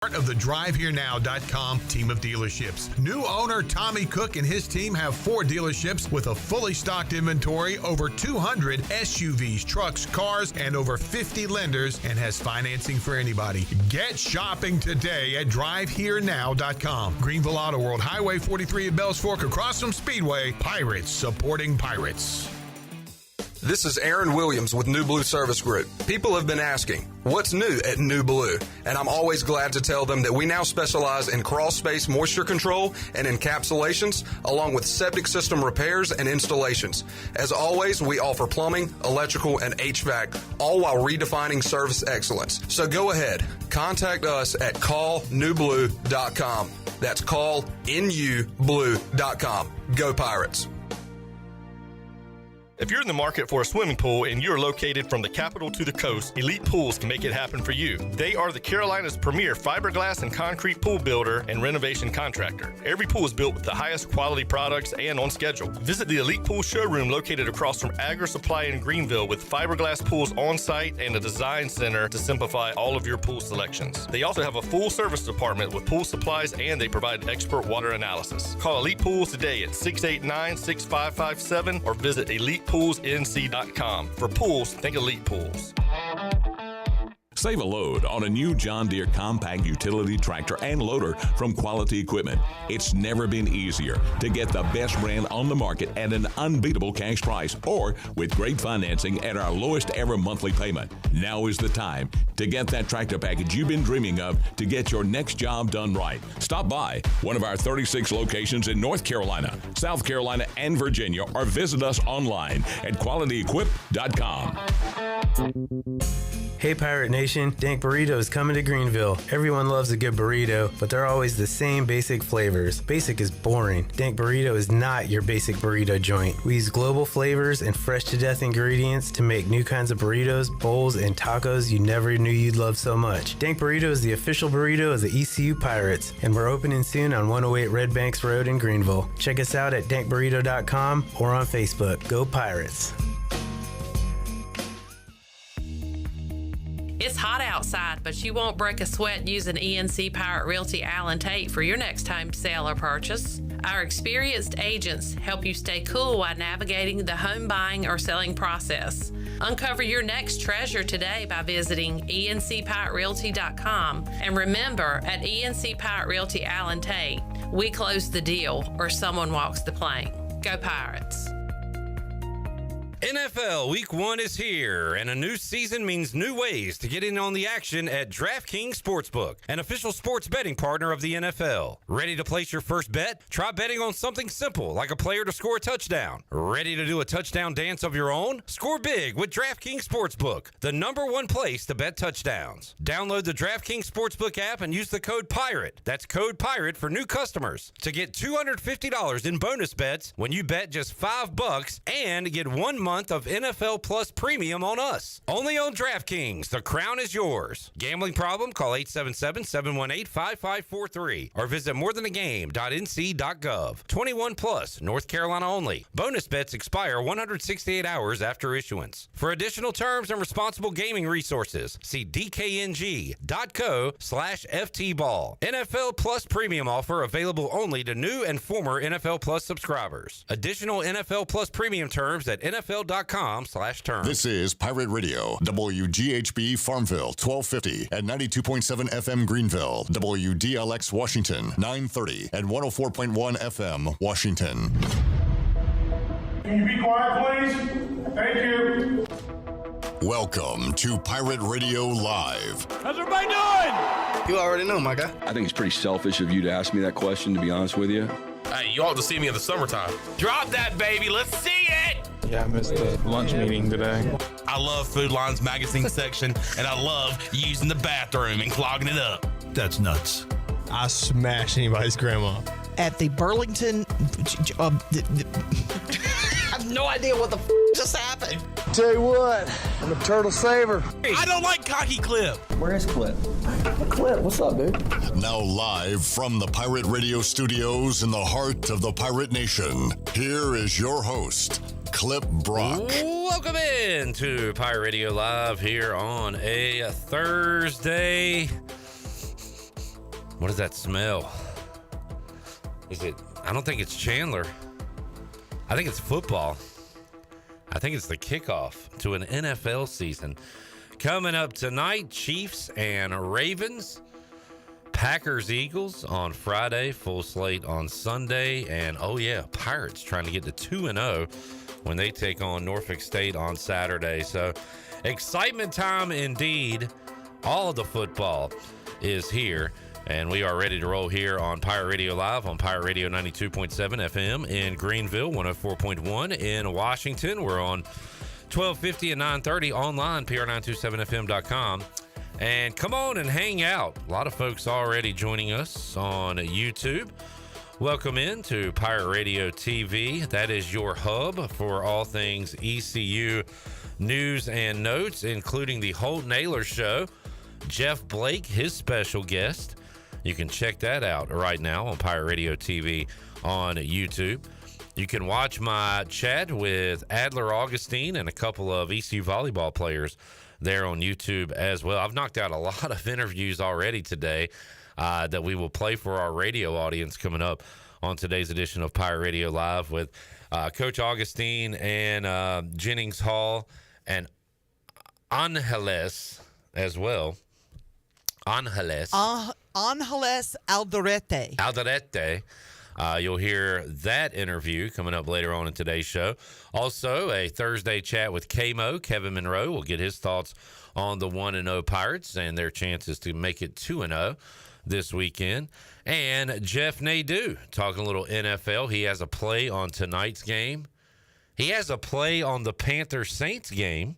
Part of the DriveHereNow.com team of dealerships. New owner Tommy Cook and his team have 4 dealerships with a fully stocked inventory, over 200 SUVs, trucks, cars, and over 50 lenders, and has financing for anybody. Get shopping today at DriveHereNow.com. Greenville Auto World, Highway 43 at Bells Fork, across from Speedway. Pirates supporting Pirates. This is Aaron Williams with New Blue Service Group. People have been asking, what's new at New Blue? And I'm always glad to tell them that we now specialize in crawl space moisture control and encapsulations, along with septic system repairs and installations. As always, we offer plumbing, electrical, and HVAC, all while redefining service excellence. So go ahead, contact us at callnewblue.com. That's callnublue.com. Go Pirates. If you're in the market for a swimming pool and you're located from the capital to the coast, Elite Pools can make it happen for you. They are the Carolina's premier fiberglass and concrete pool builder and renovation contractor. Every pool is built with the highest quality products and on schedule. Visit the Elite Pool showroom located across from Agri Supply in Greenville with fiberglass pools on site and a design center to simplify all of your pool selections. They also have a full service department with pool supplies, and they provide expert water analysis. Call Elite Pools today at 689-6557 or visit ElitePoolsNC.com. For pools, think Elite Pools. Save a load on a new John Deere compact utility tractor and loader from Quality Equipment. It's never been easier to get the best brand on the market at an unbeatable cash price, or with great financing at our lowest ever monthly payment. Now is the time to get that tractor package you've been dreaming of to get your next job done right. Stop by one of our 36 locations in North Carolina, South Carolina, and Virginia, or visit us online at QualityEquip.com. Hey Pirate Nation, Dank Burrito is coming to Greenville. Everyone loves a good burrito, but they're always the same basic flavors. Basic is boring. Dank Burrito is not your basic burrito joint. We use global flavors and fresh to death ingredients to make new kinds of burritos, bowls, and tacos you never knew you'd love so much. Dank Burrito is the official burrito of the ECU Pirates, and we're opening soon on 108 Red Banks Road in Greenville. Check us out at dankburrito.com or on Facebook. Go Pirates! It's hot outside, but you won't break a sweat using ENC Pirate Realty Allen Tate for your next home sale or purchase. Our experienced agents help you stay cool while navigating the home buying or selling process. Uncover your next treasure today by visiting encpiraterealty.com. And remember, at ENC Pirate Realty Allen Tate, we close the deal or someone walks the plank. Go Pirates! NFL Week 1 is here, and a new season means new ways to get in on the action at DraftKings Sportsbook, an official sports betting partner of the NFL. Ready to place your first bet? Try betting on something simple, like a player to score a touchdown. Ready to do a touchdown dance of your own? Score big with DraftKings Sportsbook, the #1 place to bet touchdowns. Download the DraftKings Sportsbook app and use the code PIRATE. That's code PIRATE for new customers to get $250 in bonus bets when you bet just $5 and get 1 month of NFL Plus Premium on us. Only on DraftKings. The crown is yours. Gambling problem? Call 877-718-5543 or visit morethanagame.nc.gov. 21 plus, North Carolina only. Bonus bets expire 168 hours after issuance. For additional terms and responsible gaming resources, see dkng.co/ftball. NFL Plus Premium offer available only to new and former NFL Plus subscribers. Additional NFL Plus Premium terms at NFL.com/terms. This is Pirate Radio, WGHB Farmville, 1250 at 92.7 FM Greenville, WDLX Washington, 930 and 104.1 FM Washington. Can you be quiet, please? Thank you. Welcome to Pirate Radio Live. How's everybody doing? You already know, my guy. I think it's pretty selfish of you to ask me that question, to be honest with you. Hey, you ought to see me in the summertime. Drop that, baby. Let's see it. Yeah, I missed the lunch meeting today. I love Food Line's magazine section, and I love using the bathroom and clogging it up. That's nuts. I smash anybody's grandma. At the Burlington... I have no idea what the just happened. Tell you what, I'm a turtle saver. I don't like Cocky Clip. Where is Clip? Clip, what's up, dude? Now live from the Pirate Radio studios in the heart of the Pirate Nation, here is your host, Clip Brock. Welcome in to Pirate Radio Live here on a Thursday. What does that smell? Is it? I don't think it's Chandler. I think it's football. I think it's the kickoff to an NFL season. Coming up tonight, Chiefs and Ravens. Packers, Eagles on Friday, full slate on Sunday. And, oh, yeah, Pirates trying to get to 2-0 when they take on Norfolk State on Saturday. So, excitement time indeed. All of the football is here. And we are ready to roll here on Pirate Radio Live on Pirate Radio 92.7 FM in Greenville, 104.1 in Washington. We're on 1250 and 930 online, pr927fm.com. And come on and hang out. A lot of folks already joining us on YouTube. Welcome in to Pirate Radio TV. That is your hub for all things ECU news and notes, including the Holt Naylor Show. Jeff Blake, his special guest. You can check that out right now on Pirate Radio TV on YouTube. You can watch my chat with Adler Augustine and a couple of ECU volleyball players there on YouTube as well. I've knocked out a lot of interviews already today that we will play for our radio audience coming up on today's edition of Pirate Radio Live with Coach Augustine and Jennings Hall and Angeles as well. Angeles Alderete. You'll hear that interview coming up later on in today's show. Also, a Thursday chat with K-Mo. Kevin Monroe will get his thoughts on the 1-0 Pirates and their chances to make it 2-0 this weekend. And Jeff Nadu talking a little NFL. He has a play on tonight's game. He has a play on the Panthers-Saints game.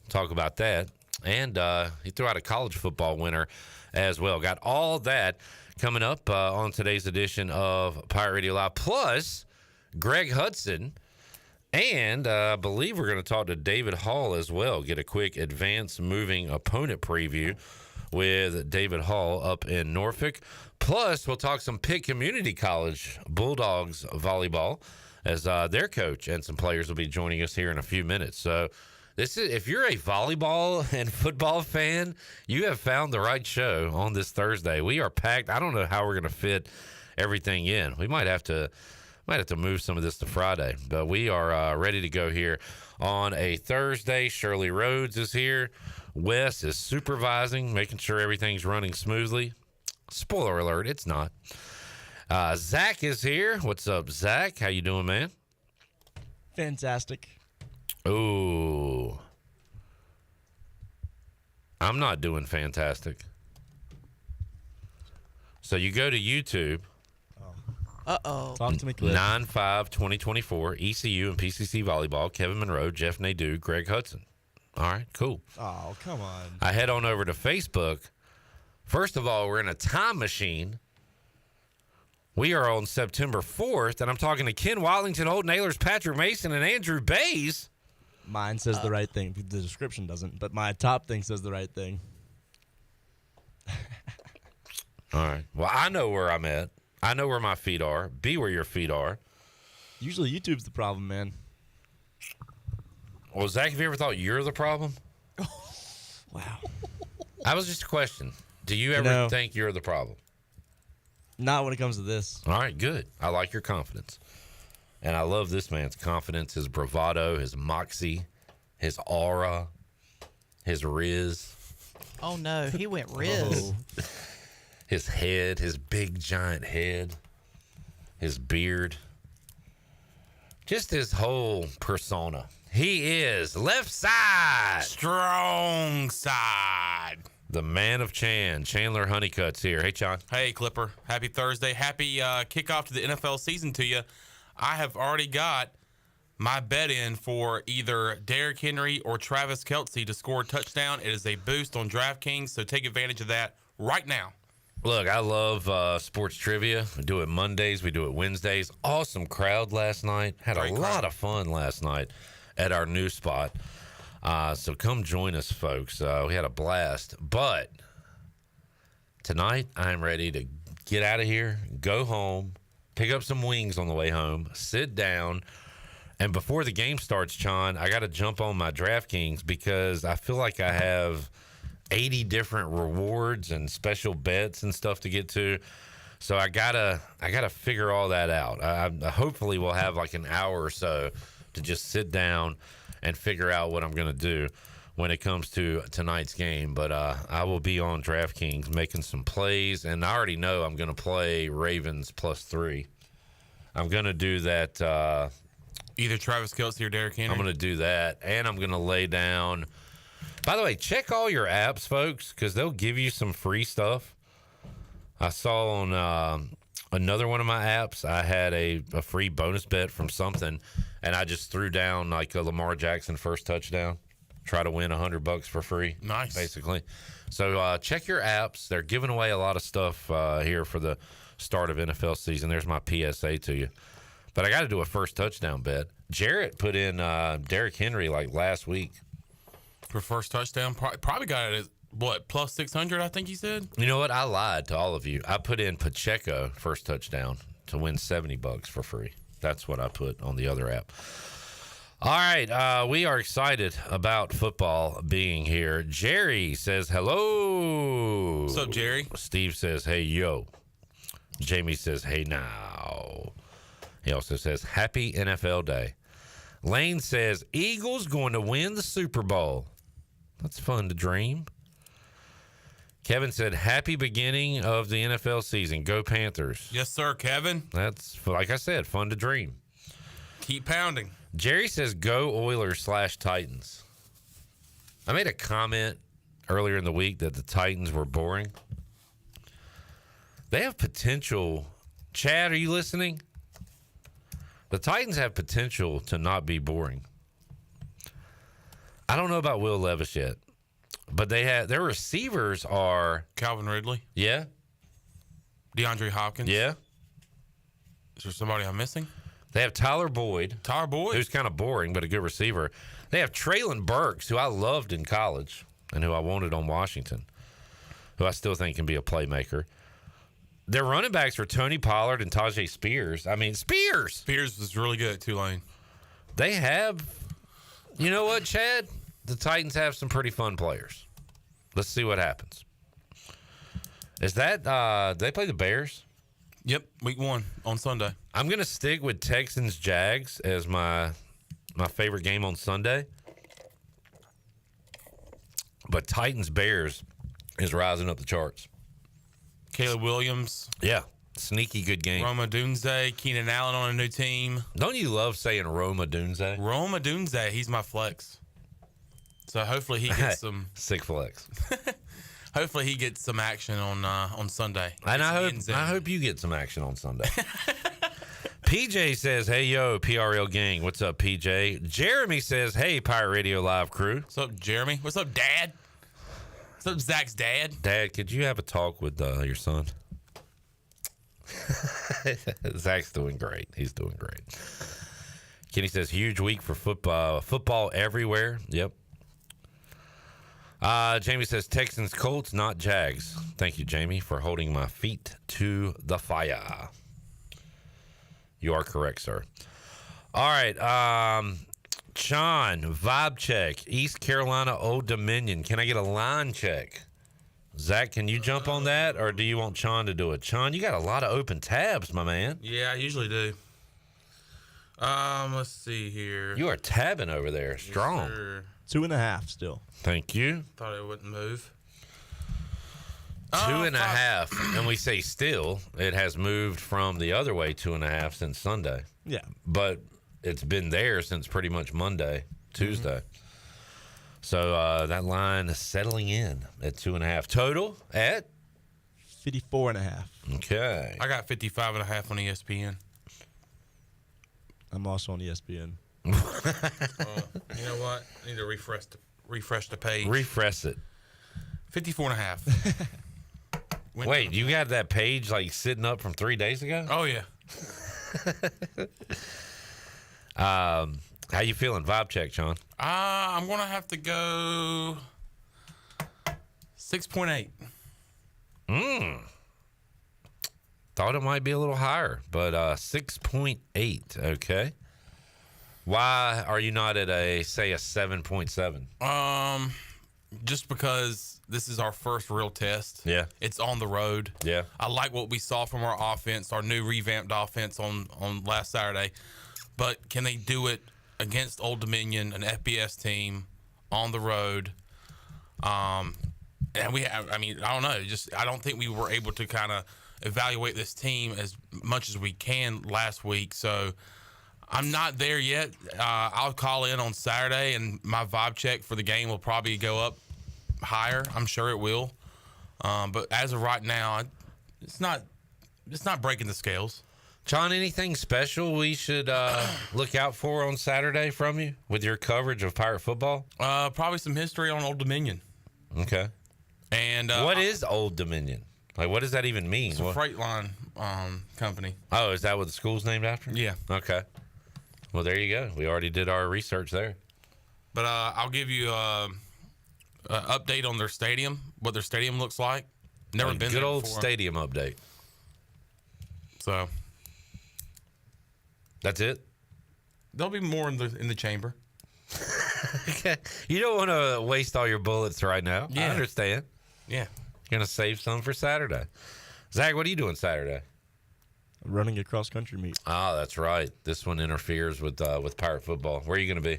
Talk about that. And he threw out a college football winner as well. Got all that coming up on today's edition of Pirate Radio Live. Plus, Greg Hudson. And I believe we're going to talk to David Hall as well. Get a quick advanced moving opponent preview with David Hall up in Norfolk. Plus, we'll talk some Pitt Community College Bulldogs volleyball as their coach and some players will be joining us here in a few minutes. So, this is, if you're a volleyball and football fan, you have found the right show on this Thursday. We are packed. I don't know how we're going to fit everything in. We might have to move some of this to Friday, but we are ready to go here on a Thursday. Shirley Rhodes is here. Wes is supervising, making sure everything's running smoothly. Spoiler alert, it's not. Zach is here. What's up, Zach? How you doing, man? Fantastic. Ooh. I'm not doing fantastic. So you go to YouTube. Uh-oh. Talk to me, Cliff. 9/5/2024, ECU and PCC Volleyball, Kevin Monroe, Jeff Nadu, Greg Hudson. All right, cool. Oh, come on. I head on over to Facebook. First of all, we're in a time machine. We are on September 4th, and I'm talking to Ken Watlington, Holt Naylors, Patrick Mason, and Andrew Bays. Mine says the right thing. The description doesn't, but my top thing says the right thing. All right. Well, I know where I'm at. I know where my feet are. Be where your feet are. Usually YouTube's the problem, man. Well, Zach, have you ever thought you're the problem? Wow. That was just a question. Do you ever think you're the problem? Not when it comes to this. All right, good. I like your confidence. And I love this man's confidence, his bravado, his moxie, his aura, his riz. Oh, no. He went riz. His head, his big, giant head, his beard. Just his whole persona. He is left side. Strong side. The man of Chandler Honeycutt's here. Hey, John. Hey, Clipper. Happy Thursday. Happy kickoff to the NFL season to you. I have already got my bet in for either Derrick Henry or Travis Kelce to score a touchdown. It is a boost on DraftKings, so take advantage of that right now. Look, I love sports trivia. We do it Mondays. We do it Wednesdays. Awesome crowd last night. Had a lot of fun last night at our new spot. So come join us, folks. We had a blast. But tonight, I'm ready to get out of here, go home, pick up some wings on the way home, sit down. And before the game starts, John, I got to jump on my DraftKings because I feel like I have 80 different rewards and special bets and stuff to get to. So I gotta figure all that out. I hopefully we'll have like an hour or so to just sit down and figure out what I'm gonna do when it comes to tonight's game. But I will be on DraftKings making some plays, and I already know I'm gonna play Ravens +3. I'm gonna do that. Either Travis Kelce or Derrick Henry. I'm gonna do that, and I'm gonna lay down. By the way, check all your apps, folks, because they'll give you some free stuff. I saw on another one of my apps, I had a free bonus bet from something, and I just threw down like a Lamar Jackson first touchdown. Try to win $100 for free. Nice. Basically. So check your apps. They're giving away a lot of stuff here for the start of NFL season. There's my PSA to you. But I got to do a first touchdown bet. Jarrett put in Derrick Henry like last week. For first touchdown? Probably got it at, what, +600, I think he said? You know what? I lied to all of you. I put in Pacheco first touchdown to win $70 for free. That's what I put on the other app. All right. We are excited about football being here. Jerry says hello. What's up, Jerry? Steve says, hey, yo. Jamie says, hey, now. He also says, happy NFL Day. Lane says, Eagles going to win the Super Bowl. That's fun to dream. Kevin said, happy beginning of the NFL season. Go Panthers. Yes, sir, Kevin. That's, like I said, fun to dream. Keep pounding. Jerry says, go Oilers/Titans. I made a comment earlier in the week that the Titans were boring. They have potential. Chad, are you listening? The Titans have potential to not be boring. I don't know about Will Levis yet, but their receivers are Calvin Ridley. Yeah. DeAndre Hopkins. Yeah. Is there somebody I'm missing? They have Tyler Boyd. Tyler Boyd. Who's kind of boring, but a good receiver. They have Traylon Burks, who I loved in college and who I wanted on Washington, who I still think can be a playmaker. Their running backs were Tony Pollard and Tajay Spears. I mean, Spears was really good at Tulane. They have, you know what, Chad? The Titans have some pretty fun players. Let's see what happens. Is that, they play the Bears? Yep, week 1 on Sunday. I'm going to stick with Texans-Jags as my favorite game on Sunday. But Titans-Bears is rising up the charts. Caleb Williams. Yeah, sneaky good game. Roma Dunze, Keenan Allen on a new team. Don't you love saying Roma Dunze? Roma Dunze, he's my flex. So hopefully he gets some sick flex. Hopefully he gets some action on Sunday. And I hope you get some action on Sunday. PJ says, hey, yo, PRL gang. What's up, PJ? Jeremy says, hey, Pirate Radio Live crew. What's up, Jeremy? What's up, Dad? What's up, Zach's dad? Dad, could you have a talk with your son? Zach's doing great. He's doing great. Kenny says, huge week for football. Football everywhere. Yep. Jamie says, Texans, Colts, not Jags. Thank you, Jamie, for holding my feet to the fire. You are correct, sir. All right. Sean, vibe check. East Carolina, Old Dominion. Can I get a line check? Zach, can you jump on that, or do you want Sean to do it? Sean, you got a lot of open tabs, my man. Yeah, I usually do. Let's see here. You are tabbing over there. Strong. Yes, 2.5 still. Thank you. Thought it wouldn't move. 2.5. And we say still, it has moved from the other way 2.5 since Sunday. Yeah. But it's been there since pretty much Monday, Tuesday. Mm-hmm. So that line is settling in at 2.5. Total at 54.5. Okay. I got 55.5 on ESPN. I'm also on ESPN. You know what? I need to refresh the page. Refresh it. 54.5. Wait, you got that page like sitting up from 3 days ago? Oh yeah. How you feeling? Vibe check, Sean. I'm gonna have to go 6.8. Thought it might be a little higher, but 6.8. Okay. Why are you not at a 7.7? Just because this is our first real test. Yeah. It's on the road. Yeah. I like what we saw from our offense, our new revamped offense on last Saturday. But can they do it against Old Dominion, an FBS team, on the road? And I don't know. I don't think we were able to kind of evaluate this team as much as we can last week. So I'm not there yet. I'll call in on Saturday, and my vibe check for the game will probably go up higher. I'm sure it will. But as of right now, it's not breaking the scales. John, anything special we should look out for on Saturday from you with your coverage of Pirate football? Probably some history on Old Dominion. Okay. And what is Old Dominion? Like, what does that even mean? It's a freight line company. Oh, is that what the school's named after? Yeah. Okay. Well, there you go. We already did our research there. But I'll give you an update on their stadium, what their stadium looks like. Never been there before. Good old stadium update. So that's it. There'll be more in the chamber. Okay. You don't want to waste all your bullets right now. Yeah. I understand. Yeah. You're gonna save some for Saturday. Zach, what are you doing Saturday? Running a cross country meet. Oh, that's right. This one interferes with Pirate football. Where are you going to be?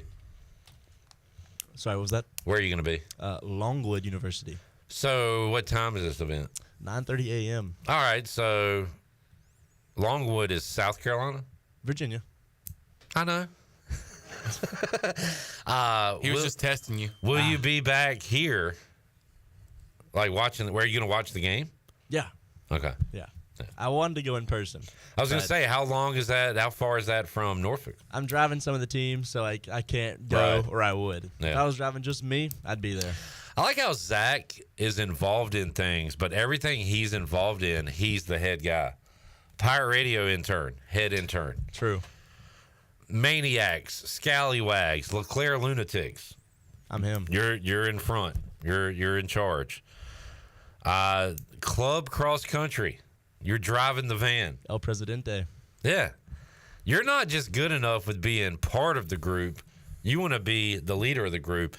Sorry, what was that? Where are you going to be? Longwood University. So, what time is this event? 9:30 a.m. All right. So, Longwood is South Carolina, Virginia. I know. He was just testing you. Will you be back here, like watching? Where are you going to watch the game? Yeah. Okay. Yeah. I wanted to go in person. I was going to say, how long is that? How far is that from Norfolk? I'm driving some of the teams, so I can't go, or I would. Yeah. If I was driving just me, I'd be there. I like how Zach is involved in things, but everything he's involved in, he's the head guy. Pirate Radio intern, head intern. True. Maniacs, scallywags, LeClaire lunatics. I'm him. You're in front. You're in charge. Club cross country. You're driving the van. El Presidente. Yeah. You're not just good enough with being part of the group. You want to be the leader of the group.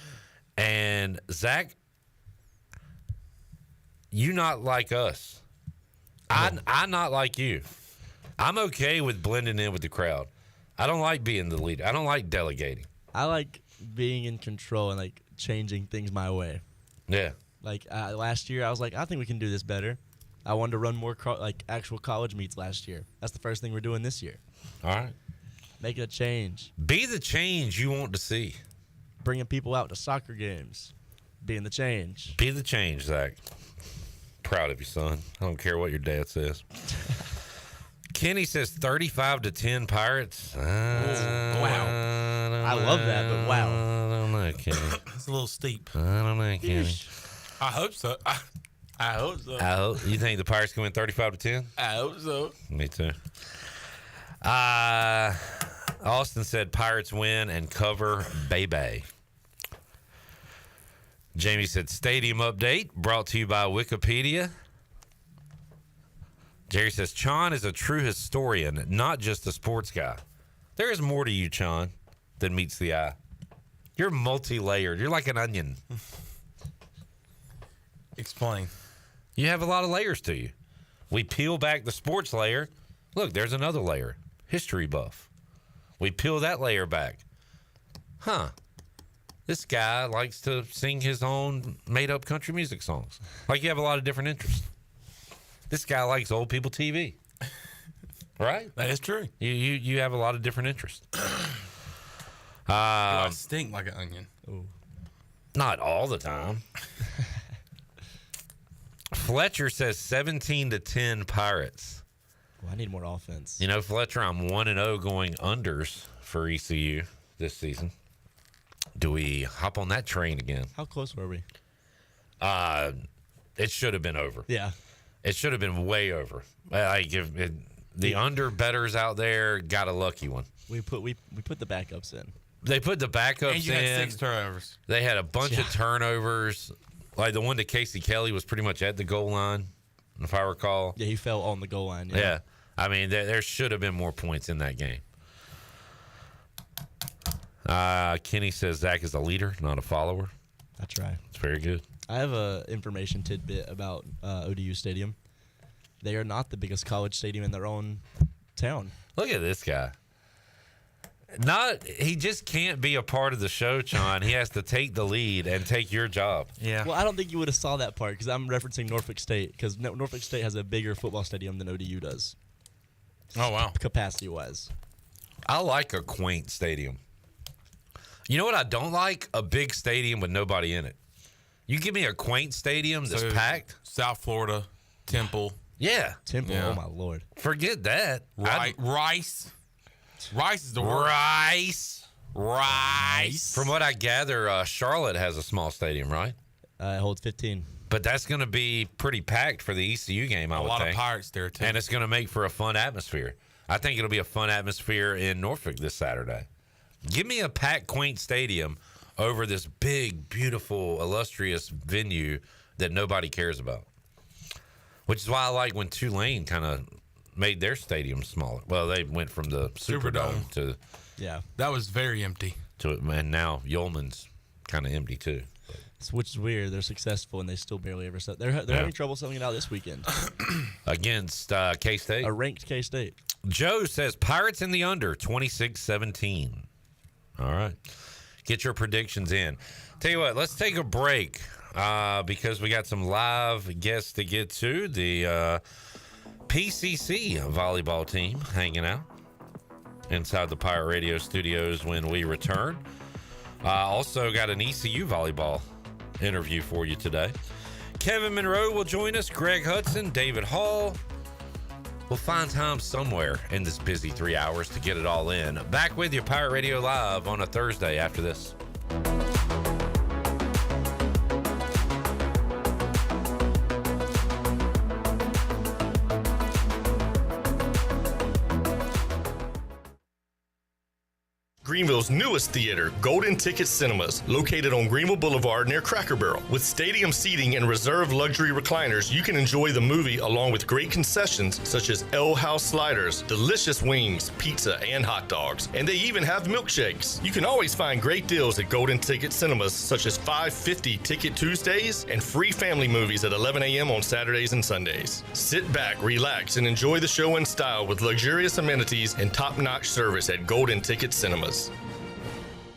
And Zach, you not like us. I not like you. I'm okay with blending in with the crowd. I don't like being the leader. I don't like delegating. I like being in control and like changing things my way. Yeah. Like last year, I was like, I think we can do this better. I wanted to run more actual college meets last year. That's the first thing we're doing this year. All right. Make a change. Be the change you want to see. Bringing people out to soccer games. Being the change. Be the change, Zach. Proud of you, son. I don't care what your dad says. Kenny says 35-10 Pirates. Wow. I love that, but wow. I don't know, Kenny. It's a little steep. I don't know, Kenny. I hope so. I hope so. You think the Pirates can win 35-10? I hope so. Me too. Austin said Pirates win and cover Bay. Jamie said stadium update brought to you by Wikipedia. Jerry says Chon is a true historian, not just a sports guy. There is more to you, Chon, than meets the eye. You're multi-layered. You're like an onion. Explain. You have a lot of layers to you. We peel back the sports layer. Look, there's another layer. History buff. We peel that layer back. This guy likes to sing his own made-up country music songs. Like, you have a lot of different interests. This guy likes old people TV. Right? That is true. You have a lot of different interests. I stink like an onion. Ooh. Not all the time. Fletcher says 17-10 Pirates. Well, I need more offense. You know, Fletcher, I'm 1-0 going unders for ECU this season. Do we hop on that train again? How close were we? It should have been over. Yeah. It should have been way over. The under bettors out there got a lucky one. We put the backups in. They put the backups in. And you had 6 turnovers. They had a bunch of turnovers. Like the one to Casey Kelly was pretty much at the goal line, if I recall. Yeah, he fell on the goal line. Yeah. I mean, there should have been more points in that game. Kenny says Zach is a leader, not a follower. That's right. It's very good. I have a information tidbit about ODU Stadium. They are not the biggest college stadium in their own town. Look at this guy. He just can't be a part of the show, John. He has to take the lead and take your job. Yeah. Well, I don't think you would have saw that part because I'm referencing Norfolk State because Norfolk State has a bigger football stadium than ODU does. Oh, wow. Capacity-wise. I like a quaint stadium. You know what I don't like? A big stadium with nobody in it. You give me a quaint stadium that's packed. South Florida, Temple. Yeah. Temple, Yeah. oh my Lord. Forget that. Rice. Rice is the word. Rice. From what I gather, Charlotte has a small stadium, right? It holds 15. But that's going to be pretty packed for the ECU game, I would think. A lot of Pirates there, too. And it's going to make for a fun atmosphere. I think it'll be a fun atmosphere in Norfolk this Saturday. Give me a packed, quaint stadium over this big, beautiful, illustrious venue that nobody cares about. Which is why I like when Tulane kind of made their stadium smaller. Well, they went from the Superdome to... Yeah, that was very empty. And now Yeoman's kind of empty, too. Which is weird. They're successful, and they still barely ever sell. They're having trouble selling it out this weekend. Against K-State? A ranked K-State. Joe says Pirates in the under, 26-17. All right. Get your predictions in. Tell you what, let's take a break because we got some live guests to get to. The PCC volleyball team hanging out inside the Pirate Radio studios when we return. Also got an ECU volleyball interview for you today. Kevin Monroe will join us, Greg Hudson, David Hall. We'll find time somewhere in this busy 3 hours to get it all in. Back with you, Pirate Radio Live on a Thursday after this. Greenville's newest theater, Golden Ticket Cinemas, located on Greenville Boulevard near Cracker Barrel. With stadium seating and reserved luxury recliners, you can enjoy the movie along with great concessions such as L House sliders, delicious wings, pizza, and hot dogs. And they even have milkshakes. You can always find great deals at Golden Ticket Cinemas, such as $5.50 Ticket Tuesdays and free family movies at 11 a.m. on Saturdays and Sundays. Sit back, relax, and enjoy the show in style with luxurious amenities and top-notch service at Golden Ticket Cinemas.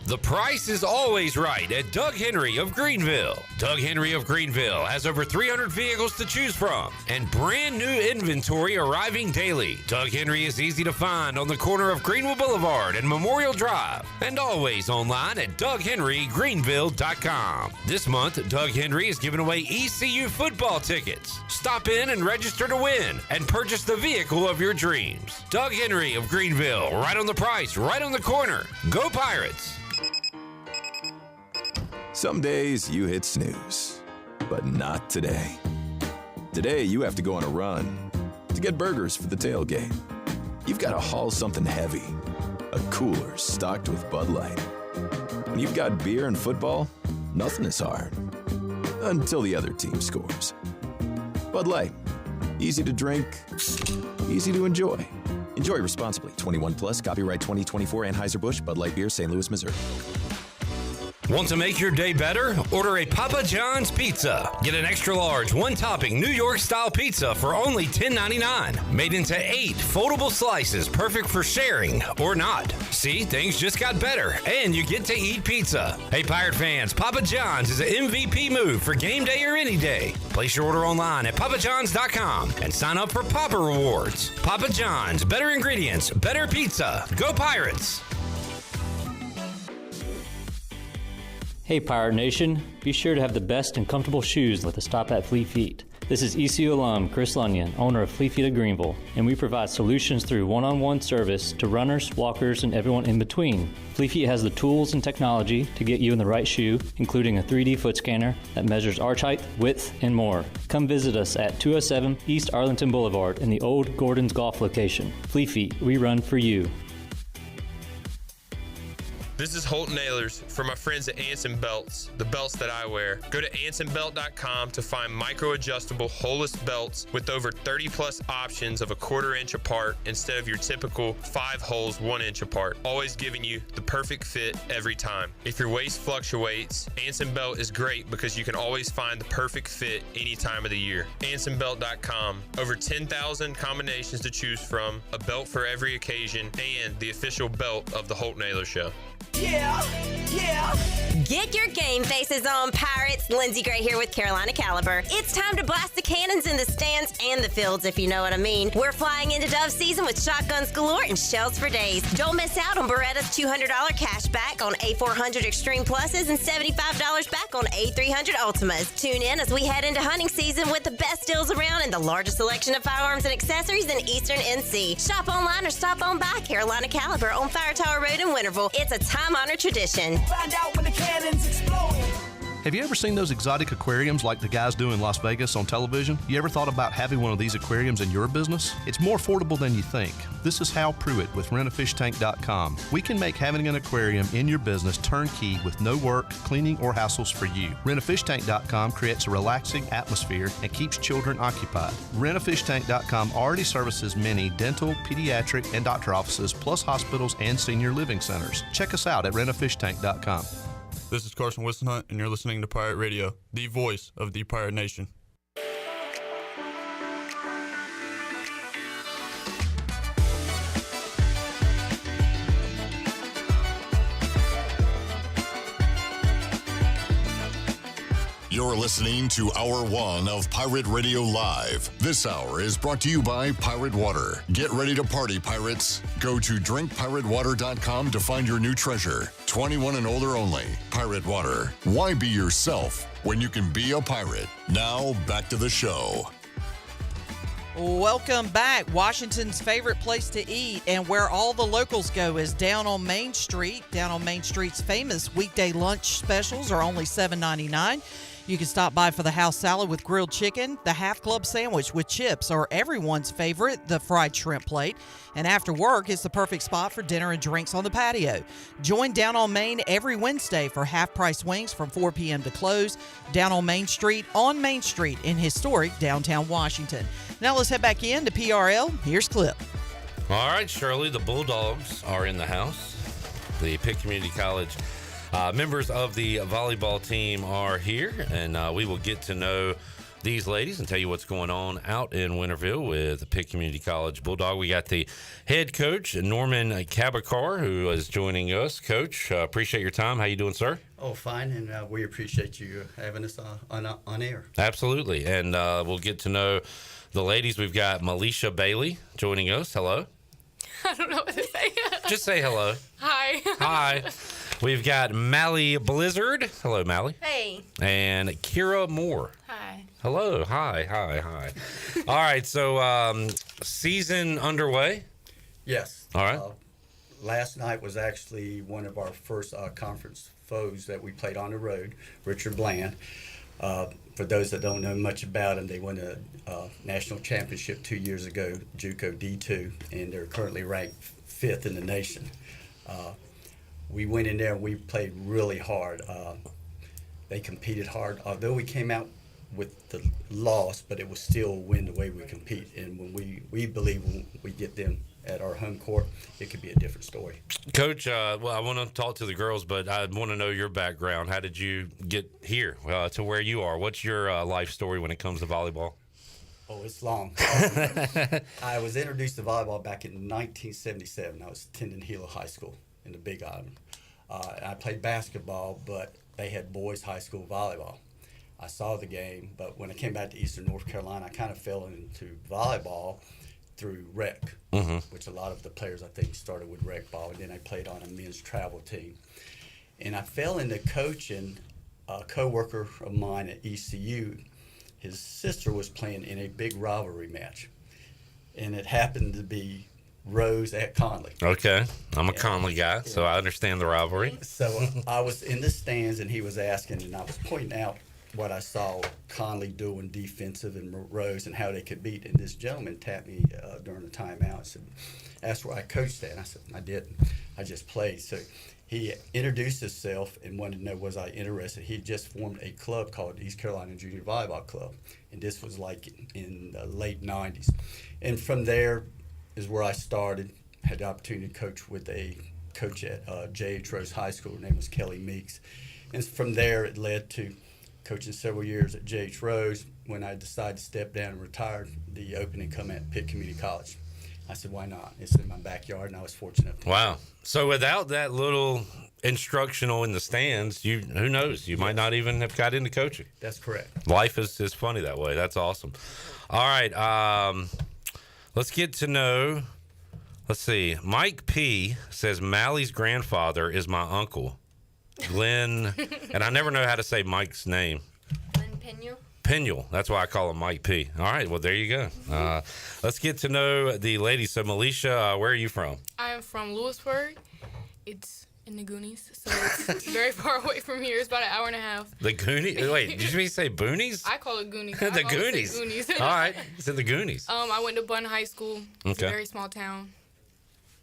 The price is always right at Doug Henry of Greenville. Doug Henry of Greenville has over 300 vehicles to choose from and brand new inventory arriving daily. Doug Henry is easy to find on the corner of Greenville Boulevard and Memorial Drive and always online at DougHenryGreenville.com. This month, Doug Henry is giving away ECU football tickets. Stop in and register to win and purchase the vehicle of your dreams. Doug Henry of Greenville, right on the price, right on the corner. Go Pirates! Some days you hit snooze, but not today. Today you have to go on a run to get burgers for the tailgate. You've got to haul something heavy, a cooler stocked with Bud Light. When you've got beer and football, nothing is hard. Until the other team scores. Bud Light, easy to drink, easy to enjoy. Enjoy responsibly. 21 plus, copyright 2024 Anheuser-Busch, Bud Light Beer, St. Louis, Missouri. Want to make your day better? Order a Papa John's pizza. Get an extra large, one-topping New York-style pizza for only $10.99. Made into 8 foldable slices, perfect for sharing or not. See, things just got better, and you get to eat pizza. Hey, Pirate fans, Papa John's is an MVP move for game day or any day. Place your order online at papajohns.com and sign up for Papa Rewards. Papa John's, better ingredients, better pizza. Go Pirates! Hey Pirate Nation, be sure to have the best and comfortable shoes with a stop at Fleet Feet. This is ECU alum Chris Lunyon, owner of Fleet Feet of Greenville, and we provide solutions through one-on-one service to runners, walkers, and everyone in between. Fleet Feet has the tools and technology to get you in the right shoe, including a 3D foot scanner that measures arch height, width, and more. Come visit us at 207 East Arlington Boulevard in the old Gordon's Golf location. Fleet Feet, we run for you. This is Holt Nailers for my friends at Anson Belts, the belts that I wear. Go to ansonbelt.com to find micro-adjustable holeless belts with over 30-plus options of a 1/4 inch apart instead of your typical 5 holes 1 inch apart, always giving you the perfect fit every time. If your waist fluctuates, Anson Belt is great because you can always find the perfect fit any time of the year. AnsonBelt.com. Over 10,000 combinations to choose from, a belt for every occasion, and the official belt of the Holt Naylor Show. Yeah. Get your game faces on, Pirates. Lindsey Gray here with Carolina Caliber. It's time to blast the cannons in the stands and the fields, if you know what I mean. We're flying into Dove season with shotguns galore and shells for days. Don't miss out on Beretta's $200 cash back on A400 Extreme Pluses and $75 back on A300 Ultimas. Tune in as we head into hunting season with the best deals around and the largest selection of firearms and accessories in Eastern NC. Shop online or stop on by Carolina Caliber on Fire Tower Road in Winterville. It's a time-honored tradition. Find out when the cannon's exploding. Have you ever seen those exotic aquariums like the guys do in Las Vegas on television? You ever thought about having one of these aquariums in your business? It's more affordable than you think. This is Hal Pruitt with rentafishtank.com. We can make having an aquarium in your business turnkey with no work, cleaning, or hassles for you. Rentafishtank.com creates a relaxing atmosphere and keeps children occupied. Rentafishtank.com already services many dental, pediatric, and doctor offices, plus hospitals and senior living centers. Check us out at rentafishtank.com. This is Carson Whisenhunt, and you're listening to Pirate Radio, the voice of the Pirate Nation. You're listening to Hour 1 of Pirate Radio Live. This hour is brought to you by Pirate Water. Get ready to party, pirates. Go to drinkpiratewater.com to find your new treasure. 21 and older only. Pirate Water. Why be yourself when you can be a pirate? Now, back to the show. Welcome back. Washington's favorite place to eat and where all the locals go is down on Main Street. Down on Main Street's famous weekday lunch specials are only $7.99. You can stop by for the house salad with grilled chicken, the half club sandwich with chips, or everyone's favorite, the fried shrimp plate. And after work, it's the perfect spot for dinner and drinks on the patio. Join Down on Main every Wednesday for half-price wings from 4 p.m. to close. Down on Main Street in historic downtown Washington. Now let's head back in to PRL. Here's Clip. All right, Shirley, the Bulldogs are in the house. The Pitt Community College members of the volleyball team are here, and we will get to know these ladies and tell you what's going on out in Winterville with the Pitt Community College Bulldog. We got the head coach, Norman Cabakar, who is joining us. Coach, appreciate your time. How you doing, sir? Oh, fine, and we appreciate you having us on air. Absolutely, and we'll get to know the ladies. We've got Melisha Bailey joining us. Hello. I don't know what to say. Just say hello. Hi. Hi. We've got Mally Blizzard. Hello, Mally. Hey. And Kira Moore. Hi. Hello. Hi. All right, so season underway? Yes. All right. Last night was actually one of our first conference foes that we played on the road, Richard Bland. For those that don't know much about them, they won a national championship 2 years ago, JUCO D2, and they're currently ranked 5th in the nation. We went in there and we played really hard. They competed hard, although we came out with the loss, but it was still a win the way we compete. And when we believe when we get them at our home court, it could be a different story. Coach, well, I want to talk to the girls, but I want to know your background. How did you get here to where you are? What's your life story when it comes to volleyball? Oh, it's long. I was introduced to volleyball back in 1977. I was attending Hilo High School in the Big Island. I played basketball, but they had boys high school volleyball. I saw the game, but when I came back to Eastern North Carolina, I kind of fell into volleyball through rec, which a lot of the players, I think, started with rec ball, and then I played on a men's travel team. And I fell into coaching. A coworker of mine at ECU, his sister was playing in a big rivalry match, and it happened to be Rose at Conley. Okay, I'm a Conley guy, so I understand the rivalry. So I was in the stands, and he was asking, and I was pointing out what I saw Conley doing defensive and Monroe's and how they could beat. And this gentleman tapped me during the timeout and said, asked where I coached at. And I said, I didn't. I just played. So he introduced himself and wanted to know was I interested. He just formed a club called East Carolina Junior Volleyball Club. And this was like in the late 90s. And from there is where I started. Had the opportunity to coach with a coach at J.H. Rose High School. Her name was Kelly Meeks. And from there it led to coaching several years at J.H. Rose. When I decided to step down and retire, the opening come at Pitt Community College. I said, why not? It's in my backyard, and I was fortunate. Wow. So without that little instructional in the stands, who knows? You might not even have got into coaching. That's correct. Life is funny that way. That's awesome. All right. Let's get to know. Let's see. Mike P. says Mally's grandfather is my uncle, Glenn, and I never know how to say Mike's name. Glenn Pena. Peniel. That's why I call him Mike P. All right. Well, there you go. Let's get to know the ladies. So, Melisha, where are you from? I am from Lewisburg. It's in the Goonies, so it's very far away from here. It's about an hour and a half. The Goonies? Wait, did you say Boonies? I call it Goonies. The Goonies. Goonies. All right. It's in the Goonies. I went to Bunn High School. It's Okay. a very small town.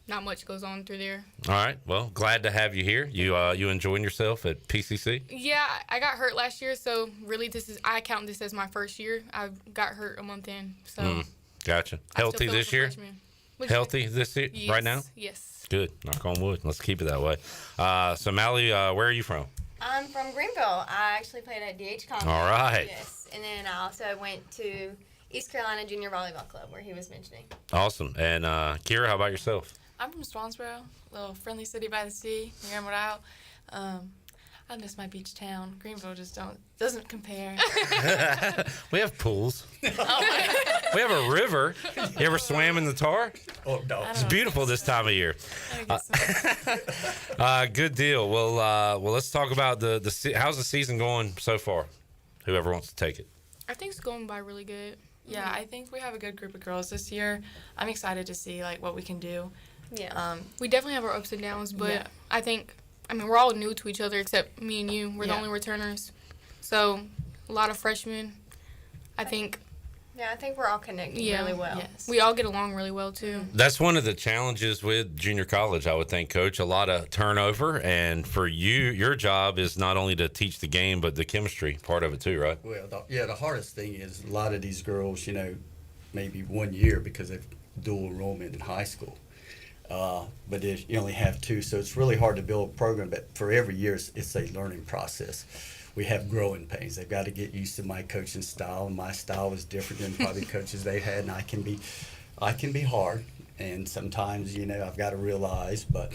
Not much goes on through there. All right. Well, glad to have you here. You enjoying yourself at PCC? Yeah, I got hurt last year, so really I count this as my first year. I got hurt a month in, so. Gotcha. I Healthy still feel this like a year? freshman. Healthy this year? Yes, right now? Yes. Good. Knock on wood. Let's keep it that way. So, Mally, where are you from? I'm from Greenville. I actually played at DH College. All right. Yes, and then I also went to East Carolina Junior Volleyball Club, where he was mentioning. Awesome. And Kira, how about yourself? I'm from Swansboro, a little friendly city by the sea, near Emerald Isle. I miss my beach town. Greenville just doesn't compare. We have pools. We have a river. You ever swam in the tar? Oh, no. It's beautiful this time of year. Good deal. Well, let's talk about how's the season going so far? Whoever wants to take it. I think it's going by really good. Yeah, I think we have a good group of girls this year. I'm excited to see what we can do. Yeah. We definitely have our ups and downs, but I think, we're all new to each other except me and you. We're the only returners. So, a lot of freshmen. I think we're all connected really well. Yes. We all get along really well, too. That's one of the challenges with junior college, I would think, Coach. A lot of turnover. And for you, your job is not only to teach the game, but the chemistry part of it, too, right? Well, the hardest thing is a lot of these girls, maybe 1 year because they've dual enrollment in high school. But you only have 2, so it's really hard to build a program. But for every year, it's a learning process. We have growing pains. They've got to get used to my coaching style, and my style is different than probably coaches they've had. And I can be hard, and sometimes I've got to realize. But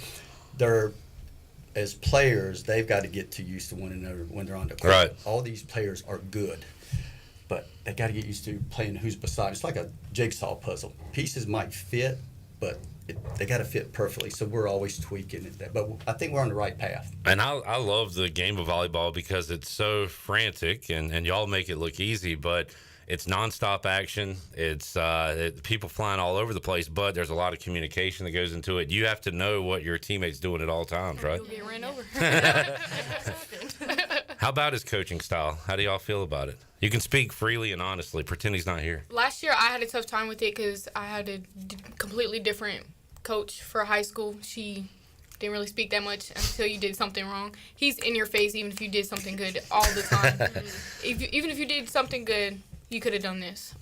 as players, they've got to get too used to one another when they're on the court. Right. All these players are good, but they got to get used to playing who's beside. It's like a jigsaw puzzle. Pieces might fit, but they got to fit perfectly, so we're always tweaking it. But I think we're on the right path. And I love the game of volleyball because it's so frantic, and y'all make it look easy, but it's nonstop action. It's people flying all over the place, but there's a lot of communication that goes into it. You have to know what your teammate's doing at all times, right? You'll get ran over. How about his coaching style? How do y'all feel about it? You can speak freely and honestly. Pretend he's not here. Last year, I had a tough time with it because I had a completely different coach for high school. She didn't really speak that much until you did something wrong. He's in your face even if you did something good all the time. Even if you did something good, you could have done this.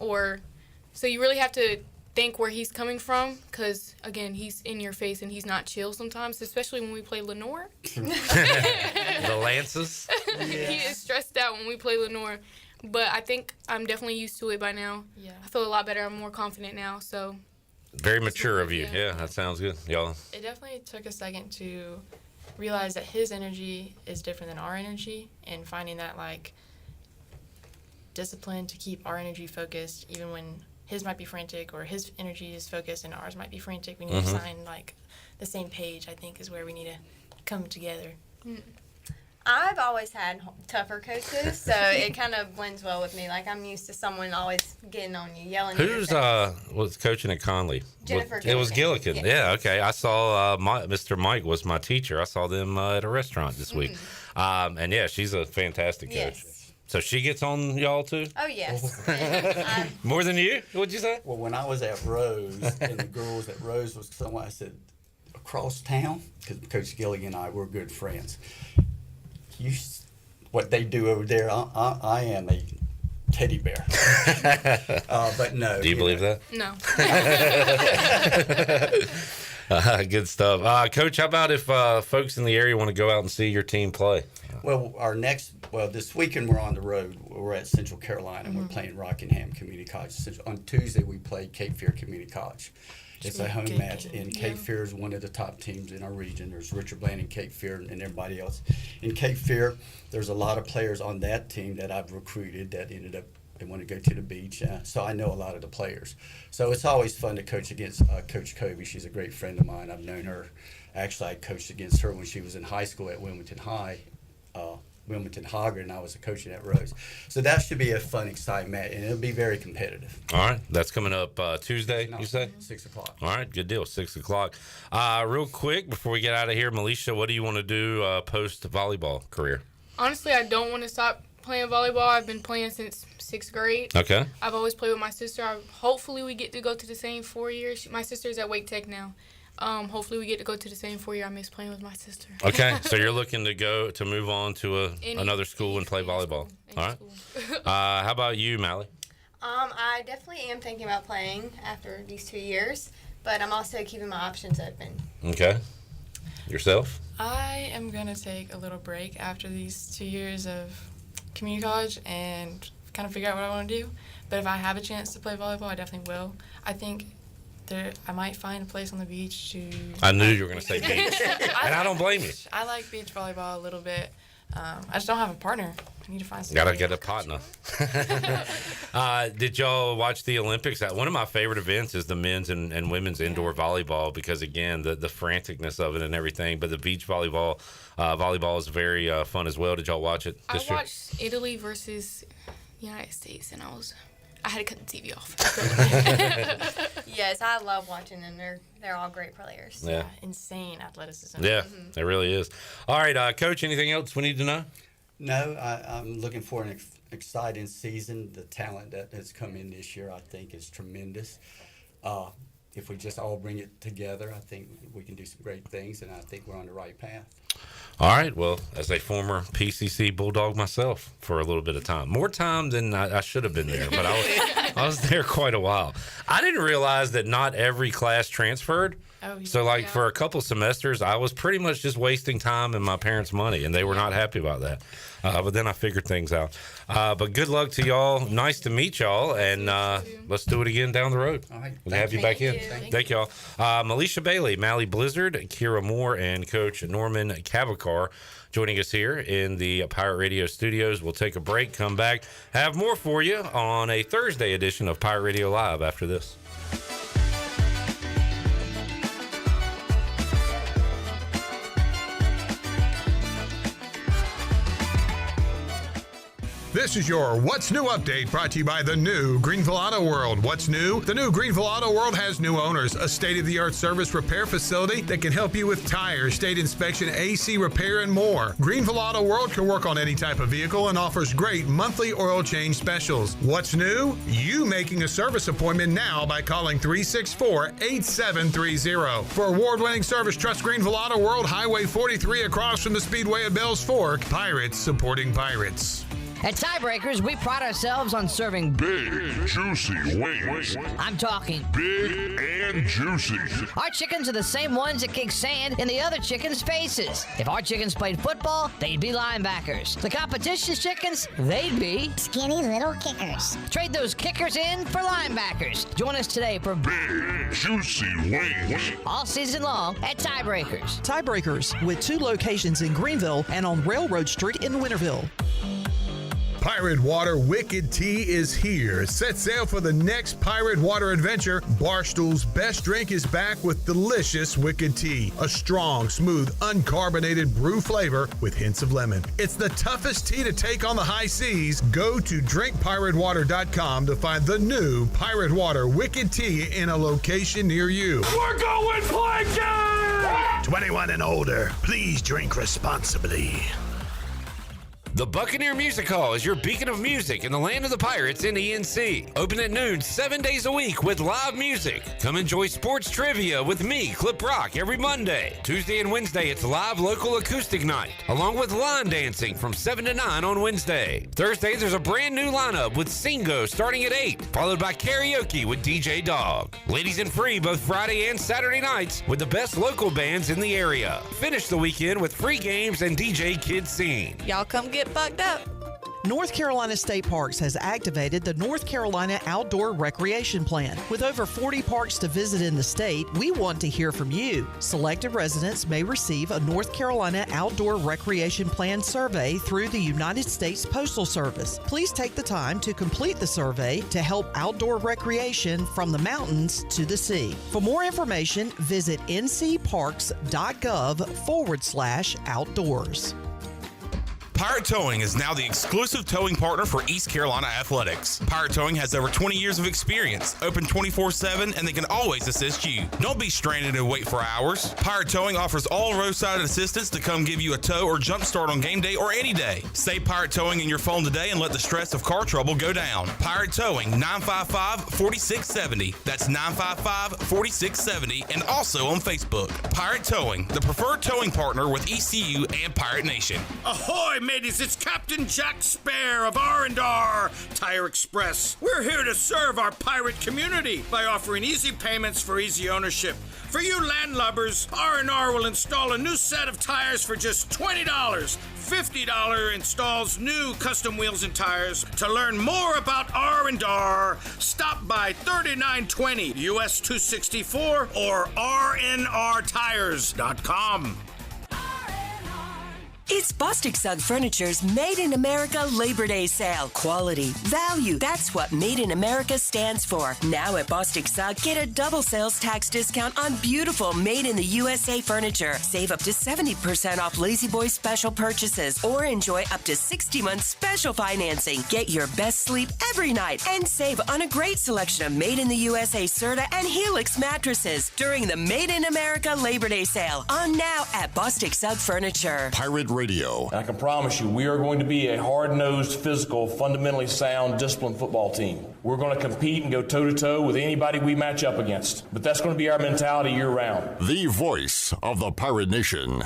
So you really have to think where he's coming from because, again, he's in your face and he's not chill sometimes, especially when we play Lenore. The Lances? He is stressed out when we play Lenore. But I think I'm definitely used to it by now. Yeah. I feel a lot better. I'm more confident now, so. Very mature of you. Yeah, that sounds good. Y'all? It definitely took a second to realize that his energy is different than our energy, and finding that, discipline to keep our energy focused, even when his might be frantic or his energy is focused and ours might be frantic. We need to sign, the same page, I think, is where we need to come together. I've always had tougher coaches, so it kind of blends well with me. I'm used to someone always getting on you, yelling at you. Who's was coaching at Conley? Jennifer It was Gillikin. Gillikin. Yeah, okay. I saw Mr. Mike was my teacher. I saw them at a restaurant this week. And, yeah, she's a fantastic coach. Yes. So she gets on y'all too? Oh, yes. More than you? What'd you say? Well, when I was at Rose, and the girls at Rose was somewhere, I said, across town, because Coach Gilligan and I were good friends. What they do over there, I am a teddy bear. But no. Do you believe that? No. Good stuff. Coach, how about if folks in the area want to go out and see your team play? Well, this weekend we're on the road. We're at Central Carolina. We're playing Rockingham Community College. On Tuesday, we play Cape Fear Community College. It's a home match, and Cape Fear is one of the top teams in our region. There's Richard Bland in Cape Fear and everybody else. In Cape Fear, there's a lot of players on that team that I've recruited that ended up, they want to go to the beach. So I know a lot of the players. So it's always fun to coach against Coach Kobe. She's a great friend of mine. I've known her. Actually, I coached against her when she was in high school at Wilmington High. Wilmington Hogger, and I was a coach at Rose. So that should be a fun, exciting match, and it'll be very competitive. All right. That's coming up Tuesday, you say? 6 o'clock. All right. Good deal. 6 o'clock. Real quick, before we get out of here, Melisha, what do you want to do post-volleyball career? Honestly, I don't want to stop playing volleyball. I've been playing since 6th grade. Okay. I've always played with my sister. Hopefully we get to go to the same 4 years. My sister's at Wake Tech now. Hopefully we get to go to the same 4 year. I miss playing with my sister. Okay, so you're looking to move on to another school and play volleyball. All right. How about you, Mally? I definitely am thinking about playing after these 2 years, but I'm also keeping my options open. Okay. Yourself? I am going to take a little break after these 2 years of community college and kind of figure out what I want to do. But if I have a chance to play volleyball, I definitely will. I think I might find a place on the beach to... I knew you were going to say beach. And I don't blame you. I like beach volleyball a little bit. I just don't have a partner. I need to find somebody. Gotta get a partner. Did y'all watch the Olympics? One of my favorite events is the men's and women's indoor volleyball because, again, the franticness of it and everything. But the beach volleyball is very fun as well. Did y'all watch it this year? I watched Italy versus United States, and I had to cut the TV off. Yes, I love watching them. They're all great players. Yeah. Insane athleticism. Yeah, it really is. All right, Coach, anything else we need to know? No, I'm looking for an exciting season. The talent that has come in this year, I think, is tremendous. If we just all bring it together, I think we can do some great things, and I think we're on the right path. All right. Well, as a former PCC Bulldog myself for a little bit of time, more time than I should have been there, but I was there quite a while. I didn't realize that not every class transferred. Oh, yeah. So, for a couple semesters, I was pretty much just wasting time and my parents' money, and they were not happy about that. But then I figured things out. But good luck to y'all. Nice to meet y'all, and let's do it again down the road. All right. We'll have you back in. Thank y'all. Melisha Bailey, Mally Blizzard, Kira Moore, and Coach Norman Cavacar joining us here in the Pirate Radio studios. We'll take a break, come back, have more for you on a Thursday edition of Pirate Radio Live after this. This is your What's New update brought to you by the new Greenville Auto World. What's new? The new Greenville Auto World has new owners, a state-of-the-art service repair facility that can help you with tires, state inspection, AC repair, and more. Greenville Auto World can work on any type of vehicle and offers great monthly oil change specials. What's new? You making a service appointment now by calling 364-8730. For award-winning service, trust Greenville Auto World, Highway 43 across from the Speedway at Bells Fork. Pirates supporting pirates. At Tiebreakers, we pride ourselves on serving big, juicy wings. I'm talking big and juicy. Our chickens are the same ones that kick sand in the other chickens' faces. If our chickens played football, they'd be linebackers. The competition's chickens, they'd be skinny little kickers. Trade those kickers in for linebackers. Join us today for big, juicy wings. All season long at Tiebreakers. Tiebreakers, with 2 locations in Greenville and on Railroad Street in Winterville. Pirate Water Wicked Tea is here. Set sail for the next Pirate Water adventure. Barstool's best drink is back with delicious Wicked Tea. A strong, smooth, uncarbonated brew flavor with hints of lemon. It's the toughest tea to take on the high seas. Go to drinkpiratewater.com to find the new Pirate Water Wicked Tea in a location near you. We're going plankton! 21 and older, please drink responsibly. The Buccaneer Music Hall is your beacon of music in the land of the Pirates in ENC. Open at noon 7 days a week with live music. Come enjoy sports trivia with me, Clip Rock, every Monday. Tuesday and Wednesday, it's live local acoustic night, along with line dancing from 7 to 9 on Wednesday. Thursday, there's a brand new lineup with Singo starting at 8, followed by karaoke with DJ Dog. Ladies and free both Friday and Saturday nights with the best local bands in the area. Finish the weekend with free games and DJ Kids Scene. Y'all come get fucked up. North Carolina State Parks has activated the North Carolina Outdoor Recreation Plan. With over 40 parks to visit in the state, we want to hear from you. Selected residents may receive a North Carolina Outdoor Recreation Plan survey through the United States Postal Service. Please take the time to complete the survey to help outdoor recreation from the mountains to the sea. For more information, visit ncparks.gov/outdoors. Pirate Towing is now the exclusive towing partner for East Carolina Athletics. Pirate Towing has over 20 years of experience, open 24/7, and they can always assist you. Don't be stranded and wait for hours. Pirate Towing offers all roadside assistance to come give you a tow or jump start on game day or any day. Save Pirate Towing in your phone today and let the stress of car trouble go down. Pirate Towing, 955-4670. That's 955-4670, and also on Facebook. Pirate Towing, the preferred towing partner with ECU and Pirate Nation. Ahoy, mateys, it's Captain Jack Spare of R&R Tire Express. We're here to serve our pirate community by offering easy payments for easy ownership. For you landlubbers, R&R will install a new set of tires for just $20. $50 installs new custom wheels and tires. To learn more about R&R, stop by 3920 US 264 or rnrtires.com. It's Bostic Sugg Furniture's Made in America Labor Day sale. Quality, value, that's what Made in America stands for. Now at Bostic Sugg, get a double sales tax discount on beautiful Made in the USA furniture. Save up to 70% off Lazy Boy special purchases or enjoy up to 60 months special financing. Get your best sleep every night and save on a great selection of Made in the USA Serta and Helix mattresses during the Made in America Labor Day sale. On now at Bostic Sugg Furniture. Pirate Radio. And I can promise you, we are going to be a hard-nosed, physical, fundamentally sound, disciplined football team. We're going to compete and go toe-to-toe with anybody we match up against. But that's going to be our mentality year-round. The voice of the Pirate Nation.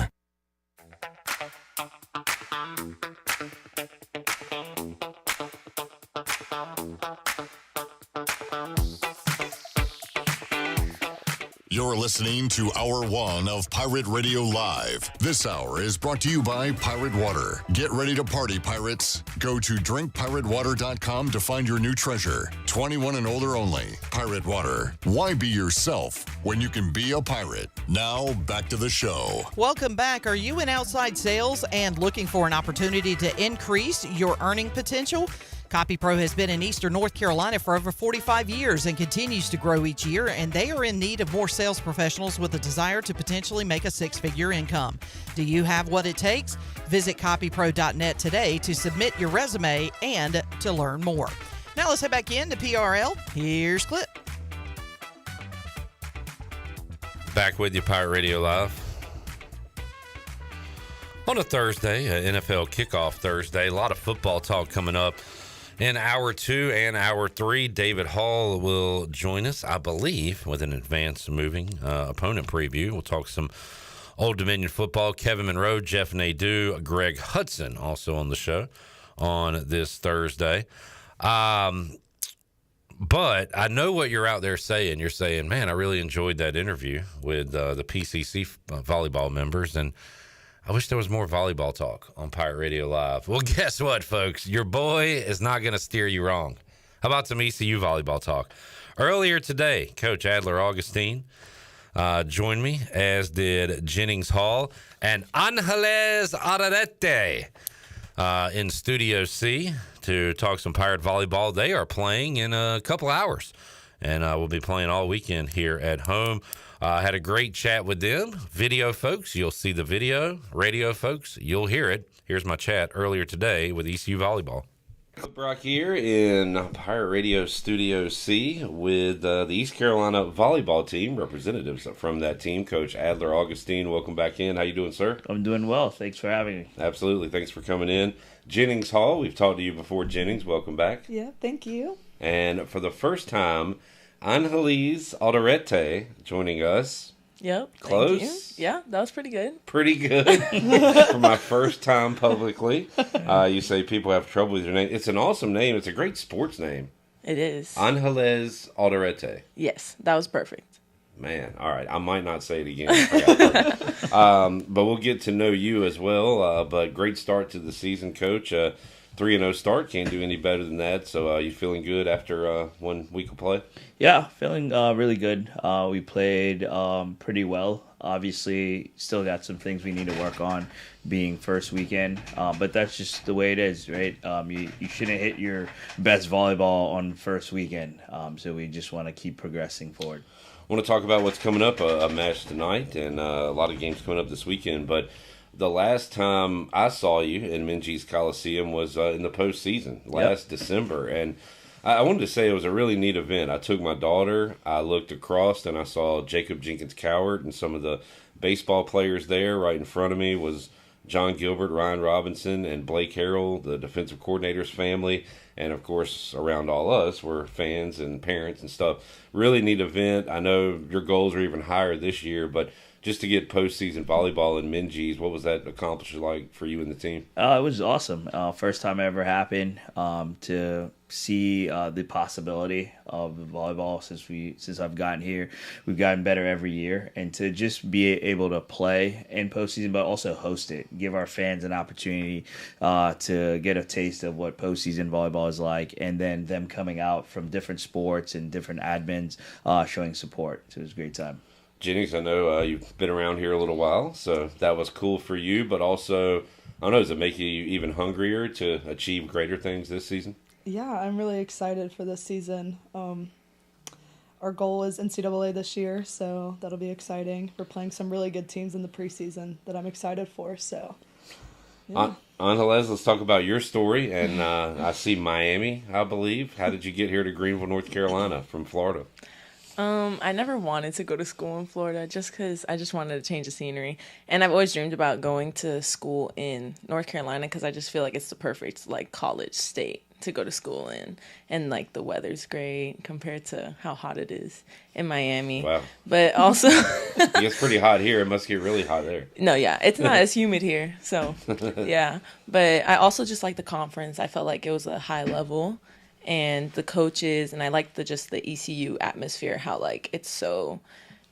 You're listening to Hour 1 of Pirate Radio Live. This hour is brought to you by Pirate Water. Get ready to party, pirates. Go to drinkpiratewater.com to find your new treasure. 21 and older only. Pirate Water. Why be yourself when you can be a pirate? Now, back to the show. Welcome back. Are you in outside sales and looking for an opportunity to increase your earning potential? CopyPro has been in Eastern North Carolina for over 45 years and continues to grow each year, and they are in need of more sales professionals with a desire to potentially make a six-figure income. Do you have what it takes? Visit copypro.net today to submit your resume and to learn more. Now let's head back in to PRL. Here's Clip. Back with you, Pirate Radio Live. On a Thursday, NFL kickoff Thursday, a lot of football talk coming up. In hour 2 and hour 3, David Hall will join us, I believe, with an advanced moving opponent preview. We'll talk some Old Dominion football. Kevin Monroe, Jeff Nadu, Greg Hudson also on the show on this Thursday. But I know what you're out there saying. You're saying, man, I really enjoyed that interview with the PCC volleyball members, and I wish there was more volleyball talk on Pirate Radio Live. Well, guess what, folks? Your boy is not going to steer you wrong. How about some ECU volleyball talk? Earlier today, Coach Adler Augustine joined me, as did Jennings Hall and Angeles Ararete in Studio C to talk some Pirate volleyball. They are playing in a couple hours, and we'll be playing all weekend here at home. I had a great chat with them. Video folks, you'll see the video. Radio folks, you'll hear it. Here's my chat earlier today with ECU Volleyball. Brock here in Pirate Radio Studio C with the East Carolina volleyball team, representatives from that team. Coach Adler Augustine, welcome back in. How you doing, sir? I'm doing well. Thanks for having me. Absolutely. Thanks for coming in. Jennings Hall, we've talked to you before, Jennings. Welcome back. Yeah, thank you. And for the first time, Angeles Alderete joining us. Yep. Close. Thank you. Yeah, that was pretty good. Pretty good for my first time publicly. You say people have trouble with your name. It's an awesome name. It's a great sports name. It is. Angeles Alderete. Yes, that was perfect. Man, all right. I might not say it again. But we'll get to know you as well. But great start to the season, Coach. 3-0 start. Can't do any better than that. So you feeling good after 1 week of play? Yeah, feeling really good. We played pretty well. Obviously, still got some things we need to work on being first weekend. But that's just the way it is, right? You shouldn't hit your best volleyball on first weekend. So we just want to keep progressing forward. I want to talk about what's coming up, a match tonight and a lot of games coming up this weekend. But the last time I saw you in Minges Coliseum was in the postseason last December. And I wanted to say it was a really neat event. I took my daughter, I looked across, and I saw Jacob Jenkins Cowart and some of the baseball players there. Right in front of me was John Gilbert, Ryan Robinson, and Blake Harrell, the defensive coordinator's family. And, of course, around all us were fans and parents and stuff. Really neat event. I know your goals are even higher this year, but just to get postseason volleyball in Minges, what was that accomplishment like for you and the team? It was awesome. First time it ever happened to see the possibility of volleyball since I've gotten here. We've gotten better every year, and to just be able to play in postseason, but also host it, give our fans an opportunity to get a taste of what postseason volleyball is like, and then them coming out from different sports and different admins showing support. So it was a great time. Jennings, I know you've been around here a little while, so that was cool for you, but also, I don't know, does it make you even hungrier to achieve greater things this season? Yeah, I'm really excited for this season. Our goal is NCAA this year, so that'll be exciting. We're playing some really good teams in the preseason that I'm excited for, so yeah. Angeles, let's talk about your story, and I see Miami, I believe. How did you get here to Greenville, North Carolina from Florida? I never wanted to go to school in Florida just because I just wanted to change the scenery. And I've always dreamed about going to school in North Carolina because I just feel like it's the perfect, like, college state to go to school in. And, like, the weather's great compared to how hot it is in Miami. Wow. But also... It gets pretty hot here. It must get really hot there. No, yeah. It's not as humid here. So, yeah. But I also just like the conference. I felt like it was a high level. And the coaches, and I like the ECU atmosphere, how, like, it's so,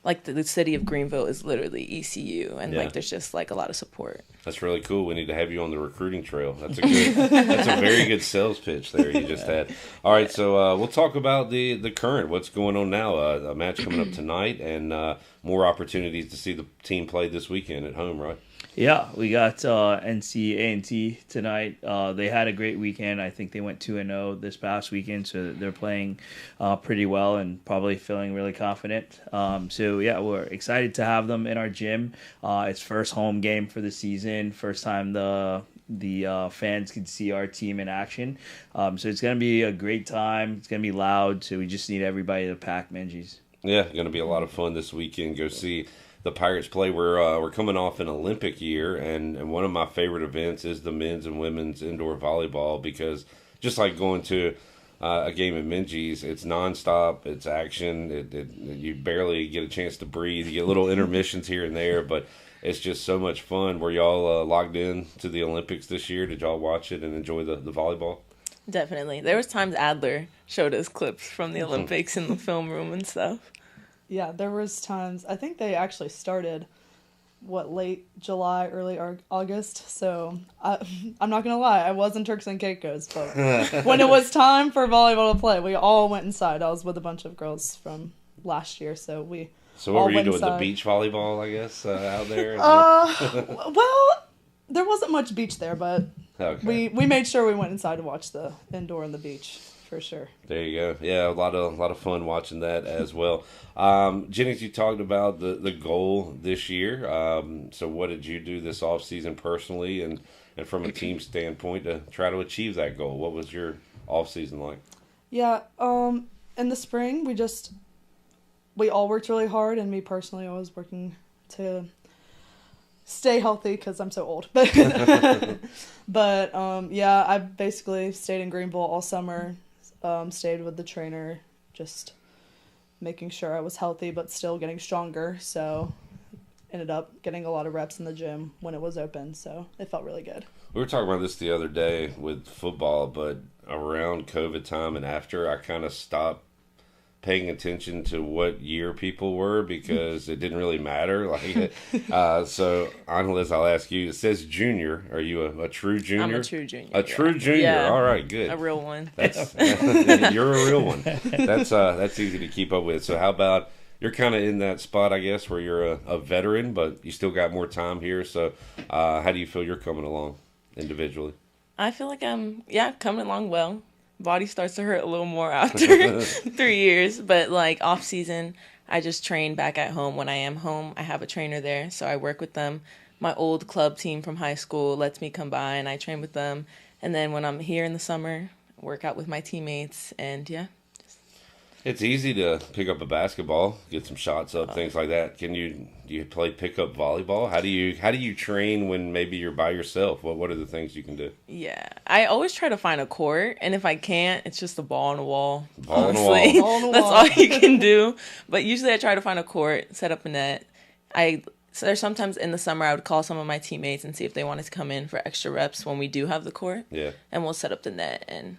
like, the city of Greenville is literally ECU, and, like, there's just, like, a lot of support. That's really cool. We need to have you on the recruiting trail. That's a very good sales pitch there you just had. All right, so we'll talk about the current, what's going on now. A match coming up tonight, and more opportunities to see the team play this weekend at home, right? Yeah, we got NC tonight. They had a great weekend. I think they went 2-0 this past weekend, so they're playing pretty well and probably feeling really confident. So, yeah, we're excited to have them in our gym. It's first home game for the season, first time the fans can see our team in action. So it's going to be a great time. It's going to be loud, so we just need everybody to pack Minges. Yeah, going to be a lot of fun this weekend. Go see the Pirates play. We're coming off an Olympic year, and one of my favorite events is the men's and women's indoor volleyball, because just like going to a game at Minges, it's nonstop, it's action. You barely get a chance to breathe. You get little intermissions here and there, but it's just so much fun. Were y'all logged in to the Olympics this year? Did y'all watch it and enjoy the volleyball? Definitely. There was times Adler showed us clips from the Olympics in the film room and stuff. Yeah, there was times. I think they actually started, late July, early August. So I'm not gonna lie, I was in Turks and Caicos, but when it was time for volleyball to play, we all went inside. I was with a bunch of girls from last year, so we. So what were you doing? Inside. The beach volleyball, I guess, out there. Well, there wasn't much beach there, but okay. we made sure we went inside to watch the indoor and the beach. for sure. There you go. Yeah, a lot of fun watching that as well. Jennings, you talked about the goal this year. So what did you do this offseason personally and from a team standpoint to try to achieve that goal? What was your offseason like? Yeah, in the spring, we all worked really hard, and me personally, I was working to stay healthy because I'm so old. But yeah, I basically stayed in Greenville all summer, stayed with the trainer, just making sure I was healthy but still getting stronger. So ended up getting a lot of reps in the gym when it was open, so it felt really good. We were talking about this the other day with football, but around COVID time and after, I kind of stopped paying attention to what year people were because it didn't really matter. Like, so Angeles, I'll ask you. It says junior. Are you a true junior? I'm a true junior. A true junior. Yeah. All right, good. A real one. That's you're a real one. That's easy to keep up with. So how about you're kind of in that spot, I guess, where you're a veteran, but you still got more time here. So how do you feel you're coming along individually? I feel like I'm coming along well. Body starts to hurt a little more after 3 years, but like off season, I just train back at home. When I am home, I have a trainer there, so I work with them. My old club team from high school lets me come by and I train with them. And then when I'm here in the summer, I work out with my teammates, and yeah. It's easy to pick up a basketball, get some shots up, things like that. Do you play pickup volleyball? How do you train when maybe you're by yourself? What are the things you can do? Yeah, I always try to find a court, and if I can't, it's just a ball on the wall. Ball on the honestly. wall. That's all you can do. But usually I try to find a court, set up a net. So there's sometimes in the summer I would call some of my teammates and see if they wanted to come in for extra reps when we do have the court. Yeah. And we'll set up the net and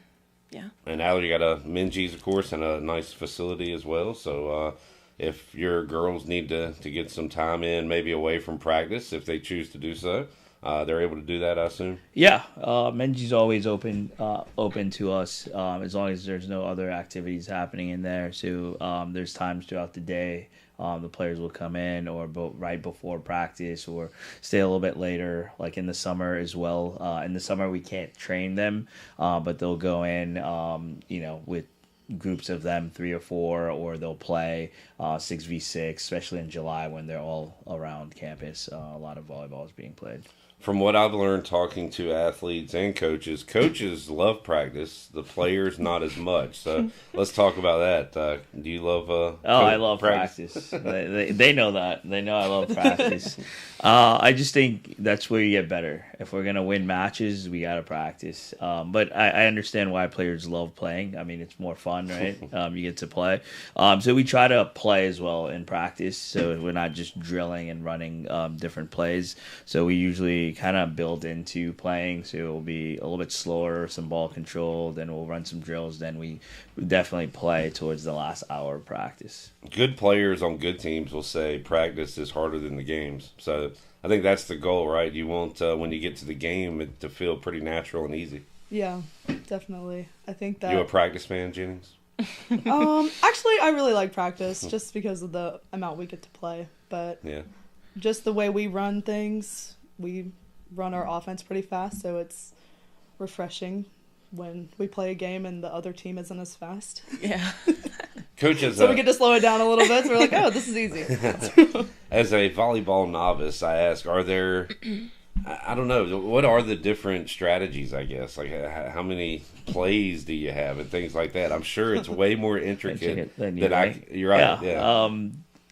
yeah. And now you got a Minji's, of course, and a nice facility as well. So if your girls need to get some time in, maybe away from practice, if they choose to do so, they're able to do that, I assume? Yeah, Minji's always open to us as long as there's no other activities happening in there. So there's times throughout the day the players will come in or right before practice or stay a little bit later, like in the summer as well. In the summer we can't train them, but they'll go in, with groups of them, 3 or 4, or they'll play 6v6, especially in July when they're all around campus. A lot of volleyball is being played. From what I've learned talking to athletes and coaches love practice. The players not as much. So let's talk about that. Do you love? I love practice. They know that. They know I love practice. I just think that's where you get better. If we're gonna win matches, we gotta practice. But I understand why players love playing. I mean, it's more fun, right? You get to play. So we try to play as well in practice. So we're not just drilling and running different plays. So we usually kind of build into playing, so it'll be a little bit slower, some ball control, then we'll run some drills, then we definitely play towards the last hour of practice. Good players on good teams will say practice is harder than the games. So I think that's the goal, right? You want, when you get to the game, it to feel pretty natural and easy. Yeah, definitely. I think that... You a practice fan, Jennings? Actually, I really like practice just because of the amount we get to play. But yeah, just the way we run things, we run our offense pretty fast, so it's refreshing when we play a game and the other team isn't as fast. Yeah. Coaches, so we get to slow it down a little bit, so we're like, oh, this is easy. As a volleyball novice, I ask, are there... I don't know. What are the different strategies, I guess? Like, how many plays do you have and things like that? I'm sure it's way more intricate than you're right. Yeah.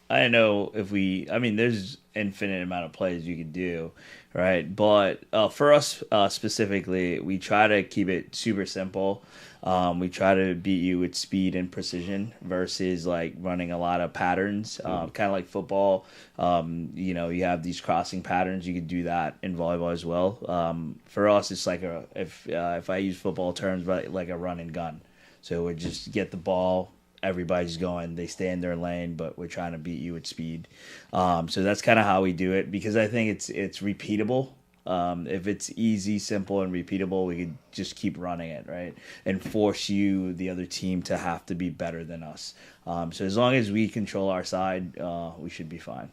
I don't know if there's infinite amount of plays you could do, right? But for us specifically, we try to keep it super simple. We try to beat you with speed and precision versus like running a lot of patterns, kind of like football. You have these crossing patterns. You could do that in volleyball as well. For us, it's like if I use football terms, like a run and gun. So we just get the ball. Everybody's going, they stay in their lane, but we're trying to beat you at speed. So that's kind of how we do it because I think it's repeatable. If it's easy, simple, and repeatable, we could just keep running it, right? And force the other team, to have to be better than us. So as long as we control our side, we should be fine.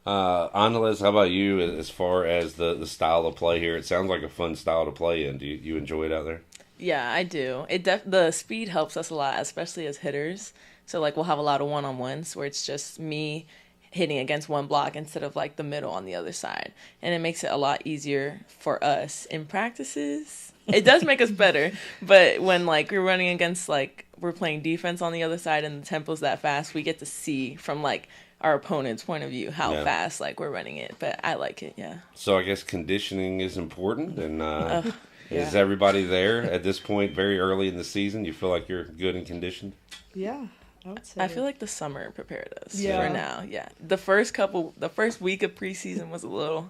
Angeles, how about you as far as the style of play here? It sounds like a fun style to play in. Do you enjoy it out there? Yeah, I do. The speed helps us a lot, especially as hitters. So like we'll have a lot of one-on-ones where it's just me hitting against one block instead of like the middle on the other side. And it makes it a lot easier for us in practices. It does make us better, but when like we're running against like we're playing defense on the other side and the tempo's that fast, we get to see from like our opponent's point of view how fast like we're running it. But I like it, yeah. So I guess conditioning is important, and is everybody there at this point very early in the season? You feel like you're good and conditioned? Yeah, I would say. I feel like the summer prepared us for now. Yeah, the first week of preseason was a little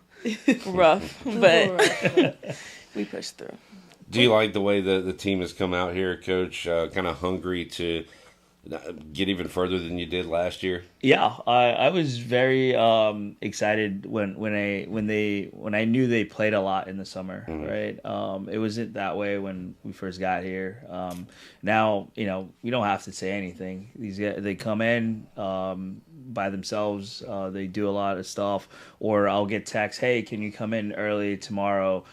rough, but we pushed through. Do you like the way the team has come out here, Coach? Kind of hungry to get even further than you did last year? Yeah, I was very excited when I knew they played a lot in the summer, right? It wasn't that way when we first got here. Now, we don't have to say anything. These guys, they come in by themselves. They do a lot of stuff, or I'll get text, hey, can you come in early tomorrow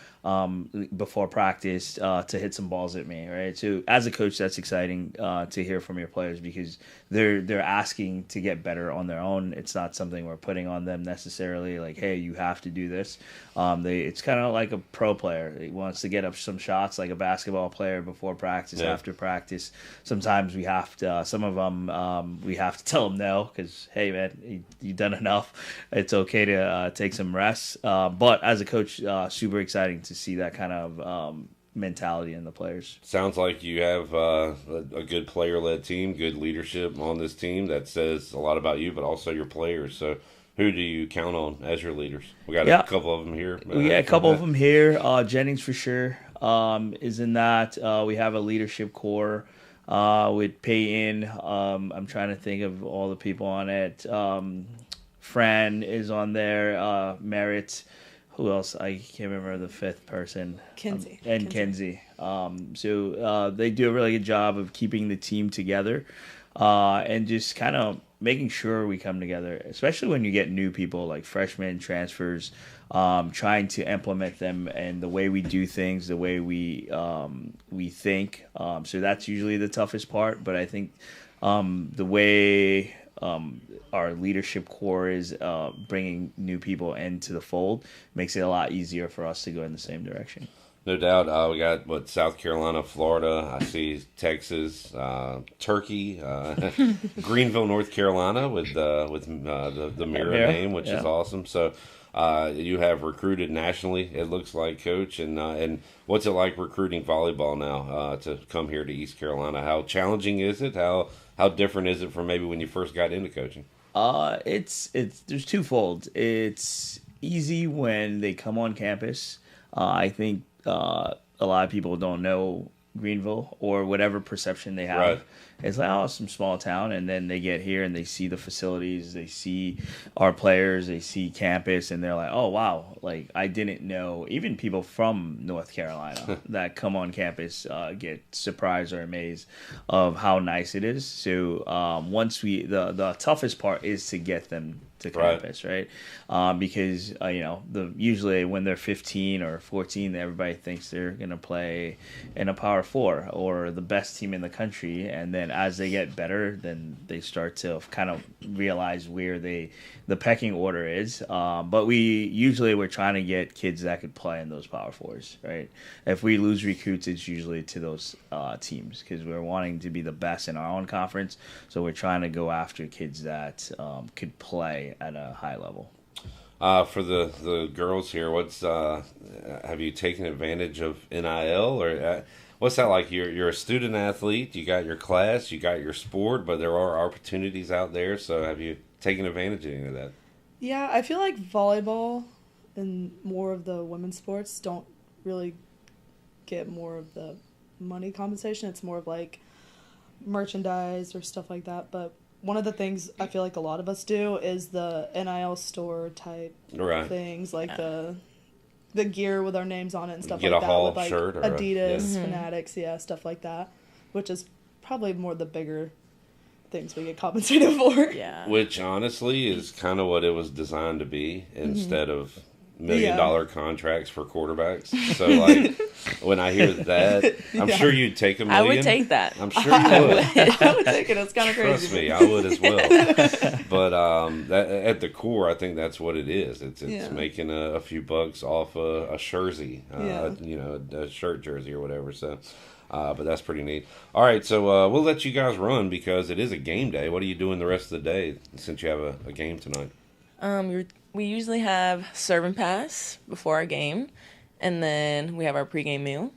before practice to hit some balls at me, right? So as a coach, that's exciting to hear from your players because they're asking to get better on their own. It's not something we're putting on them necessarily, like, hey, you have to do this. It's kind of like a pro player. He wants to get up some shots like a basketball player before practice, after practice. Sometimes we have to, some of them, we have to tell them no because, hey, man, you've done enough. It's okay to take some rest. But as a coach, super exciting to see that kind of mentality in the players. Sounds like you have a good player-led team, good leadership on this team that says a lot about you, but also your players. So who do you count on as your leaders? We got a couple of them here. We got a couple of them here. Jennings for sure is in that. We have a leadership core with Peyton. I'm trying to think of all the people on it. Fran is on there. Merritt. Who else? I can't remember the fifth person. Kinsey. Kinsey. So they do a really good job of keeping the team together and just kind of making sure we come together, especially when you get new people like freshmen, transfers, trying to implement them and the way we do things, the way we think. So that's usually the toughest part. But I think the way our leadership core is bringing new people into the fold makes it a lot easier for us to go in the same direction. No doubt. We got South Carolina, Florida. I see Texas, Turkey, Greenville, North Carolina with the mirror name, which is awesome. So you have recruited nationally, it looks like, Coach. And what's it like recruiting volleyball now to come here to East Carolina? How challenging is it? How different is it from maybe when you first got into coaching? It's there's twofold. It's easy when they come on campus. I think a lot of people don't know Greenville or whatever perception they have. Right. It's like, oh, some small town, and then they get here and they see the facilities, they see our players, they see campus, and they're like, oh, wow, like I didn't know. Even people from North Carolina that come on campus get surprised or amazed of how nice it is. So once the toughest part is to get them to campus, right? Because usually when they're 15 or 14, everybody thinks they're gonna play in a Power Four or the best team in the country, and then as they get better, then they start to kind of realize where the pecking order is. But we're trying to get kids that could play in those Power Fours, right? If we lose recruits, it's usually to those teams because we're wanting to be the best in our own conference. So we're trying to go after kids that could play at a high level. For the girls here, have you taken advantage of NIL or what's that like? You're a student athlete, you got your class, you got your sport, but there are opportunities out there. So have you taken advantage of any of that? Yeah, I feel like volleyball and more of the women's sports don't really get more of the money compensation. It's more of like merchandise or stuff like that. But one of the things I feel like a lot of us do is the NIL store type things, like the gear with our names on it and stuff like that. Get a Hall with like shirt or Adidas, Fanatics, stuff like that, which is probably more the bigger things we get compensated for. Yeah. Which honestly is kind of what it was designed to be instead of million contracts for quarterbacks. So, like, when I hear that, I'm sure you'd take $1 million. I would take that. I'm sure you would. I would take it. It's kind of crazy. Trust me, I would as well. But that, at the core, I think that's what it is. It's making a few bucks off a jersey, a shirt jersey or whatever. So, but that's pretty neat. All right, so we'll let you guys run because it is a game day. What are you doing the rest of the day since you have a game tonight? We usually have serve and pass before our game, and then we have our pregame meal,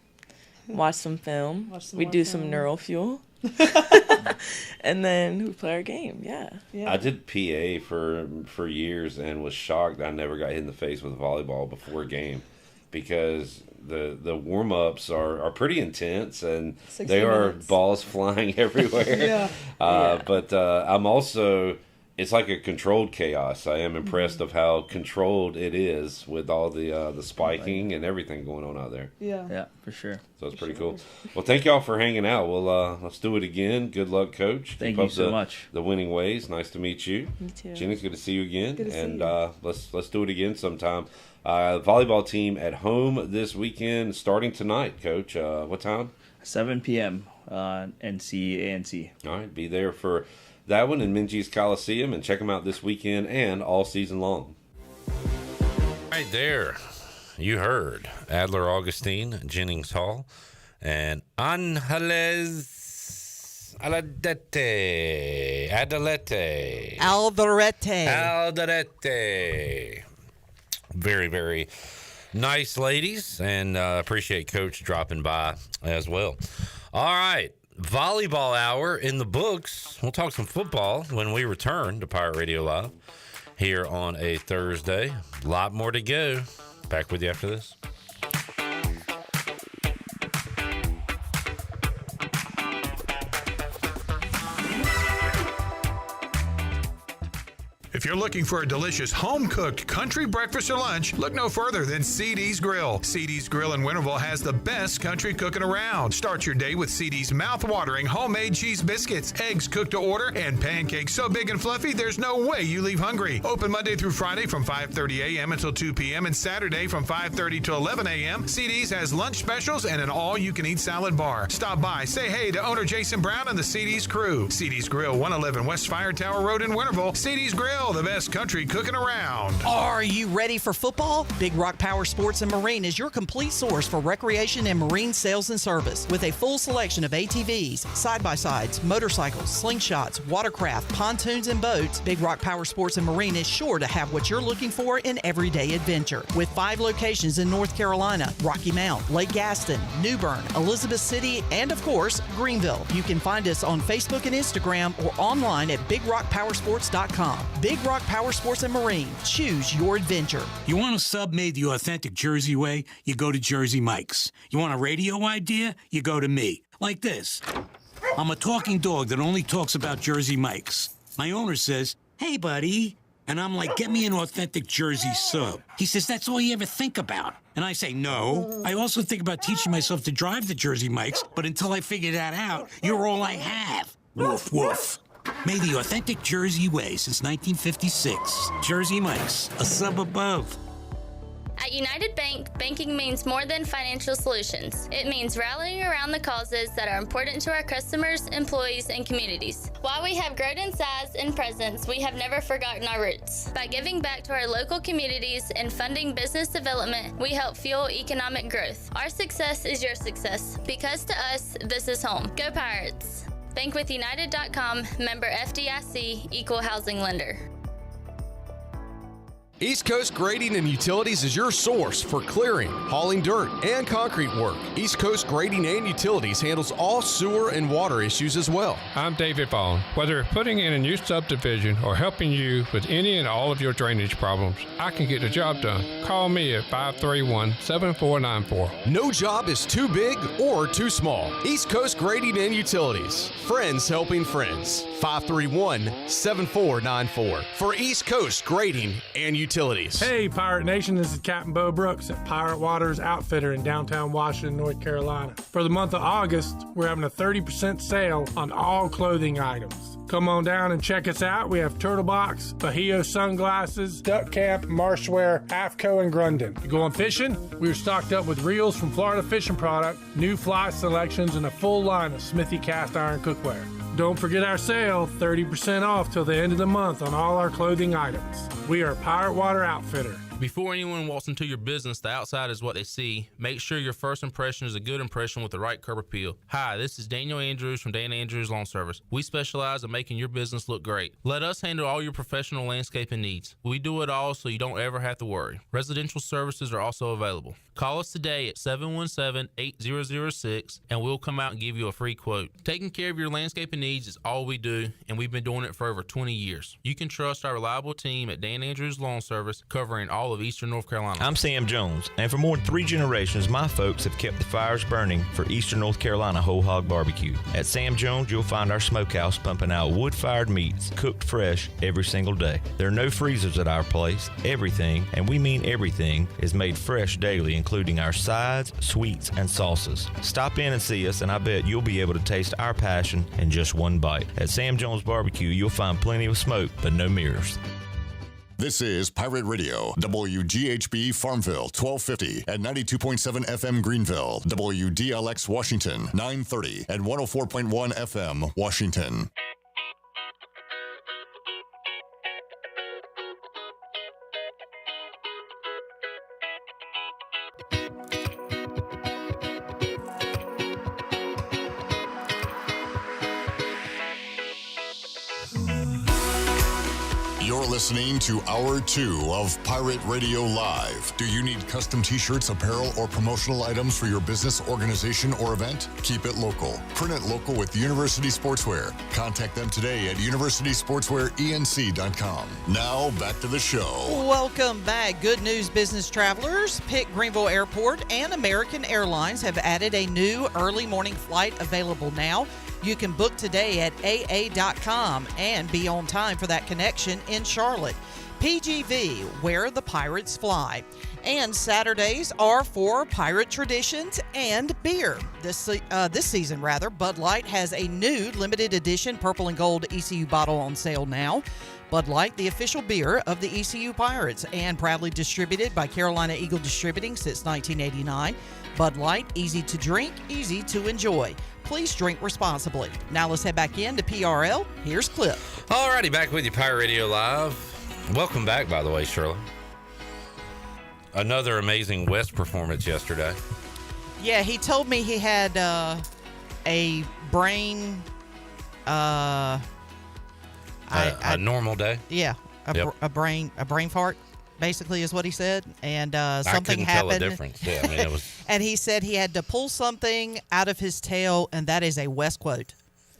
watch some film, we do some neural fuel, and then we play our game. Yeah. I did PA for years and was shocked I never got hit in the face with a volleyball before a game because the warm-ups are pretty intense and they are balls flying everywhere. But I'm also, it's like a controlled chaos. I am impressed of how controlled it is with all the spiking and everything going on out there. Yeah, for sure. So it's pretty cool. Well, thank y'all for hanging out. Well, let's do it again. Good luck, Coach. Thank you so much. The winning ways. Nice to meet you. Me too. Jennings, good to see you again. Good to see and you. Let's do it again sometime. Volleyball team at home this weekend, starting tonight, Coach. What time? 7 p.m. ENC. All right, be there for that one in Minji's Coliseum, and check them out this weekend and all season long. Right there, you heard Adler Augustine, Jennings Hall, and Angeles Alderete. Very, very nice ladies, and appreciate Coach dropping by as well. All right, volleyball hour in the books. We'll talk some football when we return to Pirate Radio Live here on a Thursday. A lot more to go. Back with you after this. If you're looking for a delicious home-cooked country breakfast or lunch, look no further than CD's Grill. CD's Grill in Winterville has the best country cooking around. Start your day with CD's mouth-watering homemade cheese biscuits, eggs cooked to order, and pancakes so big and fluffy there's no way you leave hungry. Open Monday through Friday from 5:30 a.m. until 2 p.m. and Saturday from 5:30 to 11 a.m. CD's has lunch specials and an all-you-can-eat salad bar. Stop by, say hey to owner Jason Brown and the CD's crew. CD's Grill, 111 West Fire Tower Road in Winterville. CD's Grill, the best country cooking around. Are you ready for football? Big Rock Power Sports and Marine is your complete source for recreation and marine sales and service. With a full selection of ATVs, side-by-sides, motorcycles, slingshots, watercraft, pontoons, and boats, Big Rock Power Sports and Marine is sure to have what you're looking for in everyday adventure. With 5 locations in North Carolina, Rocky Mount, Lake Gaston, New Bern, Elizabeth City, and of course, Greenville. You can find us on Facebook and Instagram or online at BigRockPowersports.com. Big Rock Power Sports and Marine. Choose your adventure. You want a sub made the authentic Jersey way? You go to Jersey Mike's. You want a radio idea? You go to me. Like this. I'm a talking dog that only talks about Jersey Mike's. My owner says, "Hey, buddy." And I'm like, "Get me an authentic Jersey sub." He says, "That's all you ever think about." And I say, "No. I also think about teaching myself to drive the Jersey Mike's, but until I figure that out, you're all I have." Woof, woof. Made the authentic Jersey way since 1956. Jersey Mike's, a sub above. At United Bank, banking means more than financial solutions. It means rallying around the causes that are important to our customers, employees, and communities. While we have grown in size and presence, we have never forgotten our roots. By giving back to our local communities and funding business development, we help fuel economic growth. Our success is your success, because to us, this is home. Go Pirates! Bankwithunited.com, member FDIC, equal housing lender. East Coast Grading and Utilities is your source for clearing, hauling dirt, and concrete work. East Coast Grading and Utilities handles all sewer and water issues as well. I'm David Vaughn. Whether putting in a new subdivision or helping you with any and all of your drainage problems, I can get the job done. Call me at 531-7494. No job is too big or too small. East Coast Grading and Utilities. Friends helping friends. 531-7494 for East Coast Grading and Utilities. Hey, Pirate Nation, this is Captain Bo Brooks at Pirate Waters Outfitter in downtown Washington, North Carolina. For the month of August, we're having a 30% sale on all clothing items. Come on down and check us out. We have Turtle Box, Bahio sunglasses, Duck Camp, Marshwear, AFCO, and Grundon. You going fishing? We're stocked up with reels from Florida Fishing Product, new fly selections, and a full line of Smithy cast iron cookware. Don't forget our sale, 30% off till the end of the month on all our clothing items. We are Pirate Water Outfitter. Before anyone walks into your business, the outside is what they see. Make sure your first impression is a good impression with the right curb appeal. Hi, this is Daniel Andrews from Dan Andrews Lawn Service. We specialize in making your business look great. Let us handle all your professional landscaping needs. We do it all so you don't ever have to worry. Residential services are also available. Call us today at 717-8006 and we'll come out and give you a free quote. Taking care of your landscaping needs is all we do, and we've been doing it for over 20 years. You can trust our reliable team at Dan Andrews Lawn Service, covering all of Eastern North Carolina. I'm Sam Jones, and for more than 3 generations, my folks have kept the fires burning for Eastern North Carolina Whole Hog Barbecue. At Sam Jones, you'll find our smokehouse pumping out wood-fired meats, cooked fresh every single day. There are no freezers at our place. Everything, and we mean everything, is made fresh daily, including our sides, sweets, and sauces. Stop in and see us, and I bet you'll be able to taste our passion in just one bite. At Sam Jones Barbecue, you'll find plenty of smoke, but no mirrors. This is Pirate Radio, WGHB Farmville, 1250 at 92.7 FM Greenville, WDLX Washington, 930 at 104.1 FM Washington. You're listening to Hour 2 of Pirate Radio Live. Do you need custom t-shirts, apparel, or promotional items for your business, organization, or event? Keep it local. Print it local with University Sportswear. Contact them today at universitysportswearenc.com. Now, back to the show. Welcome back. Good news, business travelers. Pitt Greenville Airport and American Airlines have added a new early morning flight available now. You can book today at AA.com and be on time for that connection in Charlotte. PGV, where the pirates fly. And Saturdays are for pirate traditions and beer. This season, Bud Light has a new limited edition purple and gold ECU bottle on sale now. Bud Light, the official beer of the ECU Pirates, and proudly distributed by Carolina Eagle Distributing since 1989. Bud Light, easy to drink, easy to enjoy. Please drink responsibly. Now let's head back into PRL. Here's Cliff. Alrighty, back with you, Pirate Radio Live. Welcome back, by the way, Shirley. Another amazing West performance yesterday. Yeah, he told me he had a brain... a normal day? Yeah, a brain fart, basically, is what he said. And something happened. I couldn't tell a difference. Yeah, I mean, it was... And he said he had to pull something out of his tail, and that is a West quote.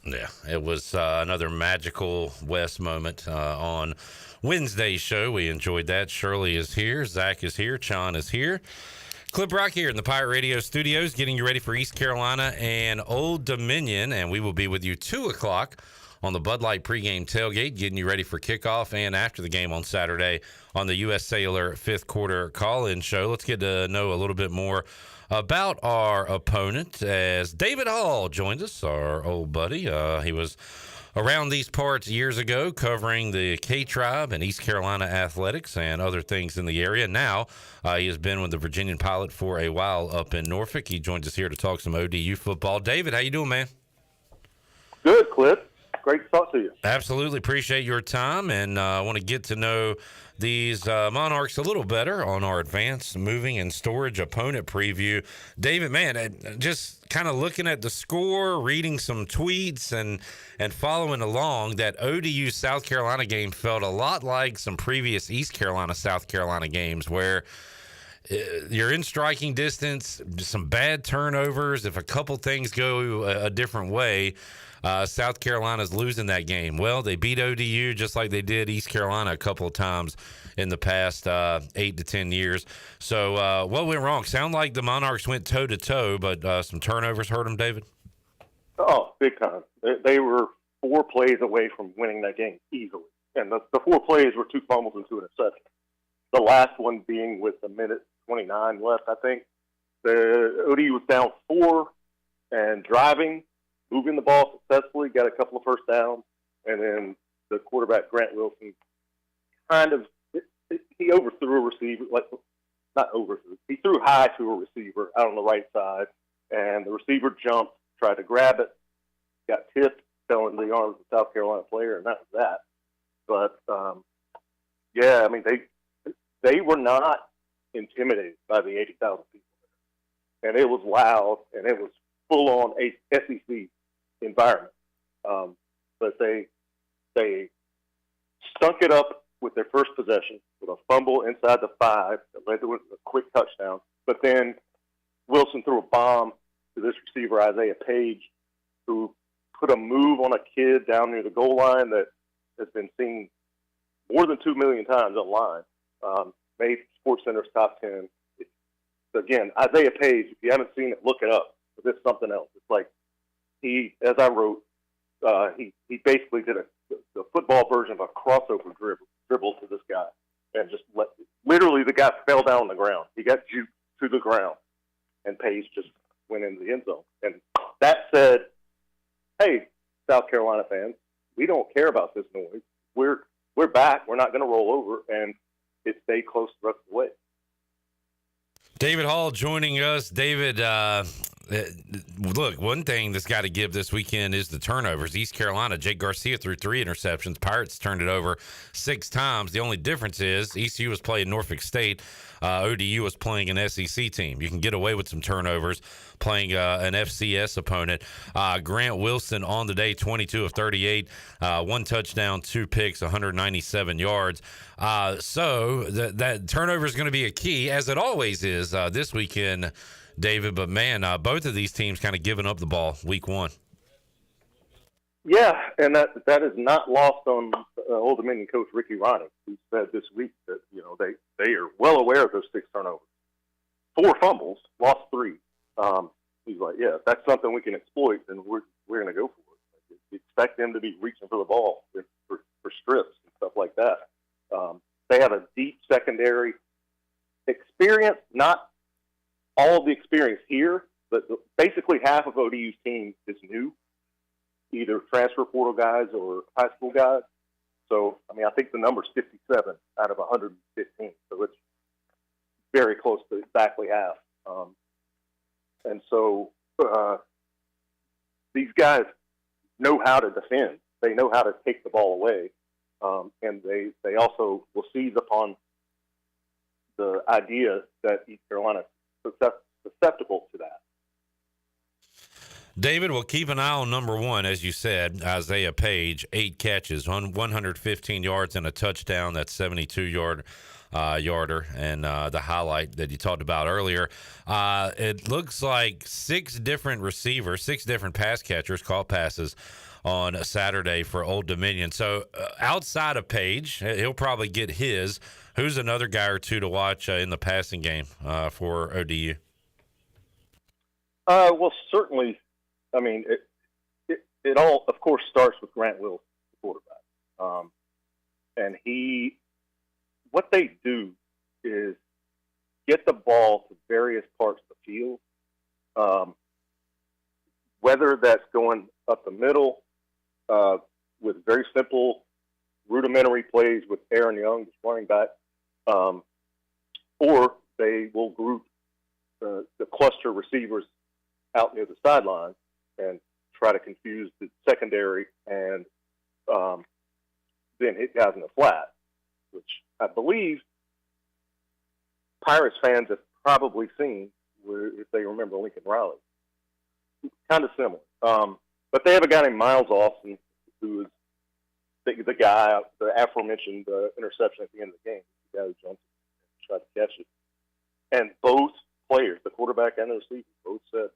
Yeah, it was another magical West moment on Wednesday's show. We enjoyed that. Shirley is here. Zach is here. Chon is here. Clip Rock here in the Pirate Radio studios, getting you ready for East Carolina and Old Dominion. And we will be with you 2 o'clock on the Bud Light pregame tailgate, getting you ready for kickoff and after the game on Saturday on the U.S. Sailor 5th quarter call-in show. Let's get to know a little bit more about our opponent as David Hall joins us, our old buddy. He was around these parts years ago covering the K-Tribe and East Carolina athletics and other things in the area. Now he has been with the Virginian Pilot for a while up in Norfolk. He joins us here to talk some ODU football. David, how you doing, man? Good, Cliff. Great to talk to you. Absolutely. Appreciate your time, and I want to get to know these Monarchs a little better on our advanced moving and storage opponent preview. David, man, just kind of looking at the score, reading some tweets, and following along, that ODU South Carolina game felt a lot like some previous East Carolina South Carolina games where you're in striking distance, some bad turnovers. If a couple things go a different way, South Carolina's losing that game. Well, they beat ODU just like they did East Carolina a couple of times in the past 8 to 10 years. So what went wrong? Sound like the Monarchs went toe-to-toe, but some turnovers hurt them, David? Oh, big time. They were 4 plays away from winning that game easily. And the 4 plays were 2 fumbles and 2 interceptions. The last one being with 1:29 left, I think. The ODU was down 4 and driving, moving the ball successfully, got a couple of first downs, and then the quarterback, Grant Wilson, he overthrew a receiver, not overthrew, he threw high to a receiver out on the right side, and the receiver jumped, tried to grab it, got tipped, fell into the arms of the South Carolina player, and that was that. But, yeah, I mean, they were not intimidated by the 80,000 people there. And it was loud, and it was full-on SEC environment. But they stunk it up with their first possession with a fumble inside the 5 that led to a quick touchdown. But then Wilson threw a bomb to this receiver, Isaiah Page, who put a move on a kid down near the goal line that has been seen more than 2 million times online. Made SportsCenter's top 10. Again, Isaiah Page, if you haven't seen it, look it up. It's something else. It's like as I wrote, he basically did the football version of a crossover dribble to this guy, and just literally the guy fell down on the ground. He got juked to the ground, and Page just went into the end zone. And that said, hey, South Carolina fans, we don't care about this noise. We're back. We're not going to roll over, and it stayed close the rest of the way. David Hall joining us. David, look, one thing that's got to give this weekend is the turnovers. East Carolina, Jake Garcia threw 3 interceptions. Pirates turned it over 6 times. The only difference is ECU was playing Norfolk State. ODU was playing an SEC team. You can get away with some turnovers playing an FCS opponent. Grant Wilson on the day, 22 of 38, 1 touchdown, 2 picks, 197 yards. So that turnover is going to be a key, as it always is this weekend, David. But, man, both of these teams kind of giving up the ball week 1. Yeah, and that is not lost on Old Dominion coach Ricky Ronnie, who said this week that they are well aware of those 6 turnovers, 4 fumbles, lost 3. He's like, yeah, if that's something we can exploit, then we're going to go for it. You expect them to be reaching for the ball for strips and stuff like that. They have a deep secondary experience, not all of the experience here, but basically half of ODU's team is new, either transfer portal guys or high school guys. So, I mean, I think the number's 57 out of 115. So it's very close to exactly half. And so these guys know how to defend. They know how to take the ball away. And they also will seize upon the idea that East Carolina is susceptible to that. David, we'll keep an eye on number 1, as you said, Isaiah Page, 8 catches, 115 yards and a touchdown. That's 72-yarder, and the highlight that you talked about earlier. It looks like 6 different receivers, 6 different pass catchers caught passes on a Saturday for Old Dominion. So outside of Page, he'll probably get his. Who's another guy or two to watch in the passing game for ODU? Well, certainly. I mean, it all, of course, starts with Grant Wilson, the quarterback. And what they do is get the ball to various parts of the field, whether that's going up the middle with very simple rudimentary plays with Aaron Young, the running back, or they will group the cluster receivers out near the sideline and try to confuse the secondary and then hit guys in the flat, which I believe Pirates fans have probably seen if they remember Lincoln Riley. Kind of similar. But they have a guy named Miles Austin who is the guy, the aforementioned interception at the end of the game, the guy who jumped and tried to catch it. And both players, the quarterback and the receiver, both said,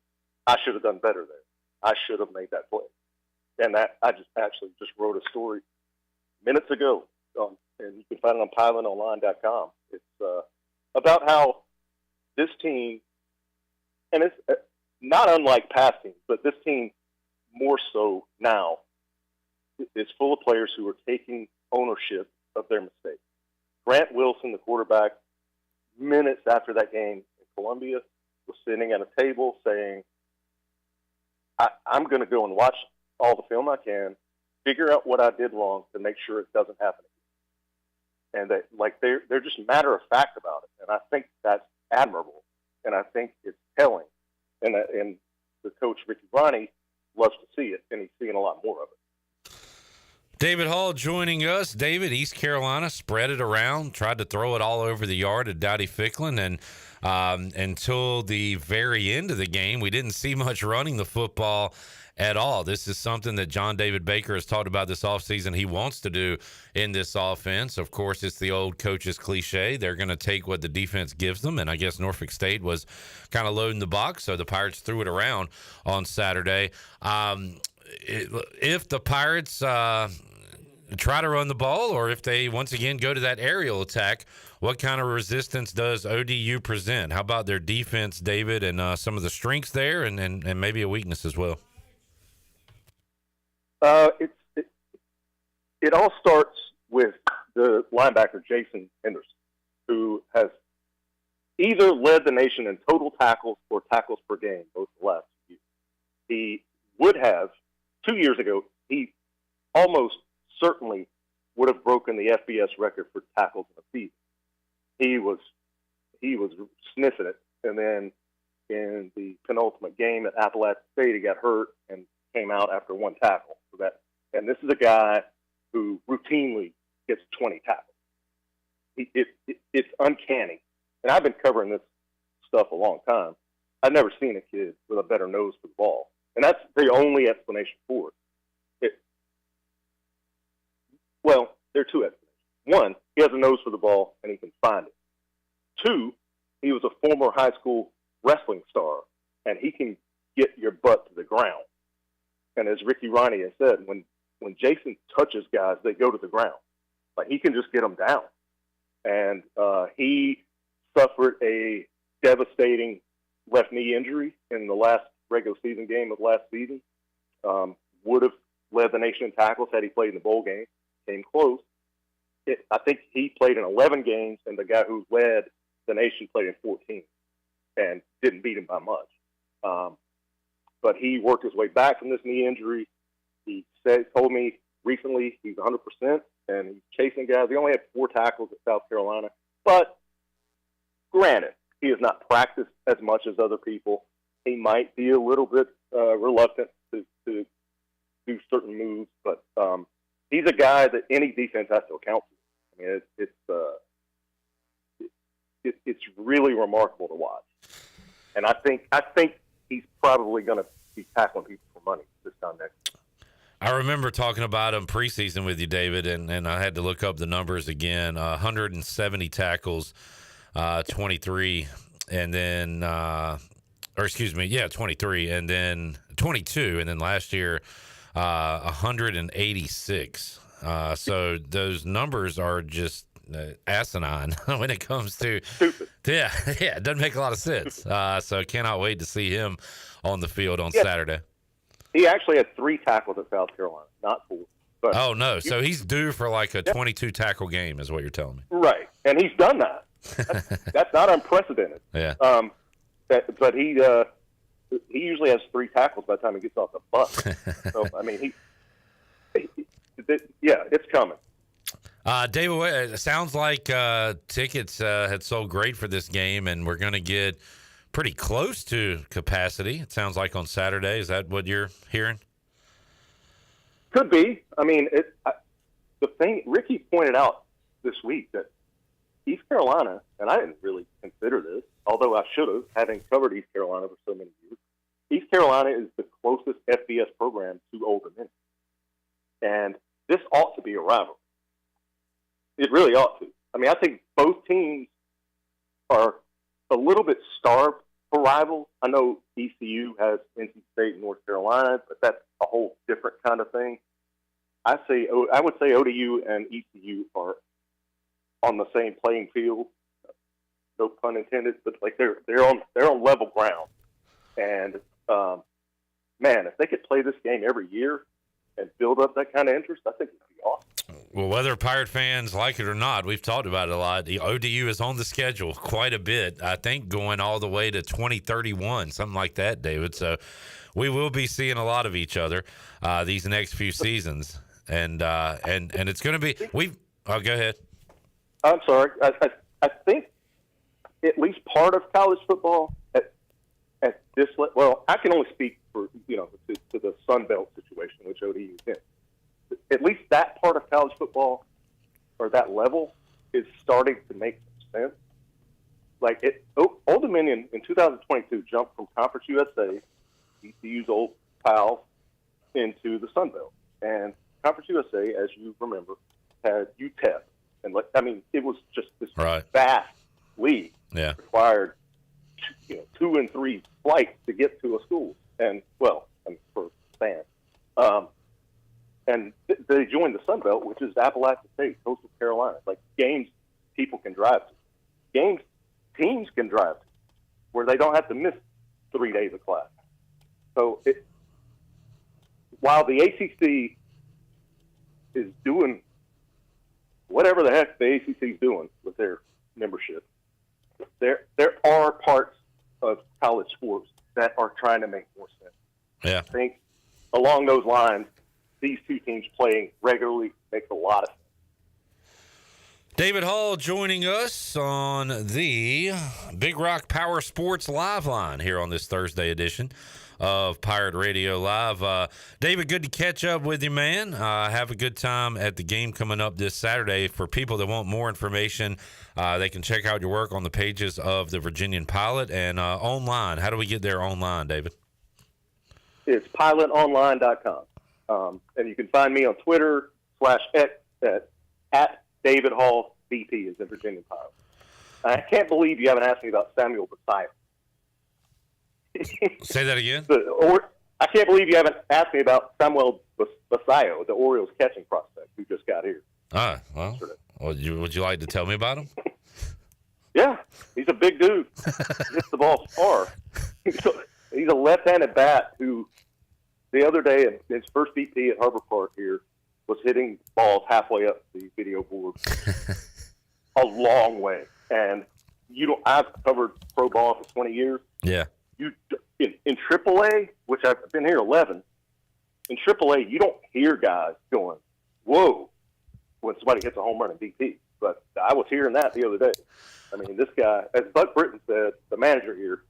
I should have done better there. I should have made that play. And that I just wrote a story minutes ago, and you can find it on pilotonline.com. It's about how this team, and it's not unlike past teams, but this team more so now, is full of players who are taking ownership of their mistakes. Grant Wilson, the quarterback, minutes after that game in Columbia, was sitting at a table saying, I'm going to go and watch all the film I can, figure out what I did wrong to make sure it doesn't happen again. And that, like, they're just matter of fact about it. And I think that's admirable. And I think it's telling. And the coach, Ricky Ronnie, loves to see it, and he's seeing a lot more of it. David Hall joining us. David, East Carolina spread it around, tried to throw it all over the yard at Dowdy Ficklin, and until the very end of the game, we didn't see much running the football at all. This is something that John David Baker has talked about this offseason he wants to do in this offense. Of course, it's the old coach's cliche. They're going to take what the defense gives them, and I guess Norfolk State was kind of loading the box, so the Pirates threw it around on Saturday. If the Pirates try to run the ball, or if they once again go to that aerial attack, what kind of resistance does ODU present? How about their defense, David, and some of the strengths there and maybe a weakness as well? It all starts with the linebacker, Jason Henderson, who has either led the nation in total tackles or tackles per game, both the last year. He would have, 2 years ago, he almost certainly would have broken the FBS record for tackles in a season. He was sniffing it, and then in the penultimate game at Appalachian State, he got hurt and came out after one tackle. And this is a guy who routinely gets 20 tackles. It's uncanny. And I've been covering this stuff a long time. I've never seen a kid with a better nose for the ball. And that's the only explanation for it. Well, there are two explanations. One, he has a nose for the ball and he can find it. Two, he was a former high school wrestling star and he can get your butt to the ground. And as Ricky Ronnie has said, when Jason touches guys, they go to the ground. Like, he can just get them down. And he suffered a devastating left knee injury in the last regular season game of last season. Would have led the nation in tackles had he played in the bowl game. Came close. I think he played in 11 games, and the guy who led the nation played in 14 and didn't beat him by much. But he worked his way back from this knee injury. He told me recently he's 100%, and he's chasing guys. He only had 4 tackles at South Carolina. But granted, he has not practiced as much as other people. He might be a little bit reluctant to do certain moves, but he's a guy that any defense has to account for. I mean, it's really remarkable to watch, and I think he's probably going to be tackling people for money this time next year. I remember talking about him preseason with you, David, and I had to look up the numbers again. 170 tackles, 23, and then 23, and then 22, and then last year 186. So those numbers are just asinine when it comes to stupid. Yeah, it doesn't make a lot of sense. So cannot wait to see him on the field on Saturday. He actually had 3 tackles at South Carolina, not 4. But oh no, so he's due for like a 22 tackle game, is what you're telling me. Right, and he's done that. That's not unprecedented. Yeah. But he usually has 3 tackles by the time he gets off the bus. So I mean, it's coming. David, it sounds like tickets had sold great for this game, and we're going to get pretty close to capacity. It sounds like on Saturday. Is that what you're hearing? Could be. I mean, the thing Ricky pointed out this week that East Carolina, and I didn't really consider this, although I should have, having covered East Carolina for so many years. East Carolina is the closest FBS program to Old Dominion. And this ought to be a rivalry. It really ought to. I mean, I think both teams are a little bit starved for rivals. I know ECU has NC State and North Carolina, but that's a whole different kind of thing. I would say ODU and ECU are on the same playing field. No pun intended, but like they're on level ground. And man, if they could play this game every year, and build up that kind of interest, I think it'd be awesome. Well, whether Pirate fans like it or not, we've talked about it a lot. The ODU is on the schedule quite a bit, I think going all the way to 2031, something like that, David. So we will be seeing a lot of each other these next few seasons. And it's going to be – go ahead. I'm sorry. I think at least part of college football at this – well, I can only speak for, to the Sun Belt situation, which ODU is in. At least that part of college football or that level is starting to make some sense. Like Old Dominion in 2022 jumped from Conference USA, ECU's old pals, into the Sun Belt. And Conference USA, as you remember, had UTEP. And it was just this vast league. Yeah. Required 2 and 3 flights to get to a school. And, for fans. And they joined the Sun Belt, which is Appalachian State, Coastal Carolina. Like games people can drive to. Games teams can drive to, where they don't have to miss 3 days of class. So while the ACC is doing whatever the heck the ACC is doing with their membership, there are parts of college sports that are trying to make more sense. Yeah. I think along those lines, these two teams playing regularly makes a lot of sense. David Hall joining us on the Big Rock Power Sports Live line here on this Thursday edition of Pirate Radio Live. David, good to catch up with you, man. Have a good time at the game coming up this Saturday. For people that want more information, they can check out your work on the pages of the Virginian Pilot and online. How do we get there online, David? It's pilotonline.com. And you can find me on Twitter /X at David Hall VP is in Virginia Pilot. I can't believe you haven't asked me about Samuel Basayo. Say that again? I can't believe you haven't asked me about Samuel Basayo, the Orioles catching prospect who just got here. Would you like to tell me about him? Yeah, he's a big dude. He hits the ball far. He's a left-handed bat who the other day in his first BP at Harbor Park here was hitting balls halfway up the video board a long way. And I've covered pro ball for 20 years. Yeah. In AAA, which I've been here 11, in AAA, you don't hear guys going, whoa, when somebody hits a home run in BP. But I was hearing that the other day. I mean, this guy, as Buck Britton said, the manager here,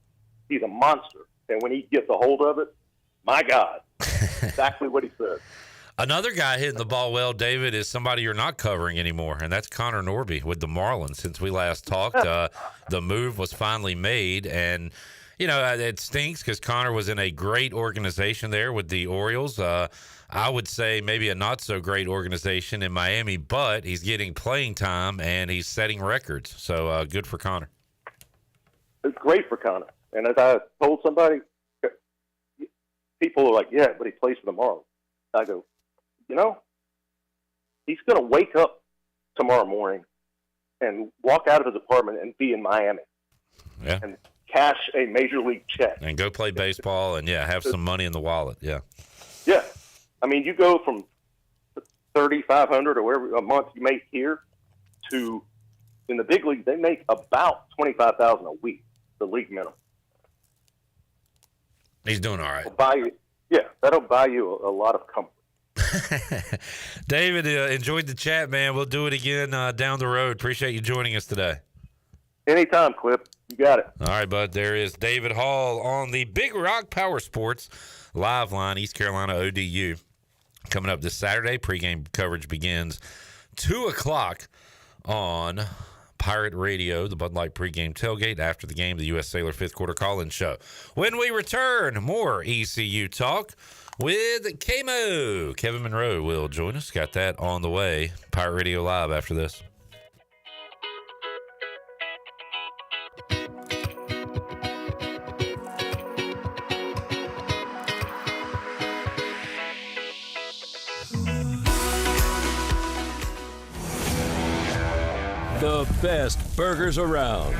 he's a monster. And when he gets a hold of it, my God, exactly what he said. Another guy hitting the ball well, David, is somebody you're not covering anymore, and that's Connor Norby with the Marlins. Since we last talked, the move was finally made, and it stinks because Connor was in a great organization there with the Orioles. I would say maybe a not-so-great organization in Miami, but he's getting playing time, and he's setting records. So good for Connor. It's great for Connor. And as I told somebody, people are like, yeah, but he plays for the Marlins. I go, he's going to wake up tomorrow morning and walk out of his apartment and be in Miami. Yeah. And cash a major league check. And go play baseball and, have some money in the wallet. Yeah. Yeah. I mean, you go from $3,500 or whatever a month you make here to, in the big league, they make about $25,000 a week, the league minimum. He's doing all right. That'll buy you a lot of comfort. David, enjoyed the chat, man. We'll do it again down the road. Appreciate you joining us today. Anytime, Clip. You got it. All right, bud. There is David Hall on the Big Rock Power Sports live line, East Carolina ODU. Coming up this Saturday, pregame coverage begins 2 o'clock on Pirate Radio, the Bud Light pregame tailgate. After the game, the U.S. Sailor fifth quarter call-in show. When we return, more ECU talk with K-Mo. Kevin Monroe will join us. Got that on the way. Pirate Radio Live after this. The best burgers around.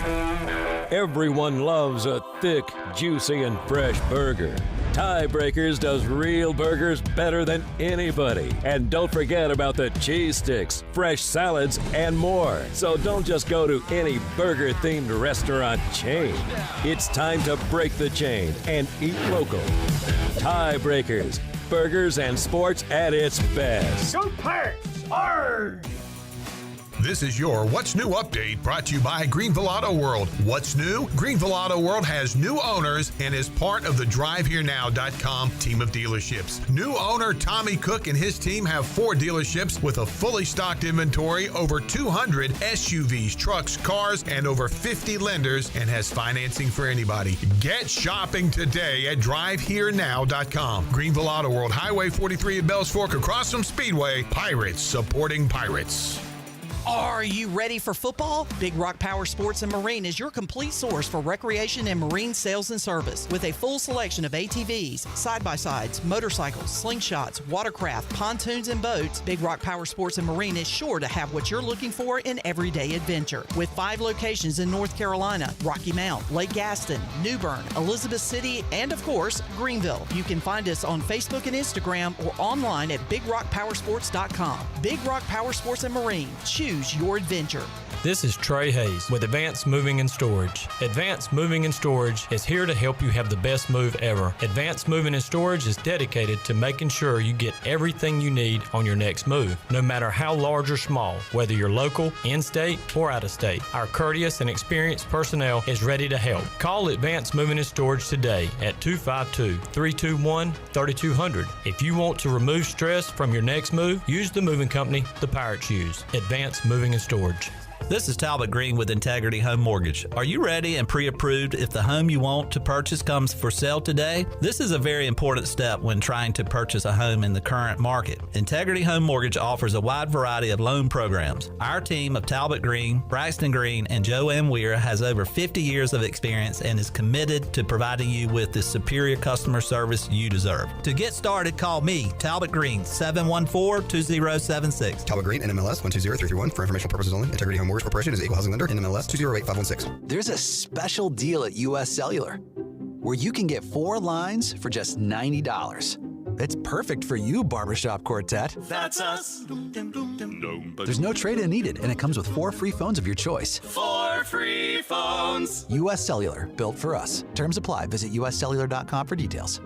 Everyone loves a thick, juicy, and fresh burger. Tiebreakers does real burgers better than anybody. And don't forget about the cheese sticks, fresh salads, and more. So don't just go to any burger-themed restaurant chain. It's time to break the chain and eat local. Tiebreakers, burgers and sports at its best. Go Pirates! Arr! This is your What's New update brought to you by Greenville Auto World. What's new? Greenville Auto World has new owners and is part of the DriveHereNow.com team of dealerships. New owner Tommy Cook and his team have 4 dealerships with a fully stocked inventory, over 200 SUVs, trucks, cars, and over 50 lenders, and has financing for anybody. Get shopping today at DriveHereNow.com. Greenville Auto World, Highway 43 at Bells Fork across from Speedway. Pirates supporting Pirates. Are you ready for football? Big Rock Power Sports and Marine is your complete source for recreation and marine sales and service. With a full selection of ATVs, side-by-sides, motorcycles, slingshots, watercraft, pontoons, and boats, Big Rock Power Sports and Marine is sure to have what you're looking for in everyday adventure. With 5 locations in North Carolina, Rocky Mount, Lake Gaston, New Bern, Elizabeth City, and of course, Greenville. You can find us on Facebook and Instagram or online at BigRockPowersports.com. Big Rock Power Sports and Marine. Choose your adventure. This is Trey Hayes with Advanced Moving and Storage. Advanced Moving and Storage is here to help you have the best move ever. Advanced Moving and Storage is dedicated to making sure you get everything you need on your next move, no matter how large or small, whether you're local, in-state, or out-of-state. Our courteous and experienced personnel is ready to help. Call Advanced Moving and Storage today at 252-321-3200. If you want to remove stress from your next move, use the moving company the Pirates use. Advanced Moving and Storage. This is Talbot Green with Integrity Home Mortgage. Are you ready and pre-approved if the home you want to purchase comes for sale today? This is a very important step when trying to purchase a home in the current market. Integrity Home Mortgage offers a wide variety of loan programs. Our team of Talbot Green, Braxton Green, and Joanne Weir has over 50 years of experience and is committed to providing you with the superior customer service you deserve. To get started, call me, Talbot Green, 714-2076. Talbot Green, NMLS 120331. For informational purposes only. Integrity Home Mortgage Corporation is equal housing lender, NMLS 208516. There's a special deal at U.S. Cellular where you can get 4 lines for just $90. It's perfect for you, Barbershop Quartet. That's us. There's no trade-in needed, and it comes with 4 free phones of your choice. 4 free phones. U.S. Cellular, built for us. Terms apply. Visit uscellular.com for details.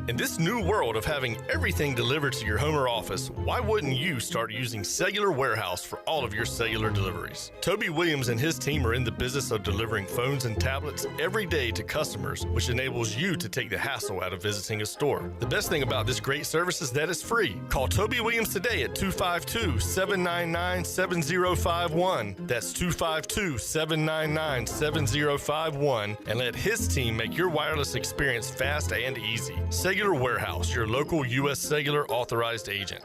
In this new world of having everything delivered to your home or office, why wouldn't you start using Cellular Warehouse for all of your cellular deliveries? Toby Williams and his team are in the business of delivering phones and tablets every day to customers, which enables you to take the hassle out of visiting a store. The best thing about this great service is that it's free. Call Toby Williams today at 252-799-7051. That's 252-799-7051, and let his team make your wireless experience fast and easy. Cellular Warehouse, your local U.S. Cellular authorized agent.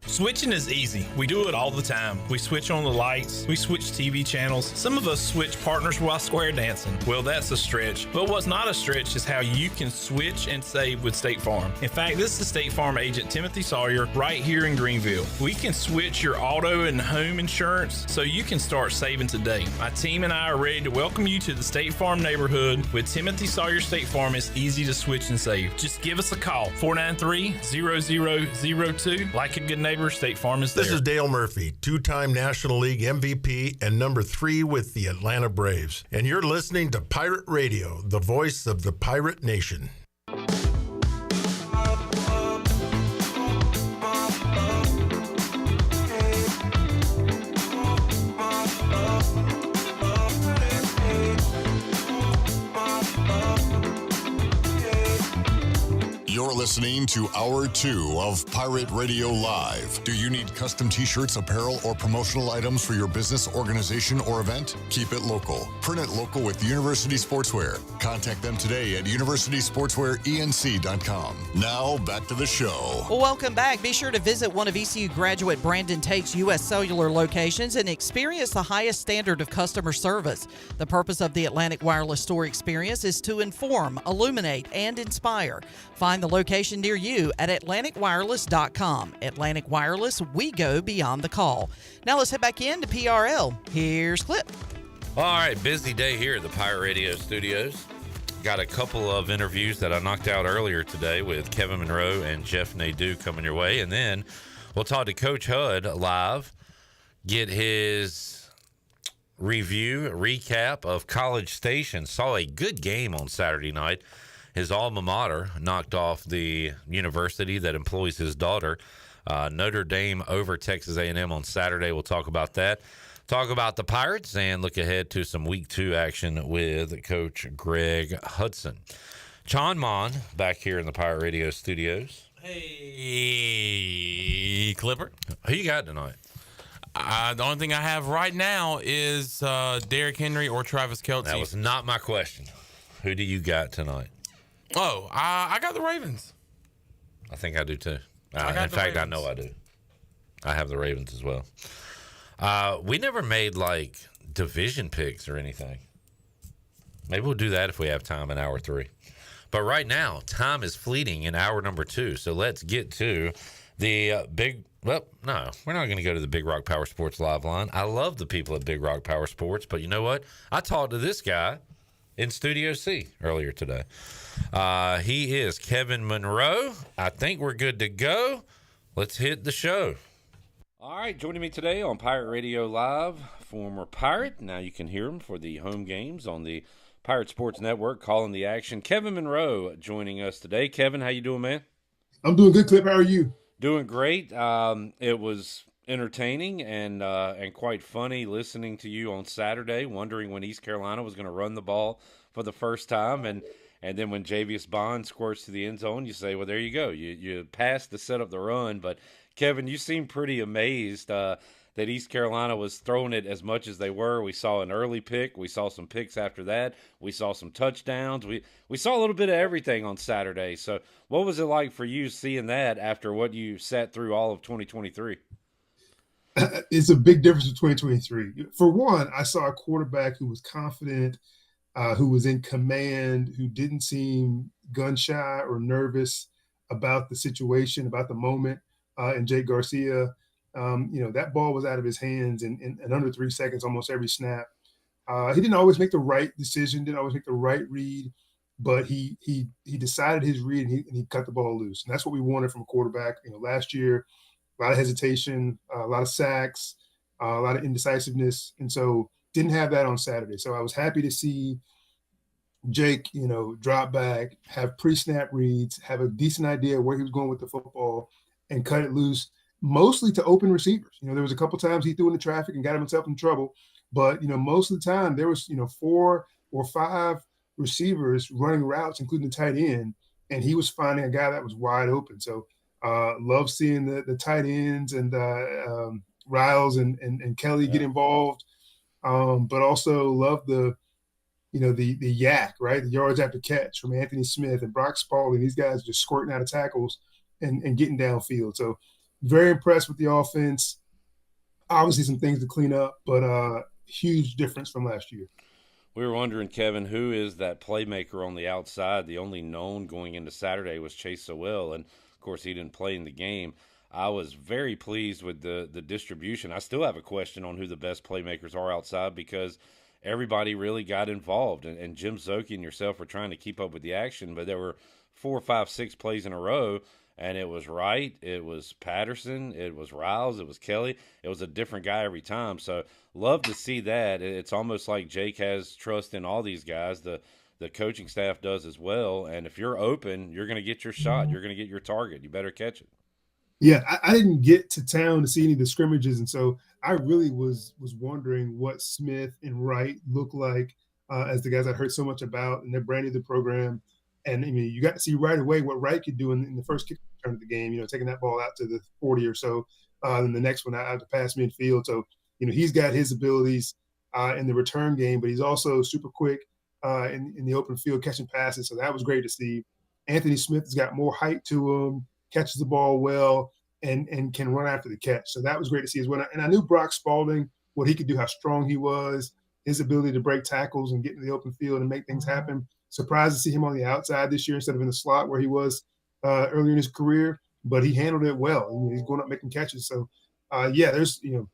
Switching is easy. We do it all the time. We switch on the lights. We switch TV channels. Some of us switch partners while square dancing. Well, that's a stretch. But what's not a stretch is how you can switch and save with State Farm. In fact, this is State Farm agent Timothy Sawyer right here in Greenville. We can switch your auto and home insurance so you can start saving today. My team and I are ready to welcome you to the State Farm neighborhood. With Timothy Sawyer State Farm, it's easy to switch and save. Just give us a call, 493-0002. Like a good neighbor, State Farm is there. This is Dale Murphy, 2-time National League MVP and number 3 with the Atlanta Braves. And you're listening to Pirate Radio, the voice of the Pirate Nation. You're listening to Hour 2 of Pirate Radio Live. Do you need custom t-shirts, apparel, or promotional items for your business, organization, or event? Keep it local. Print it local with University Sportswear. Contact them today at universitysportswearenc.com. Now, back to the show. Well, welcome back. Be sure to visit one of ECU graduate Brandon Take's U.S. Cellular locations and experience the highest standard of customer service. The purpose of the Atlantic Wireless Store experience is to inform, illuminate, and inspire. Find the location near you at AtlanticWireless.com. Atlantic Wireless, we go beyond the call. Now let's head back into PRL. Here's Clip. All right, busy day here at the Pirate Radio Studios. got a couple of interviews that I knocked out earlier today with Kevin Monroe and Jeff Nadu coming your way. And then we'll talk to Coach Hud live, get his recap of College Station. Saw a good game on Saturday night. His alma mater knocked off the university that employs his daughter. Notre Dame over Texas A&M on Saturday. We'll talk about that. Talk about the Pirates and look ahead to some Week 2 action with Coach Greg Hudson. Chon Mon back here in the Pirate Radio studios. Hey, Clipper. Who you got tonight? The only thing I have right now is Derrick Henry or Travis Kelce. That was not my question. Who do you got tonight? Oh, I got the Ravens. I think I do too. In fact, Ravens. I know I do. I have the Ravens as well. We never made like division picks or anything. Maybe we'll do that if we have time in hour 3. But right now, time is fleeting in hour number 2. So let's get to the well, no, we're not going to go to the Big Rock Power Sports live line. I love the people at Big Rock Power Sports, but you know what? I talked to this guy in Studio C earlier today. He is Kevin Monroe. I think we're good to go. Let's hit the show. All right, joining me today on Pirate Radio Live, former Pirate. Now you can hear him for the home games on the Pirate Sports Network, calling the action. Kevin Monroe joining us today. Kevin, how you doing, man? I'm doing good, Clip. How are you? Doing great. It was entertaining and quite funny listening to you on Saturday, wondering when East Carolina was going to run the ball for the first time, and then when Javius Bond squirts to the end zone, you say, well, there you go. You passed to set up the run, but Kevin, you seem pretty amazed that East Carolina was throwing it as much as they were. We saw an early pick. We saw some picks after that. We saw some touchdowns. We saw a little bit of everything on Saturday. So what was it like for you seeing that after what you sat through all of 2023? It's a big difference in 2023. For one, I saw a quarterback who was confident, who was in command, who didn't seem gun-shy or nervous about the situation, about the moment. And Jake Garcia, that ball was out of his hands in under 3 seconds, almost every snap. He didn't always make the right decision, didn't always make the right read, but he decided his read and he cut the ball loose. And that's what we wanted from a quarterback. Last year, a lot of hesitation, a lot of sacks, a lot of indecisiveness. And so didn't have that on Saturday. So I was happy to see Jake, drop back, have pre-snap reads, have a decent idea where he was going with the football, and cut it loose, mostly to open receivers. There was a couple times he threw into traffic and got himself in trouble, but most of the time there was 4 or 5 receivers running routes, including the tight end, and he was finding a guy that was wide open. So love seeing the tight ends and Riles and Kelly get involved, but also love the yak, right? The yards after catch from Anthony Smith and Brock Spalding. These guys just squirting out of tackles and getting downfield. So very impressed with the offense. Obviously some things to clean up, but huge difference from last year. We were wondering, Kevin, who is that playmaker on the outside? The only known going into Saturday was Chase Sowell, and, of course, he didn't play in the game. I was very pleased with the distribution. I still have a question on who the best playmakers are outside because everybody really got involved, and Jim Zoki and yourself were trying to keep up with the action, but there were 4, 5, 6 plays in a row. And it was Wright, it was Patterson, it was Riles, it was Kelly. It was a different guy every time. So love to see that. It's almost like Jake has trust in all these guys. The coaching staff does as well. And if you're open, you're going to get your shot. You're going to get your target. You better catch it. Yeah, I didn't get to town to see any of the scrimmages. And so I really was wondering what Smith and Wright look like as the guys I heard so much about, and they're brand new to the program. And you got to see right away what Wright could do in the first kick return of the game, taking that ball out to the 40 or so, and the next one out to pass midfield. So, he's got his abilities in the return game, but he's also super quick in the open field catching passes. So that was great to see. Anthony Smith has got more height to him, catches the ball well, and can run after the catch. So that was great to see as well. And I knew Brock Spalding, what he could do, how strong he was, his ability to break tackles and get into the open field and make things happen. Surprised to see him on the outside this year instead of in the slot where he was earlier in his career, but he handled it well. He's going up making catches. So, there's, you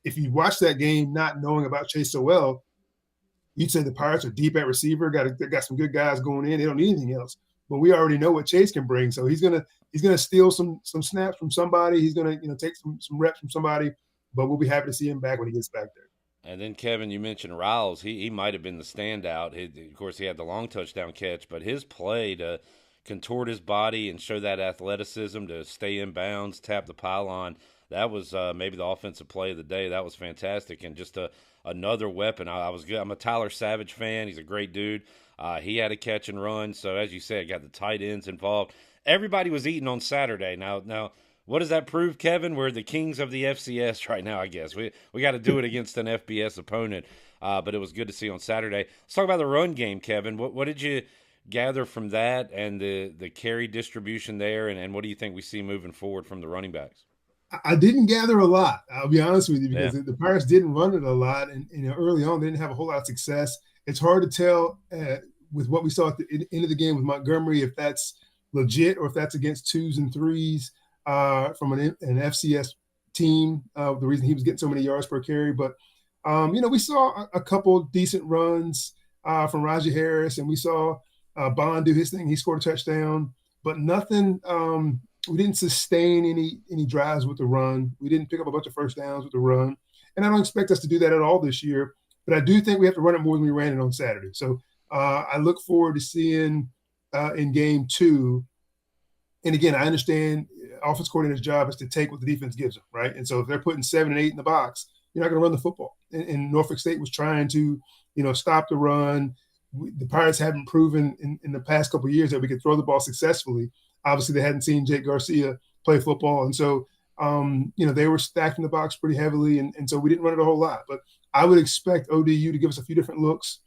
if you watch that game not knowing about Chase Sowell, you'd say the Pirates are deep at receiver, got some good guys going in. They don't need anything else. But we already know what Chase can bring. So he's gonna steal some snaps from somebody. He's gonna take some reps from somebody. But we'll be happy to see him back when he gets back there. And then, Kevin, you mentioned Riles. He might have been the standout. Of course, he had the long touchdown catch, but his play to contort his body and show that athleticism to stay in bounds, tap the pylon, that was maybe the offensive play of the day. That was fantastic, and just another weapon. I was good. I'm a Tyler Savage fan. He's a great dude. He had a catch and run. So, as you said, got the tight ends involved. Everybody was eating on Saturday. Now, what does that prove, Kevin? We're the kings of the FCS right now, I guess. We got to do it against an FBS opponent, but it was good to see on Saturday. Let's talk about the run game, Kevin. What did you gather from that and the carry distribution there, and what do you think we see moving forward from the running backs? I didn't gather a lot, I'll be honest with you, because the Pirates didn't run it a lot, and early on they didn't have a whole lot of success. It's hard to tell with what we saw at the end of the game with Montgomery if that's legit or if that's against 2s and 3s. From an FCS team, the reason he was getting so many yards per carry. But, we saw a couple decent runs from Rajah Harris, and we saw Bond do his thing. He scored a touchdown, but nothing. We didn't sustain any drives with the run. We didn't pick up a bunch of first downs with the run. And I don't expect us to do that at all this year, but I do think we have to run it more than we ran it on Saturday. So I look forward to seeing in game 2. And again, I understand offense coordinator's job is to take what the defense gives them, right? And so if they're putting 7 and 8 in the box, you're not going to run the football. And Norfolk State was trying to, stop the run. The Pirates haven't proven in the past couple of years that we could throw the ball successfully. Obviously, they hadn't seen Jake Garcia play football. And so, they were stacking the box pretty heavily. And so we didn't run it a whole lot. But I would expect ODU to give us a few different looks.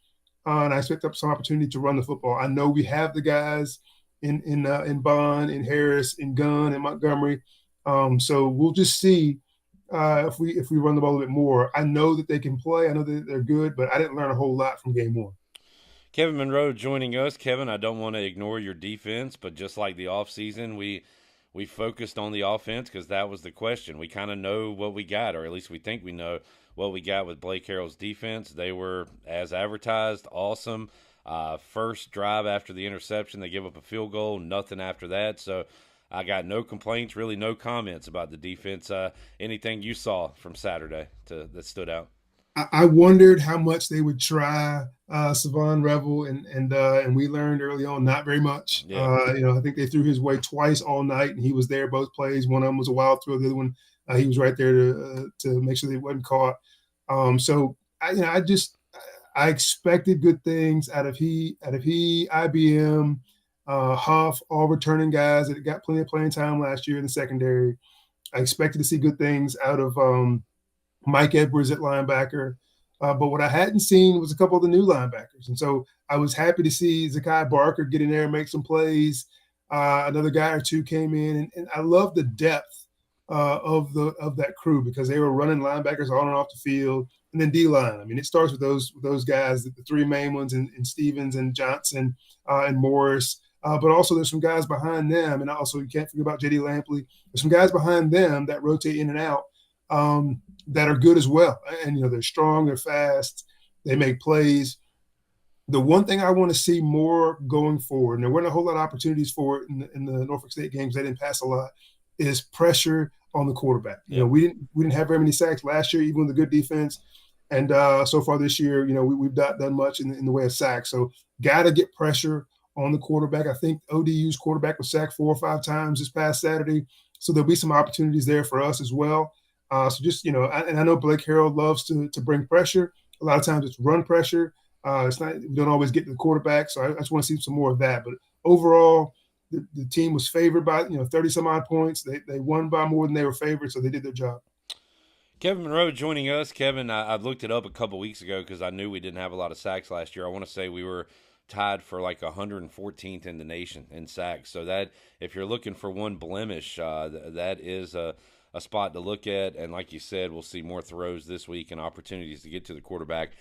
And I expect some opportunity to run the football. I know we have the guys in Bond, in Harris, in Gunn, and Montgomery. So we'll just see if we run the ball a bit more. I know that they can play. I know that they're good, but I didn't learn a whole lot from game 1. Kevin Monroe joining us. Kevin, I don't want to ignore your defense, but just like the offseason, we focused on the offense because that was the question. We kind of know what we got, or at least we think we know what we got with Blake Harrell's defense. They were, as advertised, awesome. First drive after the interception, they give up a field goal, nothing after that. So I got no complaints, really no comments about the defense. Anything you saw from Saturday that stood out? I wondered how much they would try Savon Revel, and we learned early on not very much. Yeah. I think they threw his way twice all night, and he was there both plays. One of them was a wild throw. The other one, he was right there to make sure that he wasn't caught. So I expected good things out of he, IBM, Huff, all returning guys that got plenty of playing time last year in the secondary. I expected to see good things out of Mike Edwards at linebacker. But what I hadn't seen was a couple of the new linebackers. And so I was happy to see Zakai Barker get in there and make some plays. Another guy or two came in. And I love the depth of that crew because they were running linebackers on and off the field. And then D-line. I mean, it starts with those guys, the 3 main ones, and Stevens and Johnson and Morris. But also there's some guys behind them. And also you can't forget about J.D. Lampley. There's some guys behind them that rotate in and out that are good as well. And, they're strong, they're fast, they make plays. The one thing I want to see more going forward, and there weren't a whole lot of opportunities for it in the Norfolk State games, they didn't pass a lot, is pressure on the quarterback. We didn't have very many sacks last year, even with the good defense. And so far this year, we've not done much in the way of sacks. So got to get pressure on the quarterback. I think ODU's quarterback was sacked 4 or 5 times this past Saturday. So there'll be some opportunities there for us as well. So just, and I know Blake Harrell loves to bring pressure. A lot of times it's run pressure. We don't always get to the quarterback. So I just want to see some more of that. But overall, the team was favored by, 30 some odd points. They won by more than they were favored. So they did their job. Kevin Monroe joining us. Kevin, I looked it up a couple weeks ago because I knew we didn't have a lot of sacks last year. I want to say we were tied for like 114th in the nation in sacks. So that if you're looking for one blemish, that is a spot to look at. And like you said, we'll see more throws this week and opportunities to get to the quarterback.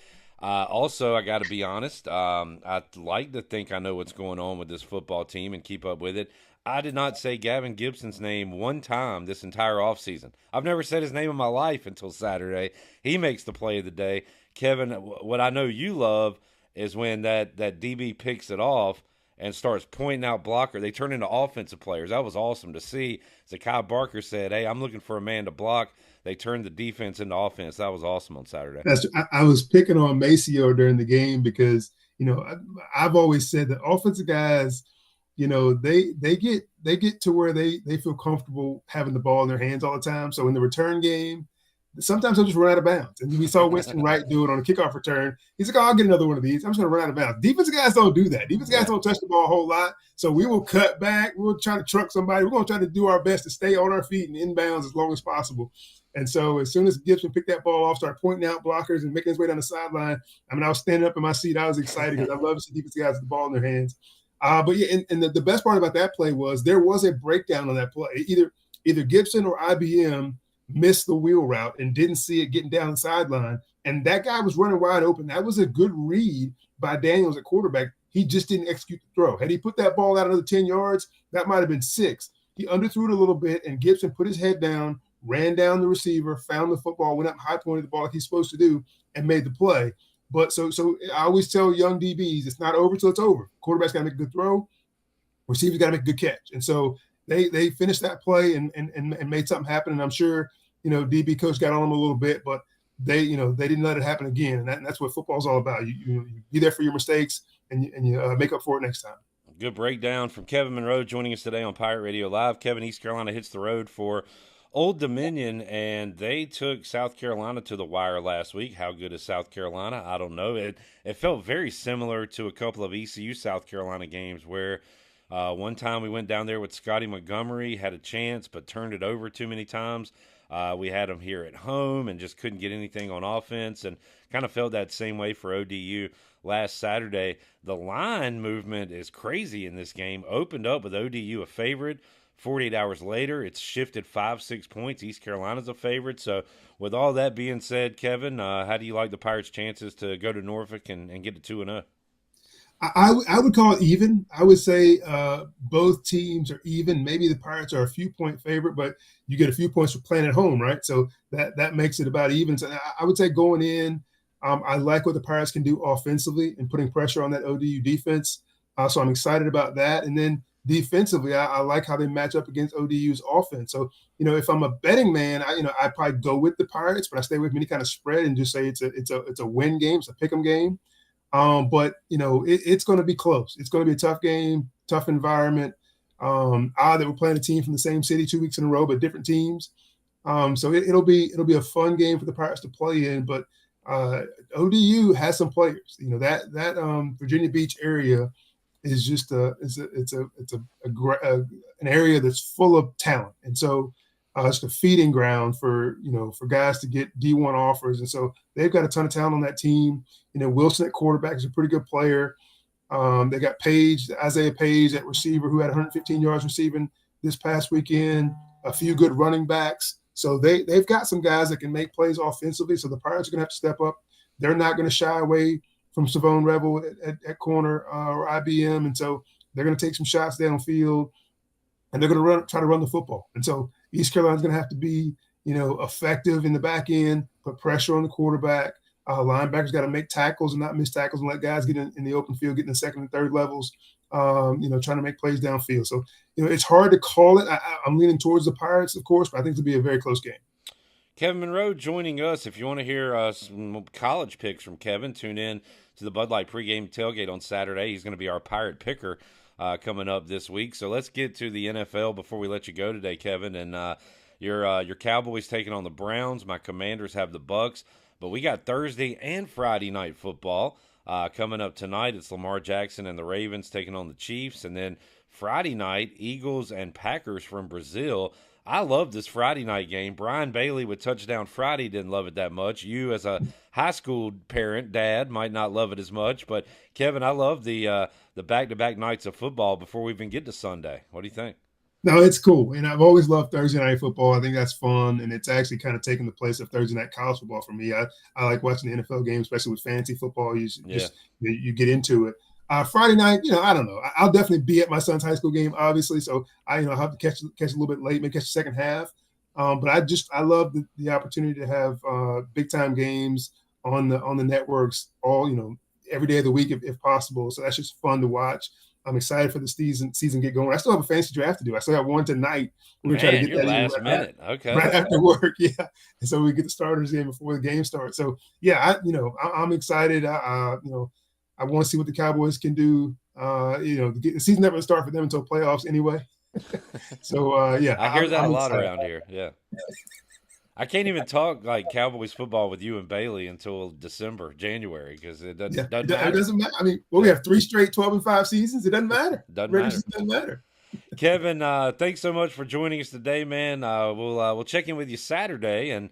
Also, I got to be honest, I'd like to think I know what's going on with this football team and keep up with it. I did not say Gavin Gibson's name one time this entire offseason. I've never said his name in my life until Saturday. He makes the play of the day. Kevin, what I know you love is when that DB picks it off and starts pointing out blocker. They turn into offensive players. That was awesome to see. Zakai Barker said, hey, I'm looking for a man to block. They turned the defense into offense. That was awesome on Saturday. I was picking on Maceo during the game because, I've always said that offensive guys, they get to where they feel comfortable having the ball in their hands all the time. So in the return game, sometimes they'll just run out of bounds. And we saw Winston Wright do it on a kickoff return. He's like, I'll get another one of these. I'm just going to run out of bounds. Defensive guys don't do that. Defensive guys don't touch the ball a whole lot. So we will cut back. We'll try to truck somebody. We're going to try to do our best to stay on our feet and inbounds as long as possible. And so as soon as Gibson picked that ball off, started pointing out blockers and making his way down the sideline, I was standing up in my seat. I was excited because I love to see defensive guys with the ball in their hands. But yeah, and the best part about that play was there was a breakdown on that play. Either Gibson or IBM missed the wheel route and didn't see it getting down the sideline, and that guy was running wide open. That was a good read by Daniels at quarterback. He just didn't execute the throw. Had he put that ball out another 10 yards, that might have been 6. He underthrew it a little bit, and Gibson put his head down, ran down the receiver, found the football, went up high, pointed the ball like he's supposed to do, and made the play. But so I always tell young DBs, it's not over till it's over. Quarterback's got to make a good throw. Receiver's got to make a good catch. And so they finished that play and made something happen. And I'm sure, DB coach got on them a little bit, but they didn't let it happen again. And that's what football's all about. You be there for your mistakes and you make up for it next time. Good breakdown from Kevin Monroe joining us today on Pirate Radio Live. Kevin, East Carolina hits the road for Old Dominion, and they took South Carolina to the wire last week. How good is South Carolina? I don't know. It felt very similar to a couple of ECU South Carolina games where one time we went down there with Scotty Montgomery, had a chance but turned it over too many times. We had them here at home and just couldn't get anything on offense, and kind of felt that same way for ODU last Saturday. The line movement is crazy in this game. Opened up with ODU a favorite. 48 hours later, it's shifted 5-6 points. East Carolina's a favorite. So with all that being said, Kevin, how do you like the Pirates' chances to go to Norfolk and get to 2-0? I would call it even. I would say both teams are even. Maybe the Pirates are a few-point favorite, but you get a few points for playing at home, right? So that makes it about even. So I would say going in, I like what the Pirates can do offensively and putting pressure on that ODU defense. So I'm excited about that. And then defensively, I like how they match up against ODU's offense. So, if I'm a betting man, I probably go with the Pirates, but I stay with any kind of spread and just say it's a win game, it's a pick 'em game. But it's going to be close. It's going to be a tough game, tough environment. That we're playing a team from the same city 2 weeks in a row, but different teams. So it'll be a fun game for the Pirates to play in. But ODU has some players. That Virginia Beach area is just an area that's full of talent, and so it's a feeding ground for guys to get D1 offers, and so they've got a ton of talent on that team. Wilson at quarterback is a pretty good player. They got Isaiah Page at receiver, who had 115 yards receiving this past weekend. A few good running backs, so they've got some guys that can make plays offensively. So the Pirates are going to have to step up. They're not going to shy away from Savone Rebel at corner or IBM. And so they're going to take some shots downfield, and they're going to try to run the football. And so East Carolina's going to have to be, effective in the back end, put pressure on the quarterback. Linebackers got to make tackles and not miss tackles and let guys get in the open field, get in the second and third levels, trying to make plays downfield. So, it's hard to call it. I'm leaning towards the Pirates, of course, but I think it'll be a very close game. Kevin Monroe joining us. If you want to hear some college picks from Kevin, tune in to the Bud Light pregame tailgate on Saturday. He's going to be our Pirate picker coming up this week. So let's get to the NFL before we let you go today, Kevin. And your Cowboys taking on the Browns. My Commanders have the Bucks. But we got Thursday and Friday night football coming up tonight. It's Lamar Jackson and the Ravens taking on the Chiefs. And then Friday night, Eagles and Packers from Brazil. I love this Friday night game. Brian Bailey with Touchdown Friday didn't love it that much. You, as a high school parent, dad, might not love it as much. But, Kevin, I love the back-to-back nights of football before we even get to Sunday. What do you think? No, it's cool. And I've always loved Thursday night football. I think that's fun, and it's actually kind of taken the place of Thursday night college football for me. I like watching the NFL games, especially with fantasy football. You get into it. Friday night, I don't know. I'll definitely be at my son's high school game, obviously. So I have to catch a little bit late, maybe catch the second half. But I love the opportunity to have big time games on the networks all every day of the week if possible. So that's just fun to watch. I'm excited for the season get going. I still have a fantasy draft to do. I still have one tonight. We're gonna try to get that last minute. Okay. Right after work, yeah. And so we get the starters in before the game starts. So yeah, I'm excited. I want to see what the Cowboys can do. The season never start for them until playoffs anyway. So yeah, I hear that I'm a lot excited. around here. Yeah. I can't even talk like Cowboys football with you and Bailey until January, because it doesn't matter. It doesn't matter. I mean, we have 3 straight 12-5 seasons. It doesn't matter. Doesn't matter. Kevin, thanks so much for joining us today, man. We'll check in with you Saturday and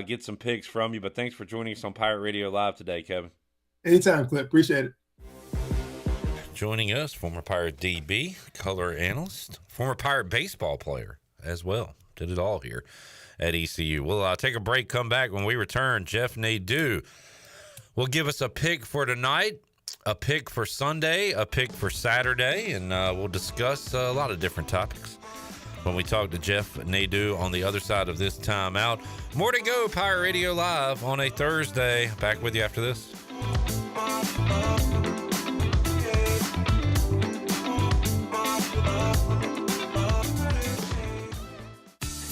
get some picks from you. But thanks for joining us on Pirate Radio Live today, Kevin. Anytime, Clip. Appreciate it. Joining us, former Pirate DB, color analyst, former Pirate baseball player as well. Did it all here at ECU. We'll take a break, come back. When we return, Jeff Nadu will give us a pick for tonight, a pick for Sunday, a pick for Saturday, and we'll discuss a lot of different topics when we talk to Jeff Nadu on the other side of this timeout. More to go, Pirate Radio Live on a Thursday. Back with you after this.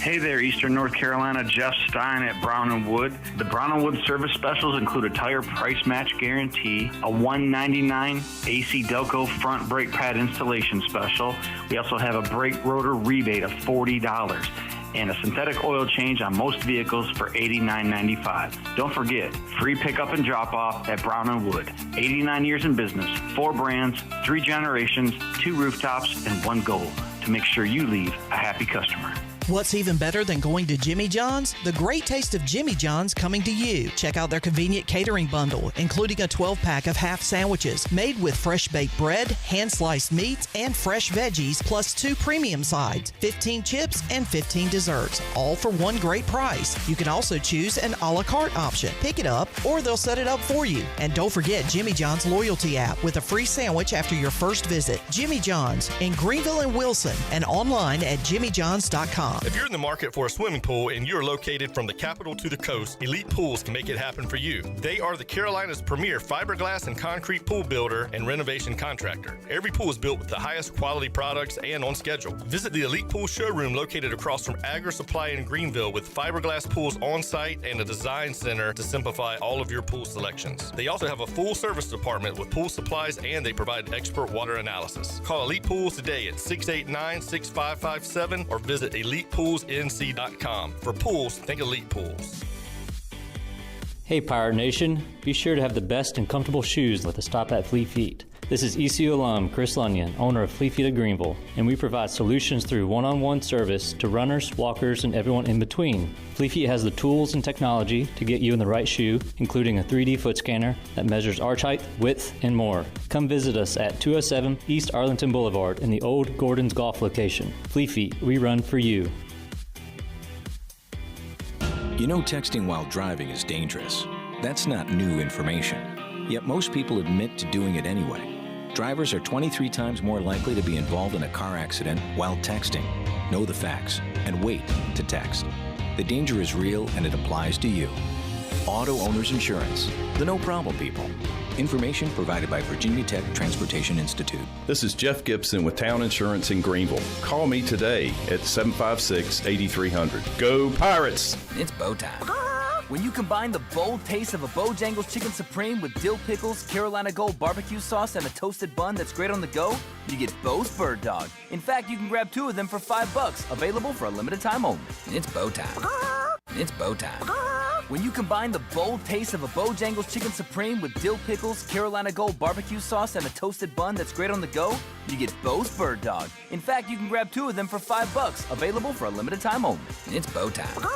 Hey there, Eastern North Carolina. Jeff Stein at Brown & Wood. The Brown & Wood service specials include a tire price match guarantee, a $199 AC Delco front brake pad installation special. We also have a brake rotor rebate of $40 and a synthetic oil change on most vehicles for $89.95. Don't forget, free pickup and drop-off at Brown & Wood. 89 years in business, 4 brands, 3 generations, 2 rooftops, and 1 goal: to make sure you leave a happy customer. What's even better than going to Jimmy John's? The great taste of Jimmy John's coming to you. Check out their convenient catering bundle, including a 12-pack of half sandwiches made with fresh baked bread, hand-sliced meats, and fresh veggies, plus 2 premium sides, 15 chips, and 15 desserts, all for one great price. You can also choose an a la carte option. Pick it up, or they'll set it up for you. And don't forget Jimmy John's loyalty app with a free sandwich after your first visit. Jimmy John's in Greenville and Wilson, and online at jimmyjohns.com. If you're in the market for a swimming pool and you're located from the capital to the coast, Elite Pools can make it happen for you. They are the Carolina's premier fiberglass and concrete pool builder and renovation contractor. Every pool is built with the highest quality products and on schedule. Visit the Elite Pool showroom located across from Agri Supply in Greenville with fiberglass pools on site and a design center to simplify all of your pool selections. They also have a full service department with pool supplies, and they provide expert water analysis. Call Elite Pools today at 689-6557 or visit ElitePoolsNC.com. For pools, think Elite Pools. Hey Pirate Nation, be sure to have the best and comfortable shoes with a stop at Fleet Feet. This is ECU alum Chris Lunyon, owner of Fleet Feet of Greenville, and we provide solutions through one-on-one service to runners, walkers, and everyone in between. Fleet Feet has the tools and technology to get you in the right shoe, including a 3D foot scanner that measures arch height, width, and more. Come visit us at 207 East Arlington Boulevard in the old Gordon's Golf location. Fleet Feet, we run for you. You know, texting while driving is dangerous. That's not new information. Yet most people admit to doing it anyway. Drivers are 23 times more likely to be involved in a car accident while texting. Know the facts and wait to text. The danger is real and it applies to you. Auto Owners Insurance, the no problem people. Information provided by Virginia Tech Transportation Institute. This is Jeff Gibson with Town Insurance in Greenville. Call me today at 756-8300. Go Pirates! It's bow time. When you combine the bold taste of a Bojangles Chicken Supreme with dill pickles, Carolina Gold barbecue sauce, and a toasted bun that's great on the go, you get Bo's Bird Dog. In fact, you can grab 2 of them for $5, available for a limited time only. It's bow time. It's bow time. When you combine the bold taste of a Bojangles Chicken Supreme with dill pickles, Carolina Gold barbecue sauce, and a toasted bun that's great on the go, you get Bo's Bird Dog. In fact, you can grab 2 of them for $5, available for a limited time only. It's bow time.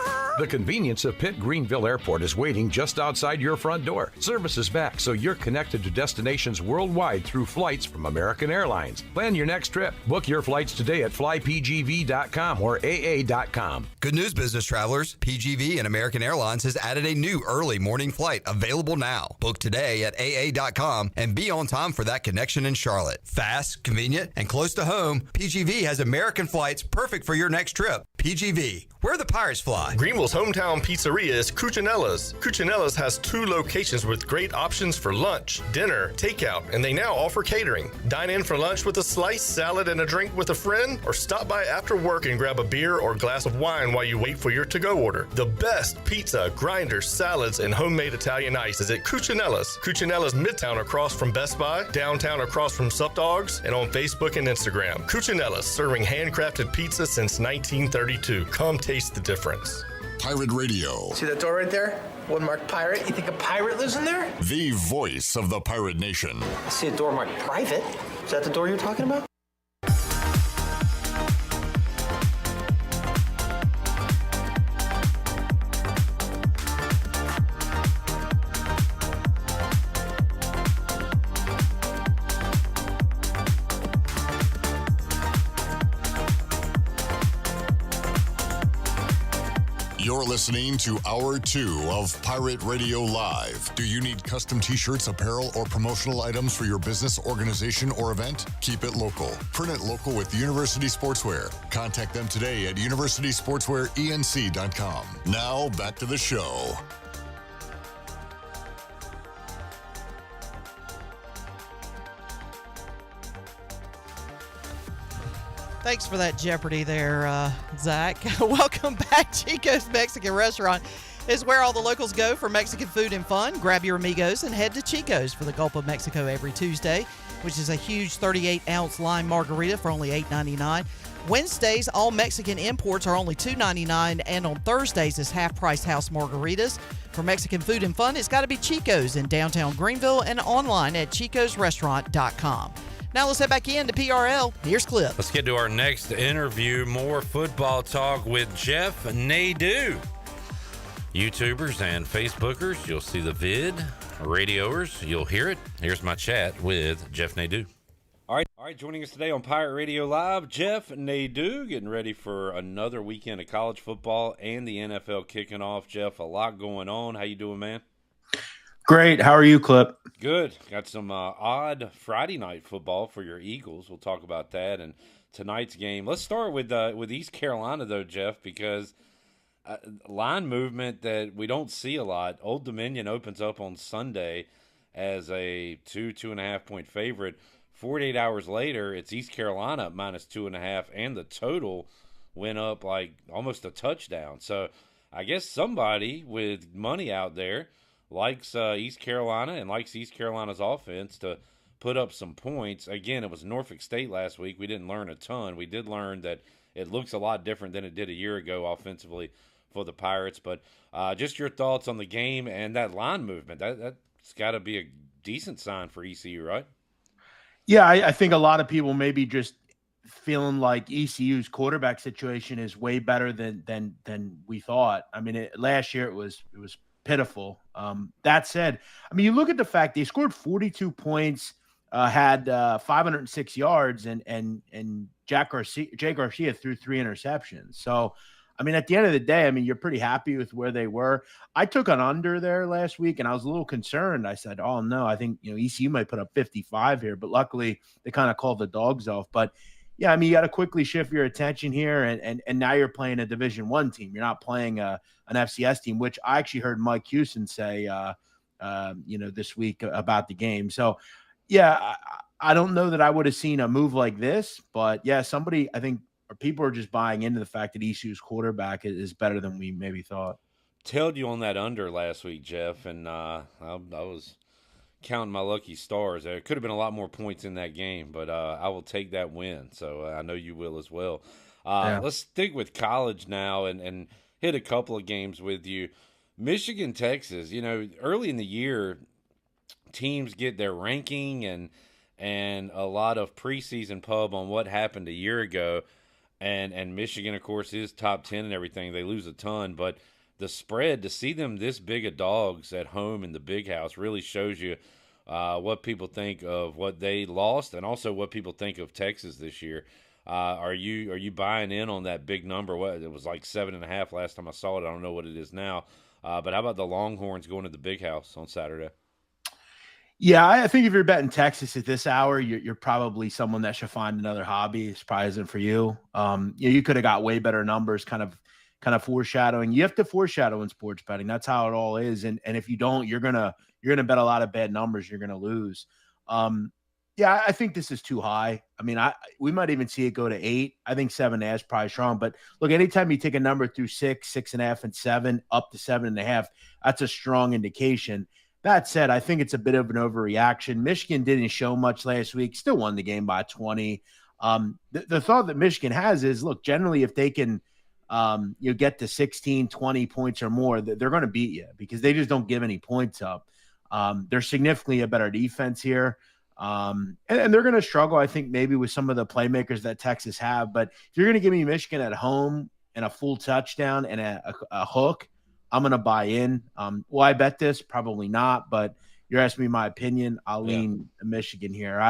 The convenience of Pitt Greenville Airport is waiting just outside your front door. Service is back, so you're connected to destinations worldwide through flights from American Airlines. Plan your next trip. Book your flights today at flypgv.com or aa.com. Good news, business travelers. PGV and American Airlines has added a new early morning flight available now. Book today at aa.com and be on time for that connection in Charlotte. Fast, convenient, and close to home, PGV has American flights perfect for your next trip. PGV, where the Pirates fly. Greenville's hometown pizzeria is Cucinella's. Cucinella's has 2 locations with great options for lunch, dinner, takeout, and they now offer catering. Dine in for lunch with a slice, salad, and a drink with a friend, or stop by after work and grab a beer or glass of wine while you wait for your to-go order. The best pizza, grinders, salads, and homemade Italian ice is at Cucinella's. Cucinella's Midtown across from Best Buy, downtown across from Sup Dogs, and on Facebook and Instagram. Cucinella's, serving handcrafted pizza since 1932. Come taste the difference. Pirate Radio. See that door right there? One marked pirate. You think a pirate lives in there? The voice of the Pirate Nation. I see a door marked private. Is that the door you're talking about? You're listening to Hour 2 of Pirate Radio Live. Do you need custom t-shirts, apparel, or promotional items for your business, organization, or event? Keep it local. Print it local with University Sportswear. Contact them today at universitysportswearenc.com. Now, back to the show. Thanks for that Jeopardy there, Zach. Welcome back. Chico's Mexican Restaurant is where all the locals go for Mexican food and fun. Grab your amigos and head to Chico's for the Gulf of Mexico every Tuesday, which is a huge 38-ounce lime margarita for only $8.99. Wednesdays, all Mexican imports are only $2.99, and on Thursdays is half-price house margaritas. For Mexican food and fun, it's got to be Chico's in downtown Greenville and online at chicosrestaurant.com. Now let's head back into PRL. Here's Clip. Let's get to our next interview. More football talk with Jeff Nadu. YouTubers and Facebookers, you'll see the vid. Radioers, you'll hear it. Here's my chat with Jeff Nadu. All right. Joining us today on Pirate Radio Live, Jeff Nadu, getting ready for another weekend of college football and the NFL kicking off. Jeff, a lot going on. How you doing, man? Great. How are you, Clip? Good. Got some odd Friday night football for your Eagles. We'll talk about that and tonight's game. Let's start with East Carolina, though, Jeff, because line movement that we don't see a lot. Old Dominion opens up on Sunday as a 2.5 point favorite. 48 hours later, it's East Carolina minus 2.5, and the total went up like almost a touchdown. So I guess somebody with money out there likes East Carolina and likes East Carolina's offense to put up some points. Again, it was Norfolk State last week. We didn't learn a ton. We did learn that it looks a lot different than it did a year ago offensively for the Pirates. But just your thoughts on the game and that line movement. That's got to be a decent sign for ECU, right? Yeah, I think a lot of people maybe just feeling like ECU's quarterback situation is way better than we thought. I mean, last year it was pitiful. That said, I mean, you look at the fact they scored 42 points, had 506 yards, and Jay Garcia threw 3 interceptions. So, I mean, at the end of the day, I mean, you're pretty happy with where they were. I took an under there last week, and I was a little concerned. I said, oh, no, I think, ECU might put up 55 here, but luckily they kind of called the dogs off. But, yeah, I mean, you got to quickly shift your attention here, and now you're playing a Division I team. You're not playing an FCS team, which I actually heard Mike Houston say, this week about the game. So, yeah, I don't know that I would have seen a move like this, but, yeah, people are just buying into the fact that ECU's quarterback is better than we maybe thought. Tailed you on that under last week, Jeff, and I was counting my lucky stars. There could have been a lot more points in that game, but I will take that win. So I know you will as well. Let's stick with college now and hit a couple of games with you. Michigan, Texas, early in the year, teams get their ranking and a lot of preseason pub on what happened a year ago. And Michigan, of course, is top 10 and everything. They lose a ton, but the spread, to see them this big of dogs at home in the Big House really shows you what people think of what they lost and also what people think of Texas this year. Are you buying in on that big number? What, it was like 7.5 last time I saw it. I don't know what it is now. But how about the Longhorns going to the Big House on Saturday? Yeah, I think if you're betting Texas at this hour, you're probably someone that should find another hobby. It probably isn't for you. You could have got way better numbers, kind of foreshadowing. You have to foreshadow in sports betting. That's how it all is. And if you don't, you're gonna bet a lot of bad numbers. You're gonna lose. Yeah, I think this is too high. I mean, we might even see it go to 8. I think 7.5 is probably strong. But look, anytime you take a number through 6, 6.5, and 7 up to 7.5, that's a strong indication. That said, I think it's a bit of an overreaction. Michigan didn't show much last week, still won the game by 20. The thought that Michigan has is, look, generally if they can get to 16, 20 points or more, they're going to beat you because they just don't give any points up. They're significantly a better defense here. And they're going to struggle, I think, maybe with some of the playmakers that Texas have. But if you're going to give me Michigan at home and a full touchdown and a hook, I'm going to buy in. Will I bet this? Probably not, but you're asking me my opinion. I'll lean Michigan here.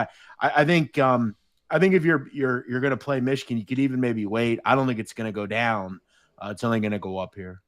I think if you're going to play Michigan, you could even maybe wait. I don't think it's going to go down. It's only going to go up here.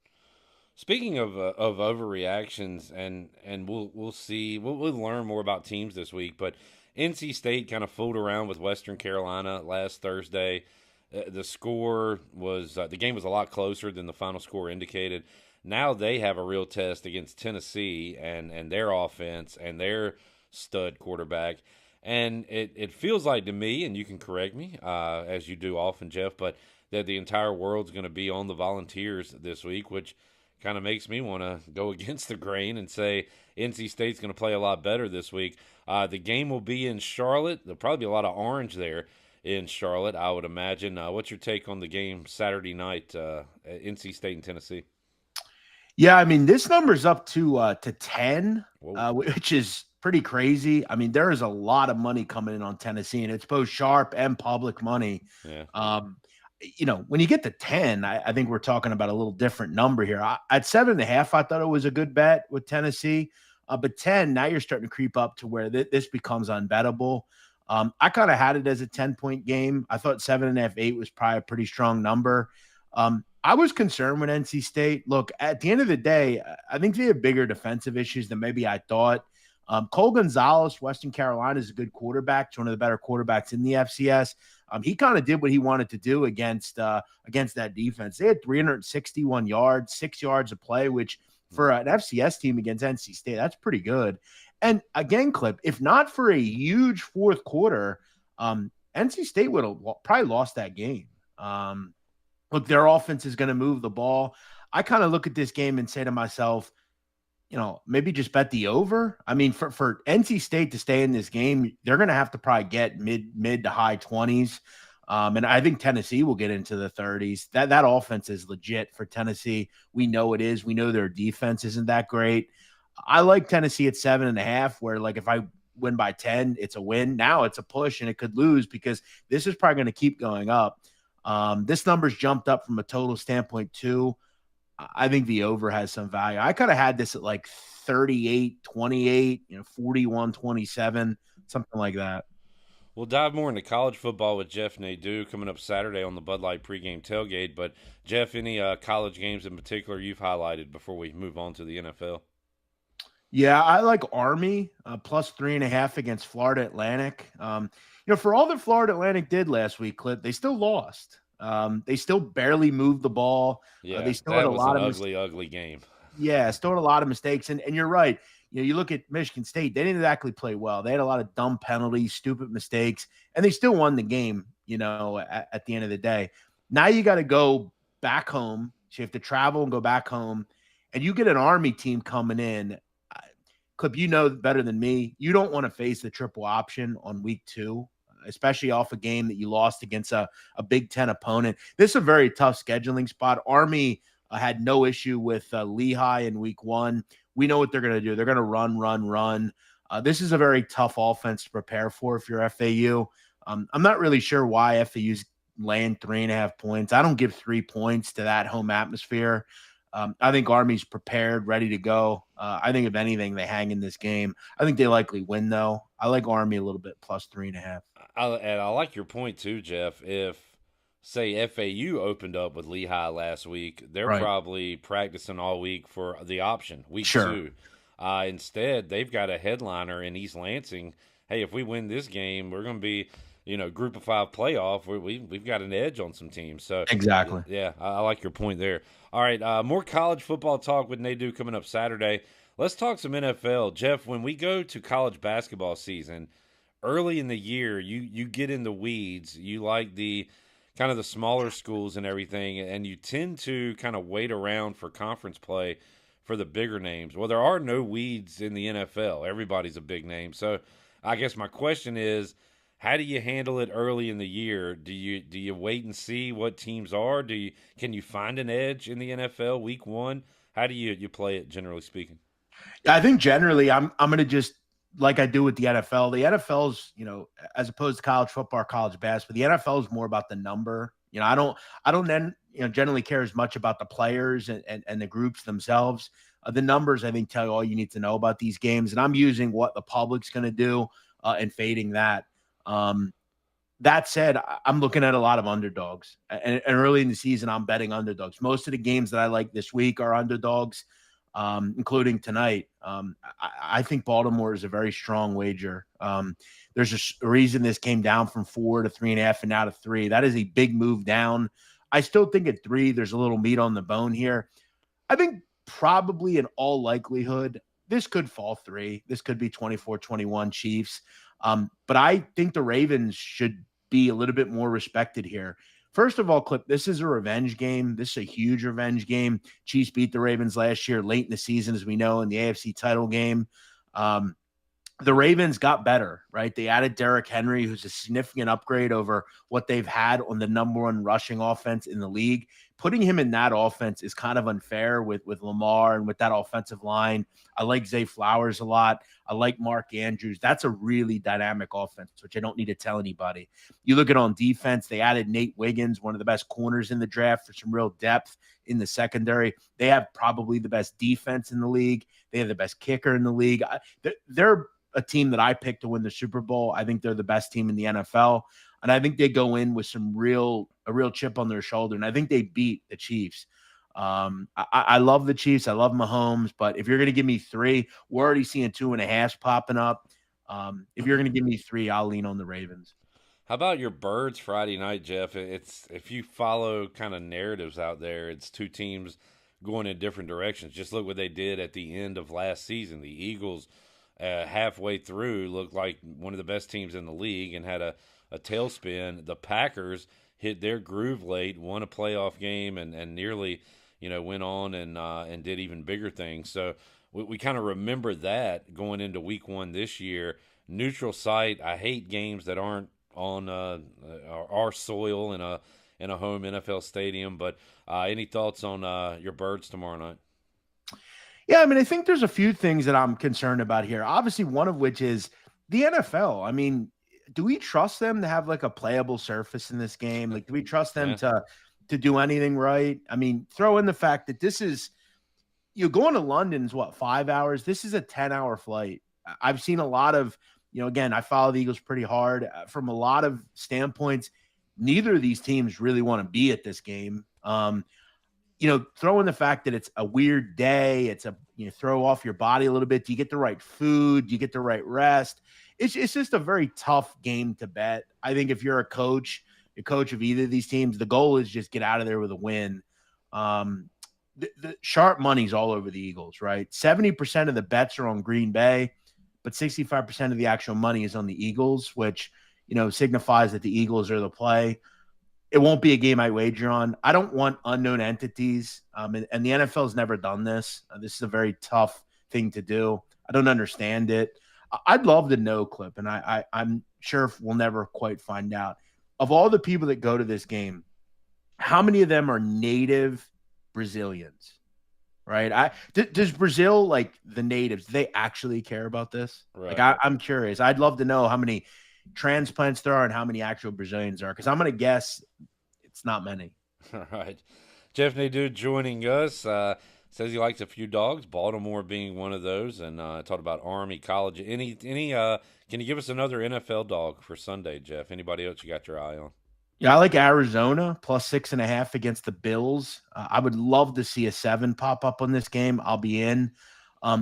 Speaking of overreactions, and we'll see. We'll learn more about teams this week. But NC State kind of fooled around with Western Carolina last Thursday. The score was the game was a lot closer than the final score indicated. Now they have a real test against Tennessee and their offense and their stud quarterback. And it feels like to me, and you can correct me, as you do often, Jeff, but that the entire world's going to be on the Volunteers this week, which kind of makes me want to go against the grain and say NC State's going to play a lot better this week. The game will be in Charlotte. There'll probably be a lot of orange there in Charlotte, I would imagine. What's your take on the game Saturday night, NC State and Tennessee? Yeah, I mean, this number's up to 10, which is pretty crazy. I mean, there is a lot of money coming in on Tennessee, and it's both sharp and public money. Yeah. When you get to 10, I think we're talking about a little different number here. At 7.5, I thought it was a good bet with Tennessee. But 10, now you're starting to creep up to where this becomes unbettable. I kind of had it as a 10-point game. I thought 7.5, 8 was probably a pretty strong number. I was concerned with NC State. Look, at the end of the day, I think they have bigger defensive issues than maybe I thought. Cole Gonzalez, Western Carolina, is a good quarterback. It's one of the better quarterbacks in the FCS. He kind of did what he wanted to do against that defense. They had 361 yards, 6 yards of play, which for an FCS team against NC State, that's pretty good. And again, Clip, if not for a huge fourth quarter, NC State would have probably lost that game. Look, their offense is going to move the ball. I kind of look at this game and say to myself, maybe just bet the over. I mean, for NC State to stay in this game, they're going to have to probably get mid to high 20s. And I think Tennessee will get into the 30s. That offense is legit for Tennessee. We know it is. We know their defense isn't that great. I like Tennessee at 7.5, where like if I win by 10, it's a win. Now it's a push and it could lose because this is probably going to keep going up. This number's jumped up from a total standpoint too. I think the over has some value. I kind of had this at like 38-28, 41-27, something like that. We'll dive more into college football with Jeff Nadu coming up Saturday on the Bud Light pregame tailgate. But, Jeff, any college games in particular you've highlighted before we move on to the NFL? Yeah, I like Army plus 3.5 against Florida Atlantic. For all that Florida Atlantic did last week, Clip, they still lost. They still barely moved the ball. Yeah, they still had a lot of ugly game. Yeah, still had a lot of mistakes. And you're right. You look at Michigan State, they didn't exactly play well. They had a lot of dumb penalties, stupid mistakes, and they still won the game, at the end of the day. Now you got to go back home. So you have to travel and go back home, and you get an Army team coming in. Clip, better than me. You don't want to face the triple option on week 2, especially off a game that you lost against a Big Ten opponent. This is a very tough scheduling spot. Army had no issue with Lehigh in week 1. We know what they're going to do. They're going to run. This is a very tough offense to prepare for if you're FAU. I'm not really sure why FAU's laying 3.5 points. I don't give 3 points to that home atmosphere. I think Army's prepared, ready to go. I think if anything, they hang in this game. I think they likely win, though. I like Army a little bit, plus 3.5. And I like your point too, Jeff. If say FAU opened up with Lehigh last week, they're Right. probably practicing all week for the option week Sure. 2. Instead, they've got a headliner in East Lansing. Hey, if we win this game, we're going to be, group of 5 playoff. We've got an edge on some teams. So Exactly. yeah, I like your point there. All right, more college football talk with Nadu coming up Saturday. Let's talk some NFL. Jeff, when we go to college basketball season, early in the year, you get in the weeds. You like the kind of the smaller schools and everything, and you tend to kind of wait around for conference play for the bigger names. Well, there are no weeds in the NFL. Everybody's a big name. So I guess my question is, how do you handle it early in the year? Do you wait and see what teams are? Can you find an edge in the NFL week 1? How do you play it, generally speaking? I think generally I'm going to just, like I do with the NFL. The NFL's, as opposed to college football or college basketball, the NFL is more about the number. I don't then, generally care as much about the players and the groups themselves. The numbers, I think, tell you all you need to know about these games. And I'm using what the public's going to do and fading that. That said, I'm looking at a lot of underdogs. And early in the season, I'm betting underdogs. Most of the games that I like this week are underdogs, including tonight. I think Baltimore is a very strong wager. There's a reason this came down from 4 to 3.5 and now to 3. That is a big move down. I still think at 3, there's a little meat on the bone here. I think probably in all likelihood, this could fall 3. This could be 24-21 Chiefs. But I think the Ravens should be a little bit more respected here. First of all, Clip, this is a revenge game. This is a huge revenge game. Chiefs beat the Ravens last year late in the season, as we know, in the AFC title game. The Ravens got better, right? They added Derrick Henry, who's a significant upgrade over what they've had on the number 1 rushing offense in the league. Putting him in that offense is kind of unfair with Lamar and with that offensive line. I like Zay Flowers a lot. I like Mark Andrews. That's a really dynamic offense, which I don't need to tell anybody. You look at on defense, they added Nate Wiggins, one of the best corners in the draft, for some real depth in the secondary. They have probably the best defense in the league. They have the best kicker in the league. They're a team that I picked to win the Super Bowl. I think they're the best team in the NFL. And I think they go in with a real chip on their shoulder. And I think they beat the Chiefs. I love the Chiefs. I love Mahomes. But if you're going to give me 3, we're already seeing 2.5 popping up. If you're going to give me 3, I'll lean on the Ravens. How about your Birds Friday night, Jeff? It's if you follow kind of narratives out there, it's 2 teams going in different directions. Just look what they did at the end of last season. The Eagles, halfway through, looked like one of the best teams in the league and had a tailspin. The Packers hit their groove late, won a playoff game, and nearly, went on and did even bigger things. So we kind of remember that going into week 1 this year. Neutral site. I hate games that aren't on our soil in a home NFL stadium. But any thoughts on your Birds tomorrow night? Yeah, I mean, I think there's a few things that I'm concerned about here. Obviously, one of which is the NFL. I mean, do we trust them to have like a playable surface in this game? Like, do we trust them to do anything right? I mean, throw in the fact that this is, going to London's 5 hours? This is a 10-hour flight. I've seen a lot of, again, I follow the Eagles pretty hard. From a lot of standpoints, neither of these teams really want to be at this game. Throw in the fact that it's a weird day. It's throw off your body a little bit. Do you get the right food? Do you get the right rest? It's just a very tough game to bet. I think if you're a coach of either of these teams, the goal is just get out of there with a win. The sharp money's all over the Eagles, right? 70% of the bets are on Green Bay, but 65% of the actual money is on the Eagles, which, signifies that the Eagles are the play. It won't be a game I wager on. I don't want unknown entities. And the NFL's never done this. This is a very tough thing to do. I don't understand it. I'd love to know, Clip, and I'm sure we'll never quite find out. Of all the people that go to this game, how many of them are native Brazilians? Right? Does Brazil, like the natives, do they actually care about this? Right. Like, I'm curious. I'd love to know how many transplants there are and how many actual Brazilians are, because I'm going to guess it's not many. All right. Jeff Nadu joining us. Says he likes a few dogs, Baltimore being one of those, and talked about Army, college. Any? Can you give us another NFL dog for Sunday, Jeff? Anybody else you got your eye on? Yeah, I like Arizona plus 6.5 against the Bills. I would love to see a 7 pop up on this game. I'll be in.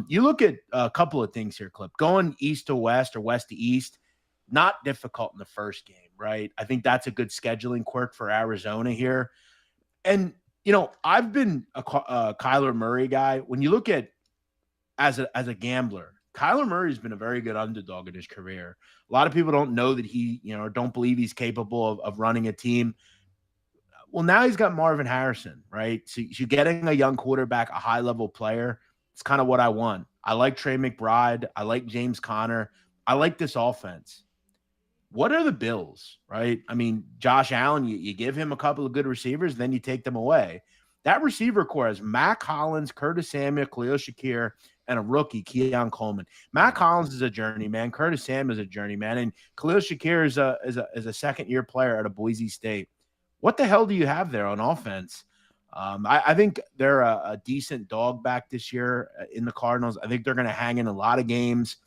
You look at a couple of things here, Clip. Going east to west or west to east, not difficult in the first game, right? I think that's a good scheduling quirk for Arizona here. And, I've been a Kyler Murray guy. When you look at as a gambler, Kyler Murray's been a very good underdog in his career. A lot of people don't know that he, or don't believe he's capable of running a team. Well, now he's got Marvin Harrison, right? So you're getting a young quarterback, a high-level player. It's kind of what I want. I like Trey McBride. I like James Conner. I like this offense. What are the Bills, right? I mean, Josh Allen, you give him a couple of good receivers, then you take them away. That receiver core has Mac Hollins, Curtis Samuel, Khalil Shakir, and a rookie, Keon Coleman. Mac Hollins is a journeyman. Curtis Samuel is a journeyman. And Khalil Shakir is a second-year player at a Boise State. What the hell do you have there on offense? I think they're a decent dog back this year in the Cardinals. I think they're going to hang in a lot of games.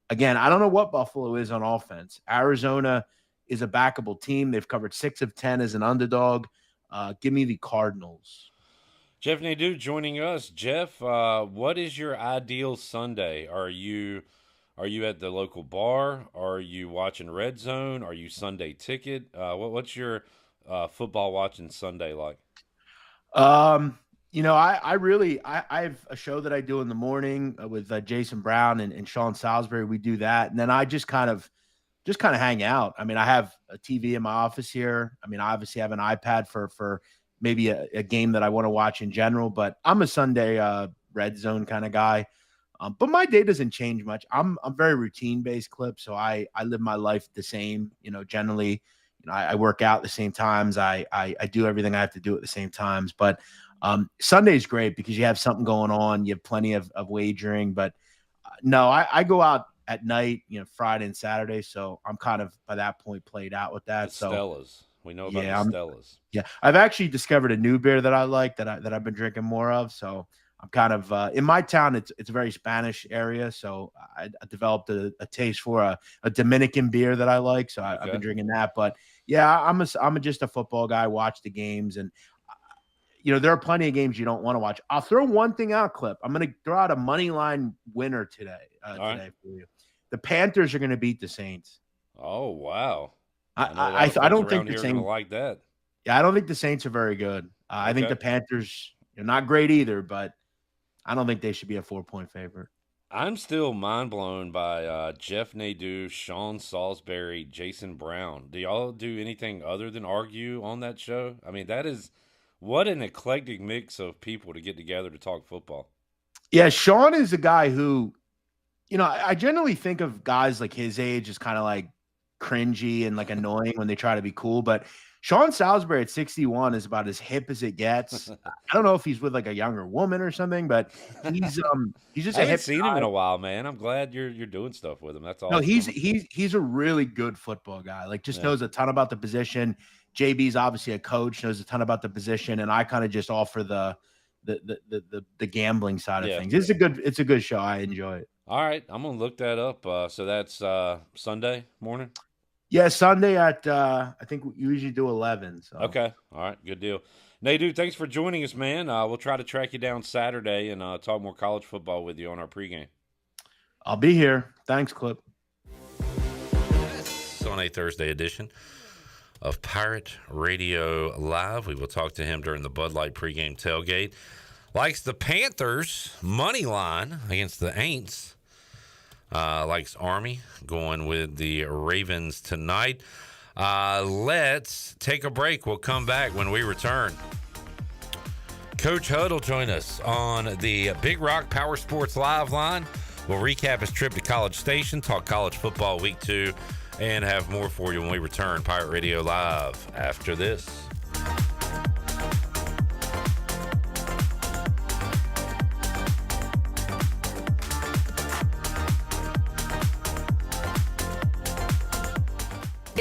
Again, I don't know what Buffalo is on offense. Arizona is a backable team. They've covered 6 of 10 as an underdog. Give me the Cardinals. Jeff Nadu joining us. Jeff, what is your ideal Sunday? Are you at the local bar? Are you watching Red Zone? Are you Sunday Ticket? What's your football watching Sunday like? I have a show that I do in the morning with Jason Brown and Sean Salisbury. We do that. And then I just kind of hang out. I mean, I have a TV in my office here. I mean, I obviously have an iPad for maybe a game that I want to watch in general, but I'm a Sunday Red Zone kind of guy. But my day doesn't change much. I'm very routine based, Clip. So I live my life the same, generally, I work out at the same times. I do everything I have to do at the same times, but Sunday's great because you have something going on. You have plenty of wagering, but no, I go out at night, Friday and Saturday. So I'm kind of by that point played out with that. The Stellas. We know about the Stellas. Yeah. I've actually discovered a new beer that I like that I've been drinking more of. So I'm kind of in my town. It's a very Spanish area. So I developed a taste for a Dominican beer that I like. So I've been drinking that, but yeah, I'm just a football guy. Watch the games and, there are plenty of games you don't want to watch. I'll throw one thing out, Clip. I'm going to throw out a money line winner today for you. The Panthers are going to beat the Saints. Oh, wow. I don't think the Saints like that. Yeah, I don't think the Saints are very good. I think the Panthers are not great either, but I don't think they should be a 4-point favorite. I'm still mind blown by Jeff Nadu, Sean Salisbury, Jason Brown. Do y'all do anything other than argue on that show? I mean, that is what an eclectic mix of people to get together to talk football. Yeah, Sean is a guy who, I generally think of guys like his age as kind of like cringy and like annoying when they try to be cool, but Sean Salisbury at 61 is about as hip as it gets. I don't know if he's with like a younger woman or something, but he's just I haven't seen him in a while, man. I'm glad you're doing stuff with him. That's all. No, he's a really good football guy. Like knows a ton about the position. JB's obviously a coach, knows a ton about the position, and I kind of just offer the gambling side of things. It's a good show. I enjoy it. All right, I'm gonna look that up. So that's Sunday morning. Yeah, Sunday at I think we usually do 11. So. Okay, all right, good deal. Nadu, thanks for joining us, man. We'll try to track you down Saturday and talk more college football with you on our pregame. I'll be here. Thanks, Clip. It's on a Thursday edition of Pirate Radio Live. We will talk to him during the Bud Light pregame tailgate. Likes the Panthers money line against the Aints. Likes Army going with the Ravens tonight. Let's take a break. We'll come back when we return. Coach Hud will join us on the Big Rock Power Sports Live line. We'll recap his trip to College Station, talk college football week 2, and have more for you when we return. Pirate Radio Live after this.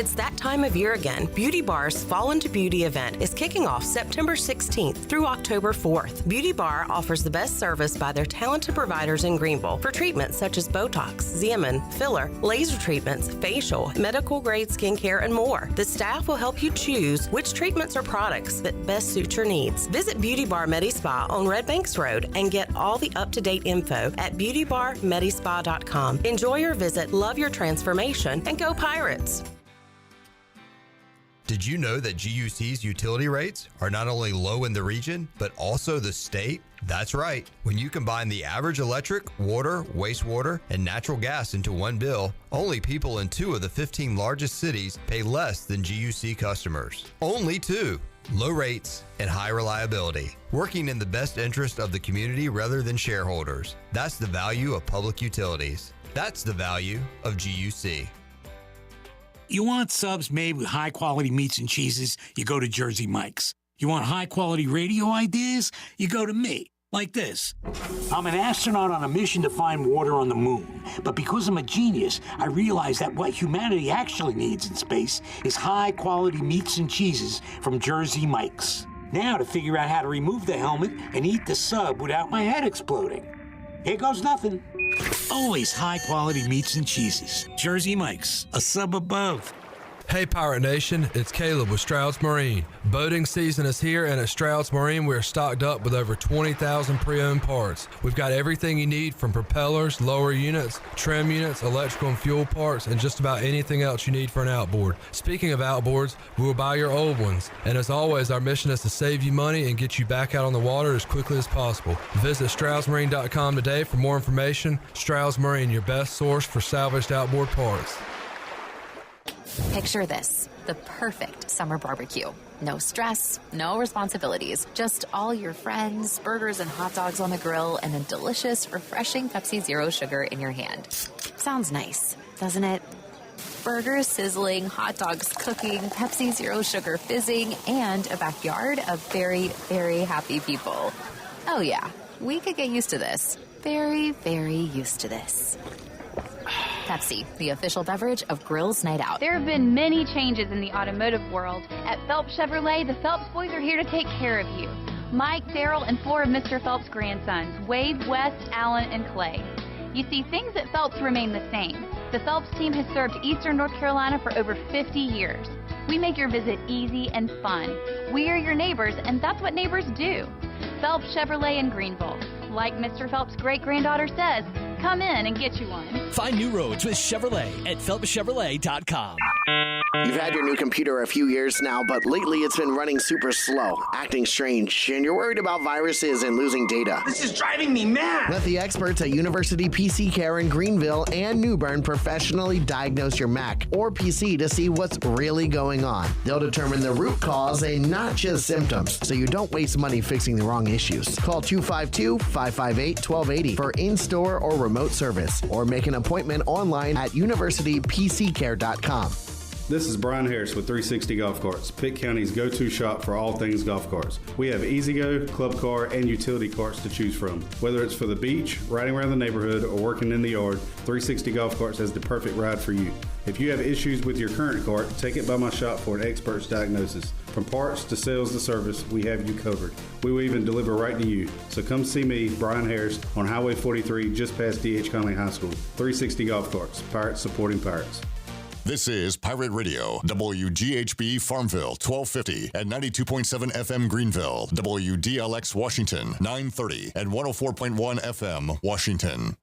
It's that time of year again. Beauty Bar's Fall into Beauty event is kicking off September 16th through October 4th. Beauty Bar offers the best service by their talented providers in Greenville for treatments such as Botox, Xeomin, filler, laser treatments, facial, medical-grade skincare, and more. The staff will help you choose which treatments or products that best suit your needs. Visit Beauty Bar Medi-Spa on Red Banks Road and get all the up-to-date info at beautybarmedispa.com. Enjoy your visit, love your transformation, and go Pirates! Did you know that GUC's utility rates are not only low in the region, but also the state? That's right. When you combine the average electric, water, wastewater, and natural gas into one bill, only people in 2 of the 15 largest cities pay less than GUC customers. Only 2. Low rates and high reliability. Working in the best interest of the community rather than shareholders. That's the value of public utilities. That's the value of GUC. You want subs made with high-quality meats and cheeses, you go to Jersey Mike's. You want high-quality radio ideas, you go to me, like this. I'm an astronaut on a mission to find water on the moon. But because I'm a genius, I realize that what humanity actually needs in space is high-quality meats and cheeses from Jersey Mike's. Now to figure out how to remove the helmet and eat the sub without my head exploding. Here goes nothing. Always high-quality meats and cheeses. Jersey Mike's, a sub above. Hey Pirate Nation, it's Caleb with Stroud's Marine. Boating season is here, and at Stroud's Marine we're stocked up with over 20,000 pre-owned parts. We've got everything you need from propellers, lower units, trim units, electrical and fuel parts, and just about anything else you need for an outboard. Speaking of outboards, we will buy your old ones. And as always, our mission is to save you money and get you back out on the water as quickly as possible. Visit StroudsMarine.com today for more information. Stroud's Marine, your best source for salvaged outboard parts. Picture this, the perfect summer barbecue. No stress, no responsibilities, just all your friends, burgers and hot dogs on the grill, and a delicious, refreshing Pepsi Zero Sugar in your hand. Sounds nice, doesn't it? Burgers sizzling, hot dogs cooking, Pepsi Zero Sugar fizzing, and a backyard of very, very happy people. Oh yeah, we could get used to this. Very, very used to this. Pepsi, the official beverage of Grills Night Out. There have been many changes in the automotive world. At Phelps Chevrolet, the Phelps boys are here to take care of you. Mike, Daryl, and 4 of Mr. Phelps' grandsons, Wade, West, Allen, and Clay. You see, things at Phelps remain the same. The Phelps team has served Eastern North Carolina for over 50 years. We make your visit easy and fun. We are your neighbors, and that's what neighbors do. Phelps Chevrolet in Greenville. Like Mr. Phelps' great-granddaughter says, come in and get you one. Find new roads with Chevrolet at PhelpsChevrolet.com. You've had your new computer a few years now, but lately it's been running super slow, acting strange, and you're worried about viruses and losing data. This is driving me mad! Let the experts at University PC Care in Greenville and New Bern professionally diagnose your Mac or PC to see what's really going on. They'll determine the root cause and not just symptoms, so you don't waste money fixing the wrong issues. Call 252-558-1280 for in-store or remote service, or make an appointment online at universitypccare.com. This is Brian Harris with 360 Golf Carts, Pitt County's go-to shop for all things golf carts. We have EasyGo, Club Car, and utility carts to choose from. Whether it's for the beach, riding around the neighborhood, or working in the yard, 360 Golf Carts has the perfect ride for you. If you have issues with your current cart, take it by my shop for an expert's diagnosis. From parts to sales to service, we have you covered. We will even deliver right to you. So come see me, Brian Harris, on Highway 43, just past D.H. Conley High School. 360 Golf Carts, Pirates supporting Pirates. This is Pirate Radio, WGHB Farmville, 1250 and 92.7 FM Greenville, WDLX Washington, 930 and 104.1 FM Washington.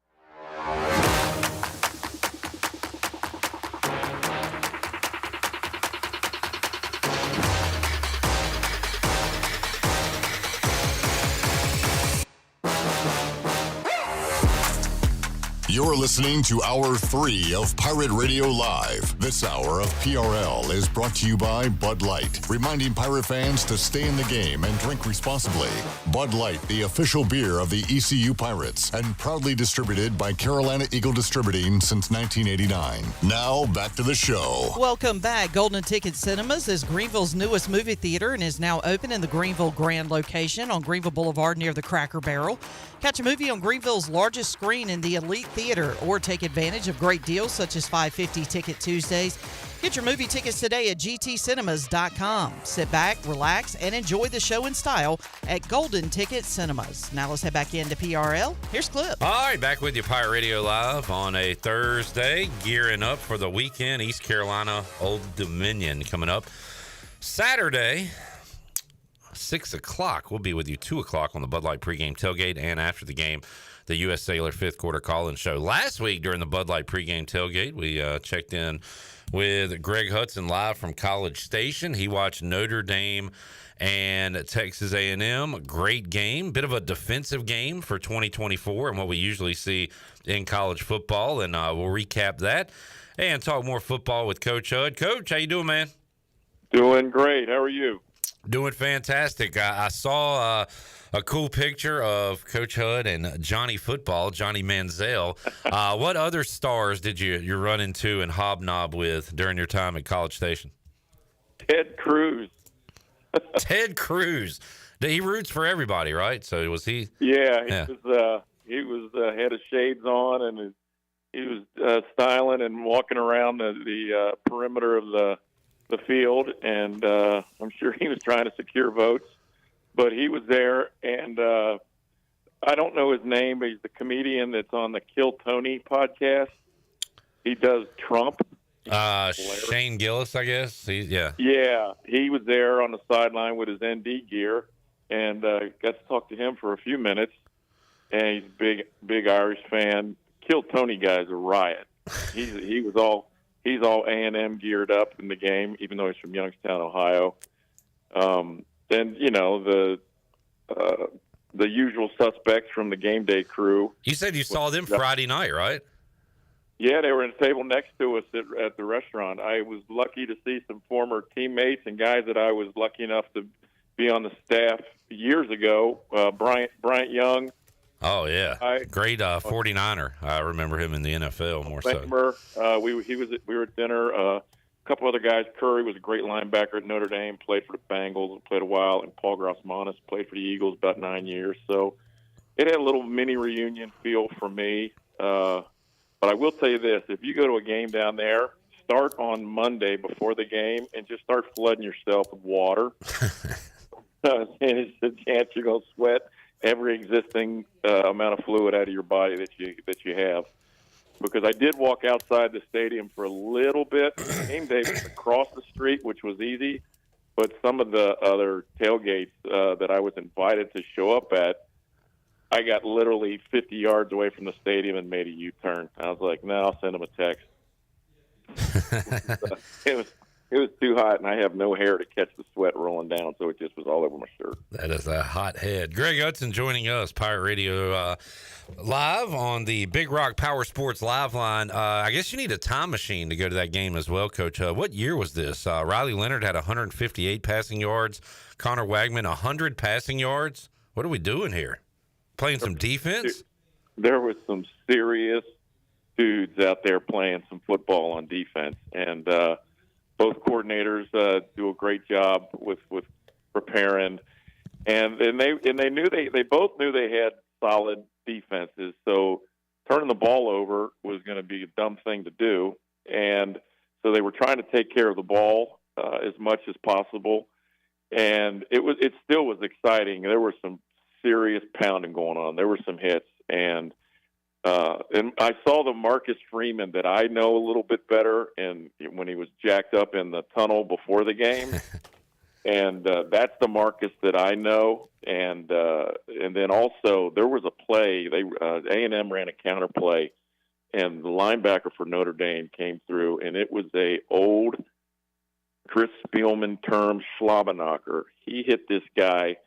You're listening to Hour 3 of Pirate Radio Live. This hour of PRL is brought to you by Bud Light, reminding Pirate fans to stay in the game and drink responsibly. Bud Light, the official beer of the ECU Pirates, and proudly distributed by Carolina Eagle Distributing since 1989. Now, back to the show. Welcome back. Golden Ticket Cinemas is Greenville's newest movie theater and is now open in the Greenville Grand location on Greenville Boulevard near the Cracker Barrel. Catch a movie on Greenville's largest screen in the Elite Theater consider or take advantage of great deals such as $5.50 Ticket Tuesdays. Get your movie tickets today at gtcinemas.com. Sit back, relax, and enjoy the show in style at Golden Ticket Cinemas. Now let's head back into PRL. Here's Clip. All right, back with you, Pirate Radio Live on a Thursday, gearing up for the weekend. East Carolina Old Dominion coming up Saturday, 6 o'clock. We'll be with you 2 o'clock on the Bud Light pregame tailgate, and after the game, the U.S. Sailor fifth quarter call-in show. Last week during the Bud Light pregame tailgate, we checked in with Greg Hudson live from College Station. He watched Notre Dame and Texas A&M. Great game. Bit of a defensive game for 2024 and what we usually see in college football. And we'll recap that and talk more football with Coach Hud. Coach, how you doing, man? Doing great. How are you? Doing fantastic. I saw a cool picture of Coach Hud and Johnny Football, Johnny Manziel. What other stars did you run into and hobnob with during your time at College Station? Ted Cruz. Ted Cruz. He roots for everybody, right? So was he? Yeah, he was had his shades on, and he was styling and walking around the perimeter of the field, and I'm sure he was trying to secure votes. But he was there, and I don't know his name, but he's the comedian that's on the Kill Tony podcast. He does Trump. Shane Gillis, I guess. Yeah, he was there on the sideline with his ND gear, and got to talk to him for a few minutes. And he's a big Irish fan. Kill Tony guy's a riot. He's all A&M geared up in the game, even though he's from Youngstown, Ohio. And the usual suspects from the game day crew. You said you saw them Friday night, right? Yeah, they were in a table next to us at the restaurant. I was lucky to see some former teammates and guys that I was lucky enough to be on the staff years ago. Bryant Young. Oh, yeah. Great 49er. I remember him in the NFL more so. We were at dinner. A couple other guys. Curry was a great linebacker at Notre Dame, played for the Bengals, played a while, and Paul Grossmanis played for the Eagles about 9 years. So it had a little mini reunion feel for me. But I will tell you this, if you go to a game down there, start on Monday before the game and just start flooding yourself with water. And it's a chance you're going to sweat every existing amount of fluid out of your body that you have. Because I did walk outside the stadium for a little bit. Game day was across the street, which was easy. But some of the other tailgates that I was invited to show up at, I got literally 50 yards away from the stadium and made a U-turn. I was like, no, I'll send him a text. It was too hot, and I have no hair to catch the sweat rolling down, so it just was all over my shirt. That is a hot head. Greg Hudson joining us, Pirate Radio live on the Big Rock Power Sports Live line. I guess you need a time machine to go to that game as well, Coach. What year was this? Riley Leonard had 158 passing yards. Connor Wagman, 100 passing yards. What are we doing here? Playing some defense? There was some serious dudes out there playing some football on defense, and both coordinators do a great job with preparing, and they both knew they had solid defenses. So turning the ball over was going to be a dumb thing to do, and so they were trying to take care of the ball as much as possible, and it still was exciting. There were some serious pounding going on. There were some hits, and I saw the Marcus Freeman that I know a little bit better, and when he was jacked up in the tunnel before the game, and that's the Marcus that I know. And then also there was a play. A&M ran a counter play, and the linebacker for Notre Dame came through, and it was a old Chris Spielman term Schlabberknocker. He hit this guy.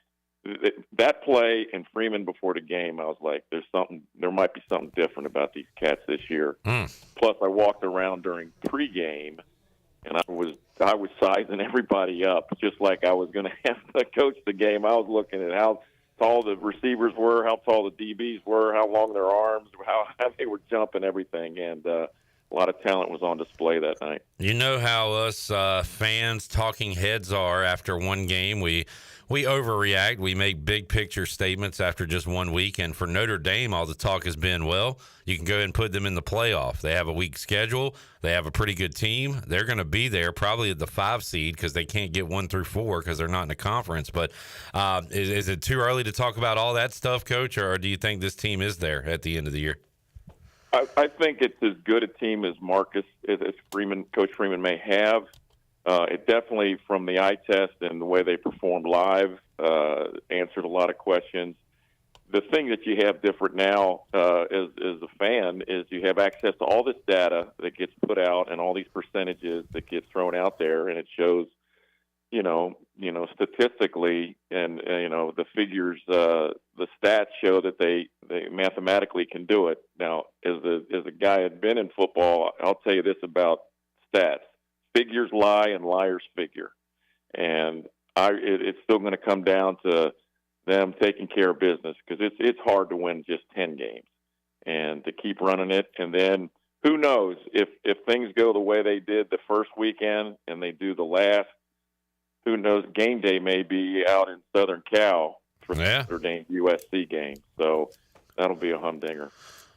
That play and Freeman before the game, I was like, there might be something different about these cats this year. Plus, I walked around during pregame, and I was sizing everybody up, just like I was going to have to coach the game. I was looking at how tall the receivers were, how tall the DBs were, how long their arms, how they were jumping, everything, and a lot of talent was on display that night. You know how us fans, talking heads are after one game. We we overreact. We make big picture statements after just 1 week. And for Notre Dame, all the talk has been, well, you can go ahead and put them in the playoff. They have a weak schedule. They have a pretty good team. They're going to be there probably at the 5 seed because they can't get 1 through 4 because they're not in the conference. But is it too early to talk about all that stuff, Coach, or do you think this team is there at the end of the year? I think it's as good a team as Coach Freeman may have. It definitely, from the eye test and the way they performed live, answered a lot of questions. The thing that you have different now as a fan is you have access to all this data that gets put out and all these percentages that get thrown out there, and it shows, statistically, and the figures, the stats show that they mathematically can do it. Now, as a guy who had been in football, I'll tell you this about stats. Figures lie and liars figure. And it's still going to come down to them taking care of business because it's hard to win just 10 games and to keep running it. And then who knows if things go the way they did the first weekend and they do the last, who knows, game day may be out in Southern Cal for the Notre Dame USC game. So that'll be a humdinger.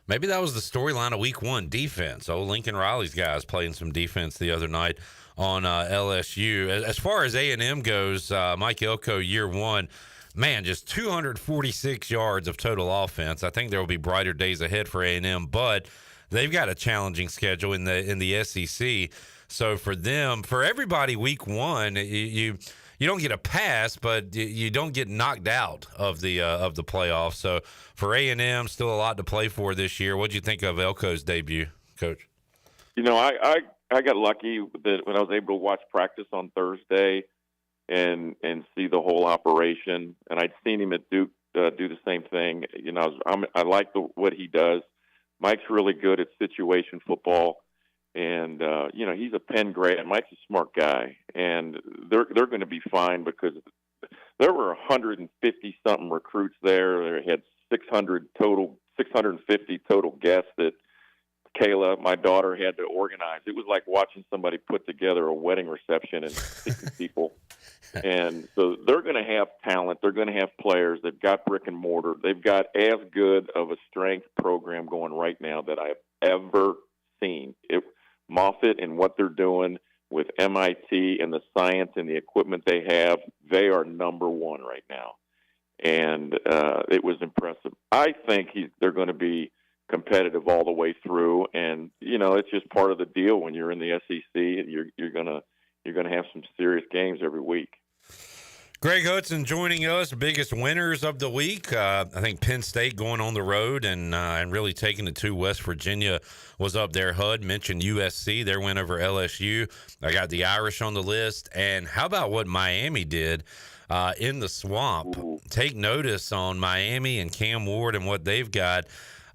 Maybe that was the storyline of week 1, defense. Lincoln Riley's guys playing some defense the other night on LSU. As far as A&M goes, Mike Elko, year 1, man, just 246 yards of total offense. I think there will be brighter days ahead for A&M, but they've got a challenging schedule in the SEC. So for them, for everybody, week 1, you don't get a pass, but you don't get knocked out of the playoffs. So for A&M, still a lot to play for this year. What did you think of Elko's debut, Coach? I got lucky that when I was able to watch practice on Thursday and see the whole operation, and I'd seen him at Duke do the same thing. I like what he does. Mike's really good at situation football. And, he's a Penn grad. Mike's a smart guy. And they're going to be fine because there were 150-something recruits there. They had 650 total guests that Kayla, my daughter, had to organize. It was like watching somebody put together a wedding reception and 60 people. And so they're going to have talent. They're going to have players. They've got brick and mortar. They've got as good of a strength program going right now that I've ever seen. Moffitt and what they're doing with MIT and the science and the equipment they have, they are number 1 right now. And it was impressive. I think they're going to be competitive all the way through. And, it's just part of the deal when you're in the SEC. You're going to have some serious games every week. Greg Hudson joining us, biggest winners of the week. I think Penn State going on the road and really taking it to West Virginia was up there. Hud mentioned USC, their win over LSU. I got the Irish on the list. And how about what Miami did in the Swamp? Ooh. Take notice on Miami and Cam Ward and what they've got.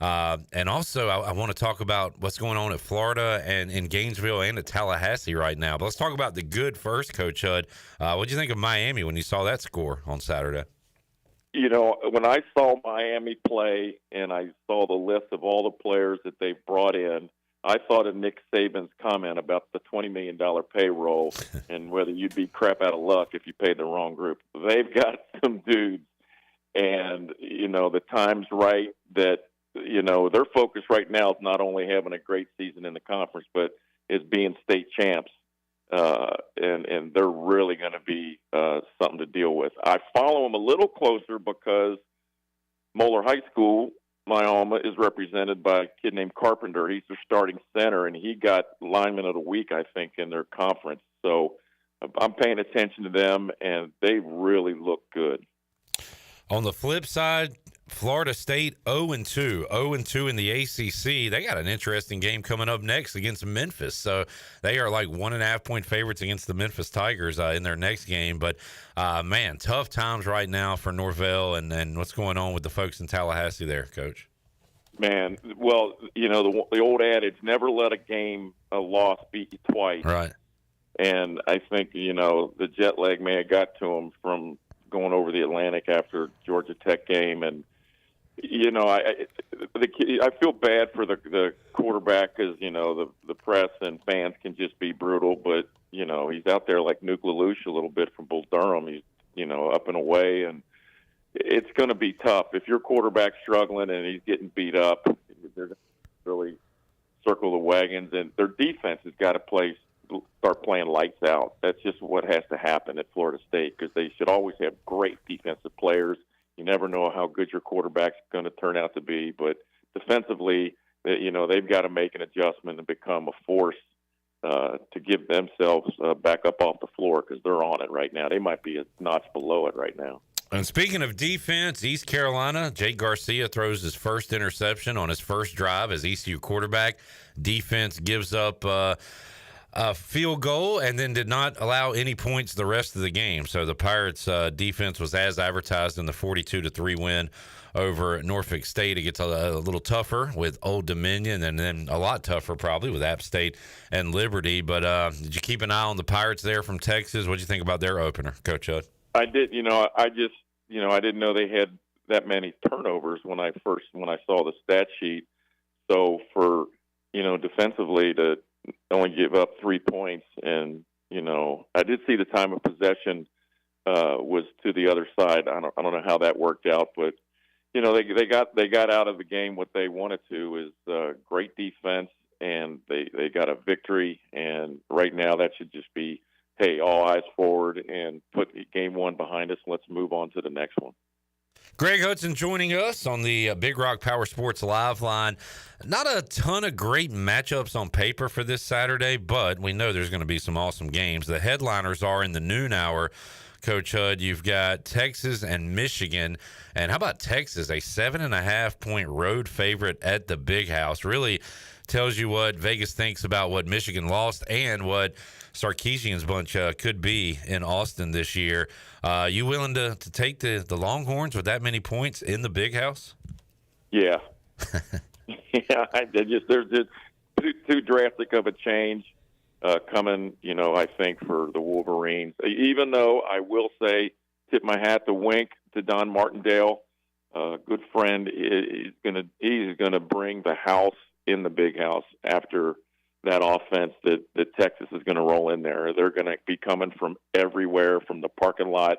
And also, I want to talk about what's going on at Florida and in Gainesville and at Tallahassee right now. But let's talk about the good first, Coach Hud. What did you think of Miami when you saw that score on Saturday? When I saw Miami play and I saw the list of all the players that they brought in, I thought of Nick Saban's comment about the $20 million payroll and whether you'd be crap out of luck if you paid the wrong group. They've got some dudes, and, the time's right that, their focus right now is not only having a great season in the conference, but is being state champs. And they're really going to be something to deal with. I follow them a little closer because Moeller High School, my alma, is represented by a kid named Carpenter. He's their starting center, and he got lineman of the week, I think, in their conference. So I'm paying attention to them, and they really look good. On the flip side, Florida State 0-2, 0-2 in the ACC. They got an interesting game coming up next against Memphis. So they are like 1.5-point favorites against the Memphis Tigers in their next game. But, man, tough times right now for Norvell and what's going on with the folks in Tallahassee there, Coach. Man, well, the old adage, never let a loss beat you twice. Right. And I think, the jet lag may have got to them from going over the Atlantic after Georgia Tech game. And, I feel bad for the quarterback because, the press and fans can just be brutal. But, he's out there like Nuke LaLoosh a little bit from Bull Durham. He's up and away, and it's going to be tough. If your quarterback's struggling and he's getting beat up, they're going to really circle the wagons, and their defense has got to start playing lights out. That's just what has to happen at Florida State, because they should always have great defensive players. You never know how good your quarterback's going to turn out to be, but defensively, they've got to make an adjustment and become a force to give themselves back up off the floor, because they're on it right now. They might be a notch below it right now. And speaking of defense, East Carolina, Jake Garcia throws his first interception on his first drive as ECU quarterback. Defense gives up a field goal and then did not allow any points the rest of the game. So the Pirates' defense was as advertised in the 42-3 win over Norfolk State. It gets a little tougher with Old Dominion, and then a lot tougher probably with App State and Liberty. But did you keep an eye on the Pirates there from Texas? What did you think about their opener, Coach Hud? I did. I didn't know they had that many turnovers when I saw the stat sheet. So for defensively to only give up 3 points, and I did see the time of possession was to the other side. I don't know how that worked out, but they got out of the game what they wanted to, is great defense, and they got a victory. And right now that should just be, hey, all eyes forward and put game one behind us. Let's move on to the next one. Greg Hudson joining us on the Big Rock Power Sports Live line. Not a ton of great matchups on paper for this Saturday, but we know there's going to be some awesome games. The headliners are in the noon hour. Coach Hud, you've got Texas and Michigan. And how about Texas, a 7.5-point road favorite at the Big House? Really tells you what Vegas thinks about what Michigan lost and what Sarkisian's bunch could be in Austin this year. You willing to take the Longhorns with that many points in the Big House? Yeah. Yeah, there's just too drastic of a change coming, I think, for the Wolverines. Even though I will say, tip my hat to Wink, to Don Martindale, good friend. He's gonna bring the house in the Big House after that offense that Texas is going to roll in there. They're going to be coming from everywhere, from the parking lot.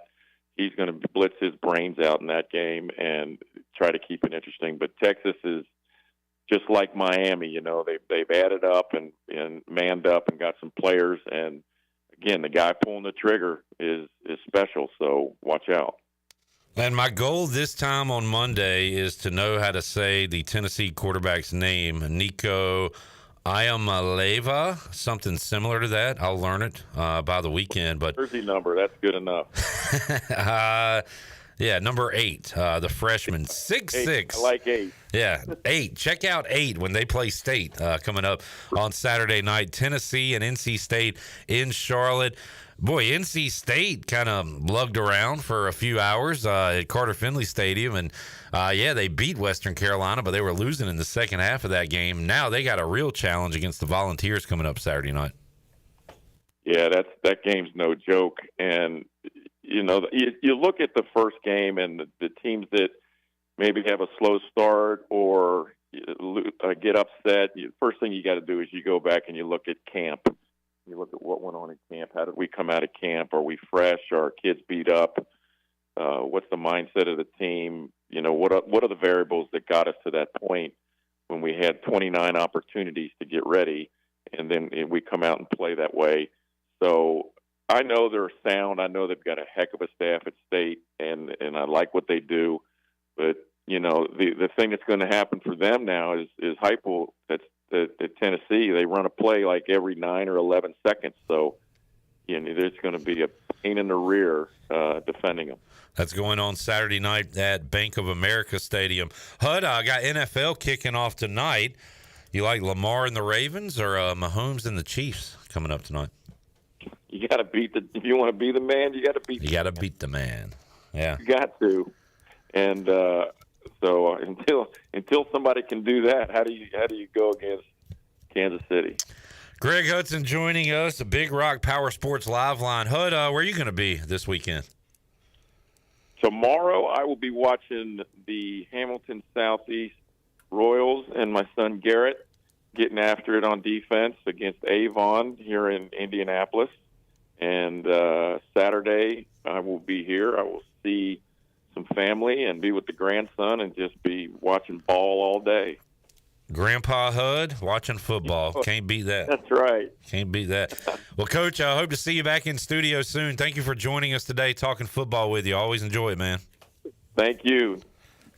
He's going to blitz his brains out in that game and try to keep it interesting. But Texas is just like Miami. They've added up and manned up and got some players. And again, the guy pulling the trigger is special. So watch out. And my goal this time on Monday is to know how to say the Tennessee quarterback's name, Nico Iamaleava, something similar to that. I'll learn it by the weekend. But jersey number, that's good enough. Yeah, number 8, the freshman, 6'6". I like 8. Yeah, 8. Check out 8 when they play State coming up on Saturday night. Tennessee and NC State in Charlotte. Boy, NC State kind of lugged around for a few hours at Carter Finley Stadium, and they beat Western Carolina, but they were losing in the second half of that game. Now they got a real challenge against the Volunteers coming up Saturday night. Yeah, that game's no joke. And you look at the first game and the teams that maybe have a slow start or get upset. First thing you got to do is you go back and you look at camp. You look at what went on in camp. How did we come out of camp? Are we fresh? Are our kids beat up? What's the mindset of the team? What are the variables that got us to that point when we had 29 opportunities to get ready, and then we come out and play that way? So I know they're sound. I know they've got a heck of a staff at State, and I like what they do. But the thing that's going to happen for them now is Heupel at Tennessee. They run a play like every 9 or 11 seconds. So there's going to be a pain in the rear defending them. That's going on Saturday night at Bank of America Stadium. Hud, I got NFL kicking off tonight. You like Lamar and the Ravens or Mahomes and the Chiefs coming up tonight? You got to beat if you want to be the man, you got to beat. You got to beat the man. Yeah, you got to. And so until somebody can do that, how do you go against Kansas City? Greg Hudson joining us, a Big Rock Power Sports Live line. Hud, where are you going to be this weekend? Tomorrow, I will be watching the Hamilton Southeast Royals and my son Garrett getting after it on defense against Avon here in Indianapolis. And Saturday, I will be here. I will see some family and be with the grandson and just be watching ball all day. Grandpa Hud watching football. Can't beat that. That's right. Can't beat that. Well, Coach, I hope to see you back in studio soon. Thank you for joining us today, talking football with you. Always enjoy it, man. Thank you.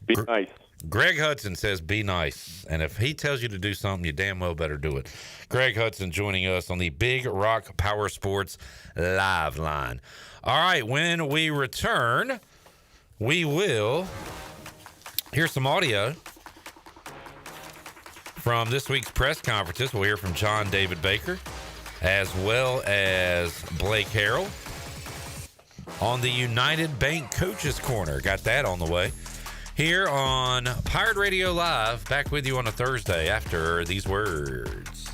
Be nice. Greg Hudson says be nice. And if he tells you to do something, you damn well better do it. Greg Hudson joining us on the Big Rock Power Sports Live Line. All right, when we return, we will hear some audio from this week's press conferences. We'll hear from John David Baker as well as Blake Harrell on the United Bank Coaches Corner. Got that on the way. Here on Pirate Radio Live, back with you on a Thursday after these words.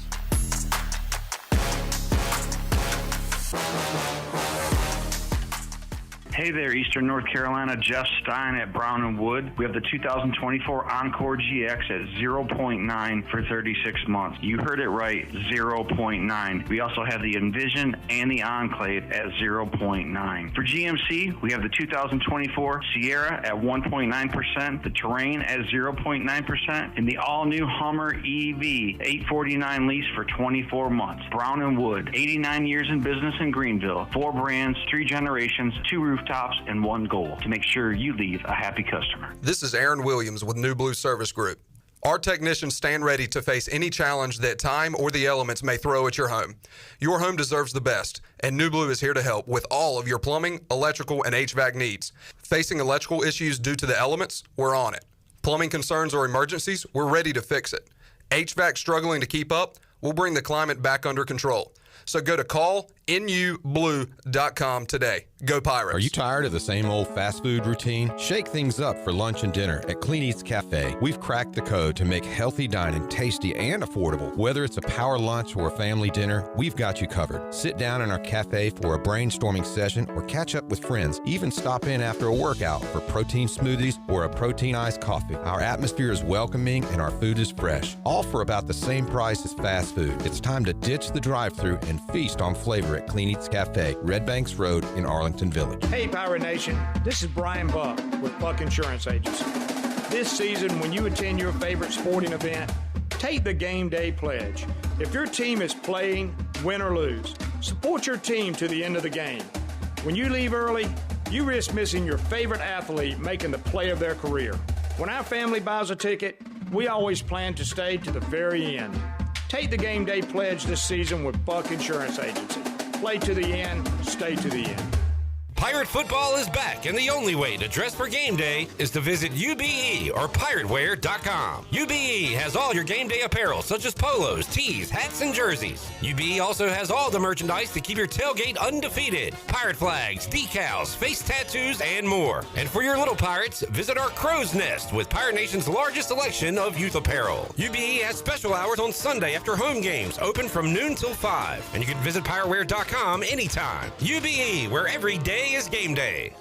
Hey there, Eastern North Carolina. Jeff Stein at Brown and Wood. We have the 2024 Encore GX at 0.9 for 36 months. You heard it right, 0.9. We also have the Envision and the Enclave at 0.9. For GMC, we have the 2024 Sierra at 1.9%, the Terrain at 0.9%, and the all-new Hummer EV 849 lease for 24 months. Brown and Wood, 89 years in business in Greenville. 4 brands, 3 generations, 2 rooftops, and 1 goal: to make sure you leave a happy customer. This is Aaron Williams with New Blue Service Group. Our technicians stand ready to face any challenge that time or the elements may throw at your home. Your home deserves the best, and New Blue is here to help with all of your plumbing, electrical, and HVAC needs. Facing electrical issues due to the elements? We're on it. Plumbing concerns or emergencies? We're ready to fix it. HVAC struggling to keep up? We'll bring the climate back under control. So go to callnublue.com today. Go Pirates. Are you tired of the same old fast food routine? Shake things up for lunch and dinner at Clean Eats Cafe. We've cracked the code to make healthy dining tasty and affordable. Whether it's a power lunch or a family dinner, we've got you covered. Sit down in our cafe for a brainstorming session or catch up with friends. Even stop in after a workout for protein smoothies or a protein iced coffee. Our atmosphere is welcoming and our food is fresh. All for about the same price as fast food. It's time to ditch the drive-thru and feast on flavor at Clean Eats Cafe, Red Banks Road in Arlington Village. Hey, Pirate Nation. This is Brian Buck with Buck Insurance Agency. This season, when you attend your favorite sporting event, take the game day pledge. If your team is playing, win or lose, support your team to the end of the game. When you leave early, you risk missing your favorite athlete making the play of their career. When our family buys a ticket, we always plan to stay to the very end. Take the game day pledge this season with Buck Insurance Agency. Play to the end, stay to the end. Pirate football is back, and the only way to dress for game day is to visit UBE or pirateware.com. UBE has all your game day apparel, such as polos, tees, hats, and jerseys. UBE also has all the merchandise to keep your tailgate undefeated. Pirate flags, decals, face tattoos, and more. And for your little pirates, visit our Crow's Nest with Pirate Nation's largest selection of youth apparel. UBE has special hours on Sunday after home games, open from noon till 5. And you can visit pirateware.com anytime. UBE, where every day is game day.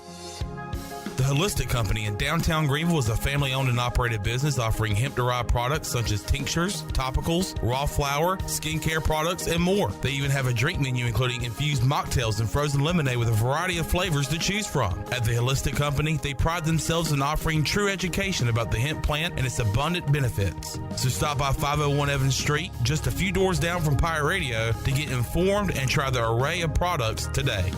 The Holistic Company in downtown Greenville is a family-owned and operated business offering hemp-derived products such as tinctures, topicals, raw flour, skincare products, and more. They even have a drink menu including infused mocktails and frozen lemonade with a variety of flavors to choose from. At the Holistic Company, they pride themselves in offering true education about the hemp plant and its abundant benefits. So stop by 501 Evans Street, just a few doors down from Pirate Radio, to get informed and try their array of products today.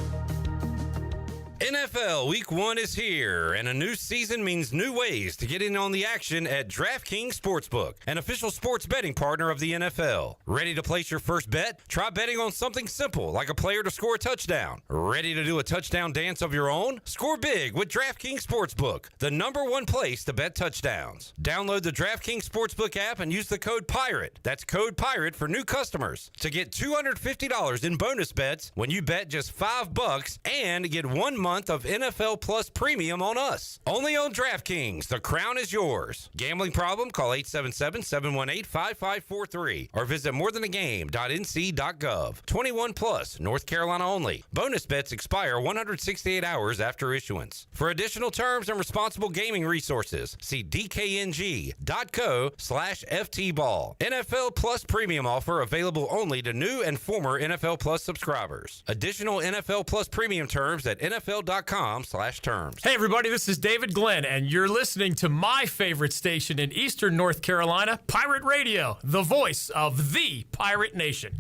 NFL Week 1 is here, and a new season means new ways to get in on the action at DraftKings Sportsbook, an official sports betting partner of the NFL. Ready to place your first bet? Try betting on something simple, like a player to score a touchdown. Ready to do a touchdown dance of your own? Score big with DraftKings Sportsbook, the #1 place to bet touchdowns. Download the DraftKings Sportsbook app and use the code PIRATE. That's code PIRATE for new customers to get $250 in bonus bets when you bet just $5 and get 1 month month of NFL Plus Premium on us. Only on DraftKings. The crown is yours. Gambling problem? Call 877-718-5543 or visit morethanagame.nc.gov. 21 plus, North Carolina only. Bonus bets expire 168 hours after issuance. For additional terms and responsible gaming resources, see dkng.co/ftball. NFL Plus Premium offer available only to new and former NFL Plus subscribers. Additional NFL Plus Premium terms at nfl.com/terms. Hey everybody, this is David Glenn, and you're listening to my favorite station in Eastern North Carolina, Pirate Radio, the voice of the Pirate Nation.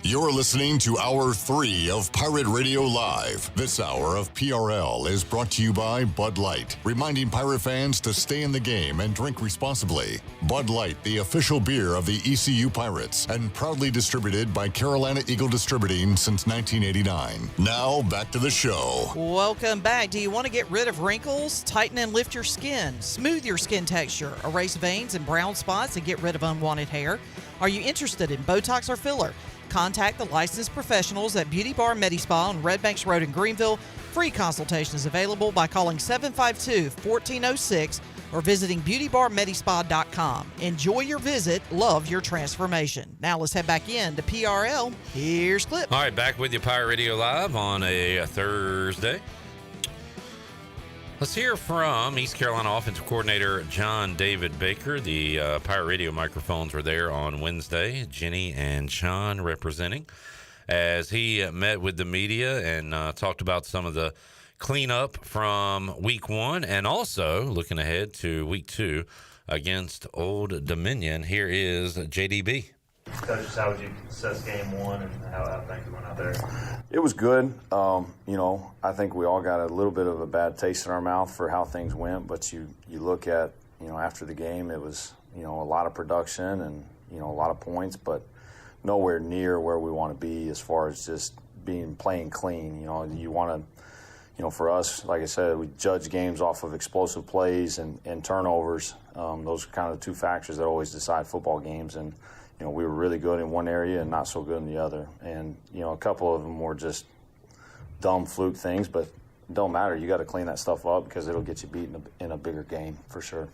You're listening to Hour 3 of Pirate Radio Live. This hour of PRL is brought to you by Bud Light, reminding Pirate fans to stay in the game and drink responsibly. Bud Light, the official beer of the ECU Pirates, and proudly distributed by Carolina Eagle Distributing since 1989. Now, back to the show. Welcome back. Do you want to get rid of wrinkles, tighten and lift your skin, smooth your skin texture, erase veins and brown spots, and get rid of unwanted hair? Are you interested in Botox or filler? Contact the licensed professionals at Beauty Bar Medi-Spa on Red Banks Road in Greenville. Free consultation is available by calling 752-1406 or visiting beautybarmedispa.com. Enjoy your visit. Love your transformation. Now let's head back in to PRL. Here's Clip. All right, back with you, Pirate Radio Live on a Thursday. Let's hear from East Carolina offensive coordinator John David Baker. The Pirate Radio microphones were there on Wednesday. Jenny and Sean representing as he met with the media and talked about some of the cleanup from week 1 and also looking ahead to week 2 against Old Dominion. Here is JDB. Coach, how would you assess game 1 and how things went out there? It was good. I think we all got a little bit of a bad taste in our mouth for how things went, but you look at, after the game, it was, a lot of production and, a lot of points, but nowhere near where we want to be as far as just playing clean. You want to, for us, like I said, we judge games off of explosive plays and turnovers. Those are kind of the two factors that always decide football games, and we were really good in one area and not so good in the other. And, a couple of them were just dumb fluke things, but it don't matter. You got to clean that stuff up because it'll get you beat in a bigger game for sure.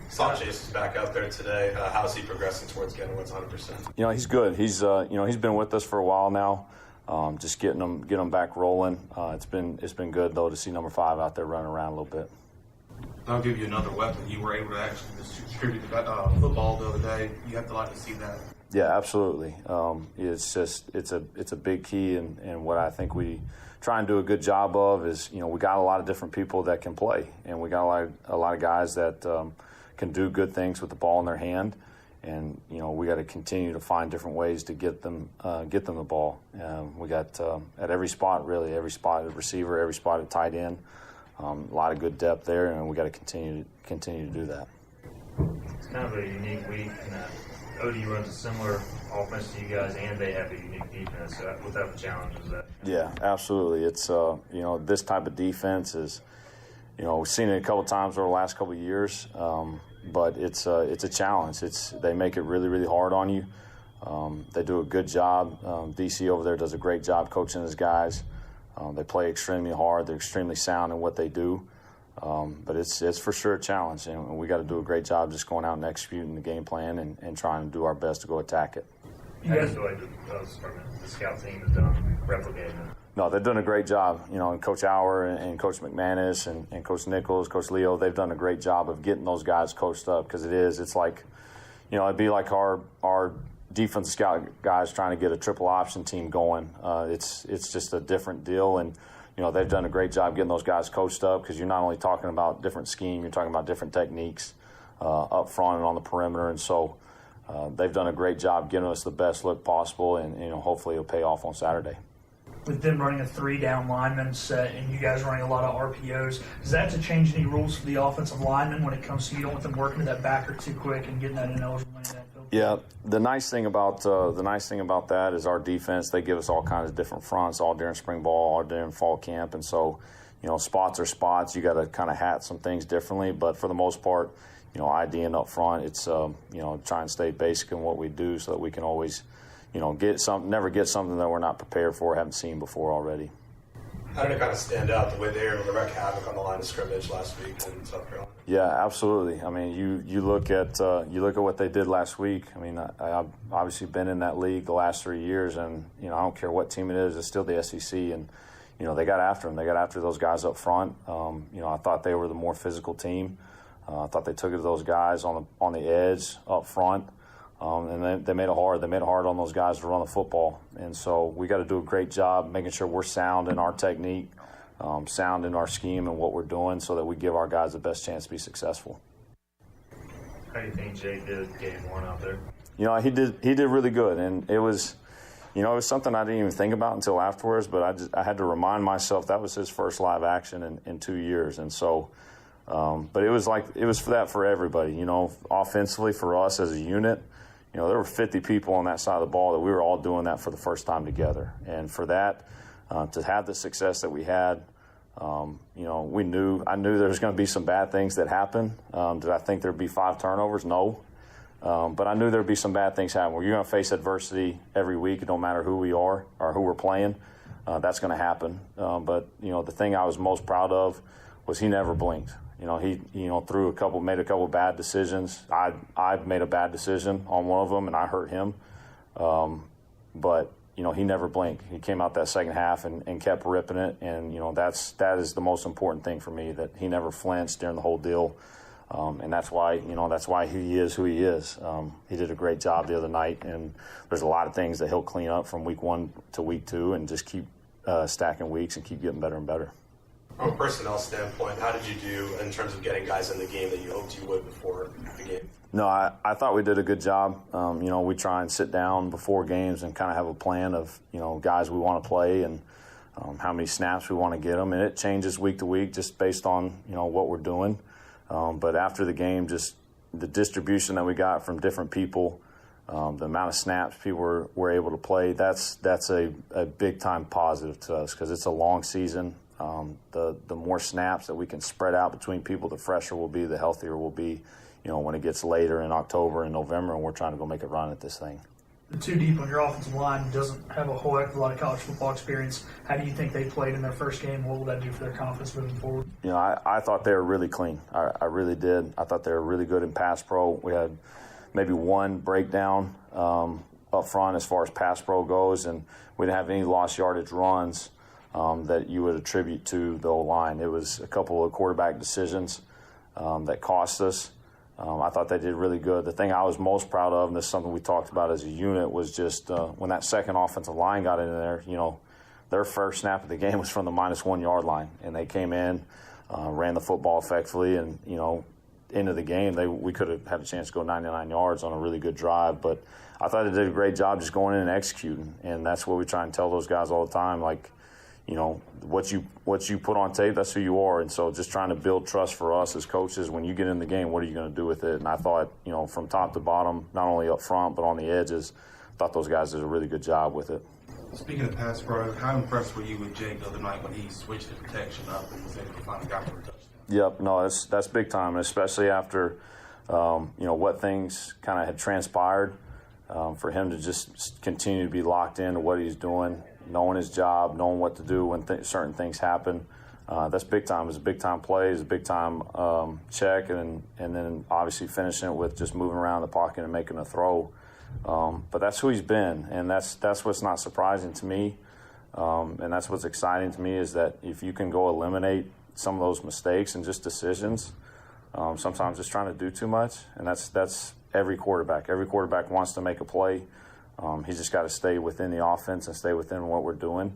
Saw Chase is back out there today. How's he progressing towards getting what's 100%? He's good. He's been with us for a while now. Just getting him back rolling. It's been good though to see number 5 out there running around a little bit. I'll give you another weapon. You were able to actually distribute the football the other day. You have to like to see that. Yeah, absolutely. It's a big key, and what I think we try and do a good job of is, we got a lot of different people that can play, and we got a lot of guys that can do good things with the ball in their hand, and we got to continue to find different ways to get them the ball. We got at every spot, really, every spot at receiver, every spot at tight end. A lot of good depth there, and we got to continue to do that. It's kind of a unique week. OD runs a similar offense to you guys, and they have a unique defense. So what type of challenge is that? Yeah, absolutely. It's this type of defense is, we've seen it a couple times over the last couple of years, but it's a challenge. They make it really, really hard on you. They do a good job. DC over there does a great job coaching his guys. They play extremely hard. They're extremely sound in what they do. But it's for sure a challenge, and we got to do a great job just going out and executing the game plan and trying to do our best to go attack it. You guys feel like the scout team has done replicating it? No, they've done a great job. And Coach Auer and Coach McManus and Coach Nichols, Coach Leo, they've done a great job of getting those guys coached up because it's like, it'd be like our defensive scout guys trying to get a triple option team going. It's just a different deal, and they've done a great job getting those guys coached up because you're not only talking about different scheme, you're talking about different techniques up front and on the perimeter, and so they've done a great job giving us the best look possible, and hopefully it'll pay off on Saturday. With them running a 3-down lineman set and you guys running a lot of RPOs, does that have to change any rules for the offensive linemen when it comes to you don't want them working to that backer too quick and getting that ineligible money that field? Yeah, the nice thing about that is our defense. They give us all kinds of different fronts all during spring ball, all during fall camp, and so spots are spots. You got to kind of hat some things differently. But for the most part, IDing up front, it's, try and stay basic in what we do so that we can always, never get something that we're not prepared for, haven't seen before already. How did it kind of stand out the way they were able to wreak havoc on the line of scrimmage last week in South Carolina? Yeah, absolutely. I mean, you look at what they did last week. I mean, I've obviously been in that league the last 3 years, and I don't care what team it is, it's still the SEC, and they got after them. They got after those guys up front. I thought they were the more physical team. I thought they took it to those guys on the edge up front, and they made it hard. They made it hard on those guys to run the football, and so we got to do a great job making sure we're sound in our technique, sound in our scheme and what we're doing, so that we give our guys the best chance to be successful. How do you think Jake did game one out there? He did really good, and it was something I didn't even think about until afterwards. But I had to remind myself that was his first live action in 2 years, and so. But it was for everybody. Offensively for us as a unit, there were 50 people on that side of the ball that we were all doing that for the first time together, and for that to have the success that we had. I knew there was going to be some bad things that happened. Did I think there'd be 5 turnovers? No. But I knew there'd be some bad things happen. You're going to face adversity every week. It don't matter who we are or who we're playing. That's going to happen. But the thing I was most proud of was he never blinked. He made a couple bad decisions. I made a bad decision on one of them, and I hurt him. But he never blinked. He came out that second half and kept ripping it, and that is the most important thing for me, that he never flinched during the whole deal. And that's why he is who he is. He did a great job the other night, and there's a lot of things that he'll clean up from week 1 to week 2 and just keep stacking weeks and keep getting better and better. From a personnel standpoint, how did you do in terms of getting guys in the game that you hoped you would before the game? No, I thought we did a good job. We try and sit down before games and kind of have a plan of, guys we want to play and how many snaps we want to get them. And it changes week to week just based on, what we're doing. But after the game, just the distribution that we got from different people, the amount of snaps people were able to play, that's a big-time positive to us because it's a long season. The more snaps that we can spread out between people, the fresher we'll be, the healthier we'll be, when it gets later in October and November and we're trying to go make a run at this thing. The 2 deep on your offensive line doesn't have a whole heck of a lot of college football experience. How do you think they played in their first game? What will that do for their confidence moving forward? I thought they were really clean. I really did. I thought they were really good in pass pro. We had maybe one breakdown up front as far as pass pro goes, and we didn't have any lost yardage runs that you would attribute to the O-line. It was a couple of quarterback decisions that cost us. I thought they did really good. The thing I was most proud of, and this is something we talked about as a unit, was just when that second offensive line got in there, their first snap of the game was from the -1 yard line, and they came in, ran the football effectively, and, into the game, we could have had a chance to go 99 yards on a really good drive, but I thought they did a great job just going in and executing, and that's what we try and tell those guys all the time, what you put on tape, that's who you are. And so just trying to build trust for us as coaches. When you get in the game, what are you going to do with it? And I thought, from top to bottom, not only up front but on the edges, I thought those guys did a really good job with it. Speaking of pass pro, how impressed were you with Jake the other night when he switched the protection up and was able to finally got for a touchdown? Yep, no, that's big time, and especially after what things kind of had transpired, for him to just continue to be locked into what he's doing, knowing his job, knowing what to do when certain things happen. That's big time. It's a big time play. It's a big time check, and then obviously finishing it with just moving around the pocket and making a throw. But that's who he's been, and that's what's not surprising to me, and that's what's exciting to me is that if you can go eliminate some of those mistakes and just decisions, sometimes just trying to do too much, and that's every quarterback. Every quarterback wants to make a play. He's just got to stay within the offense and stay within what we're doing.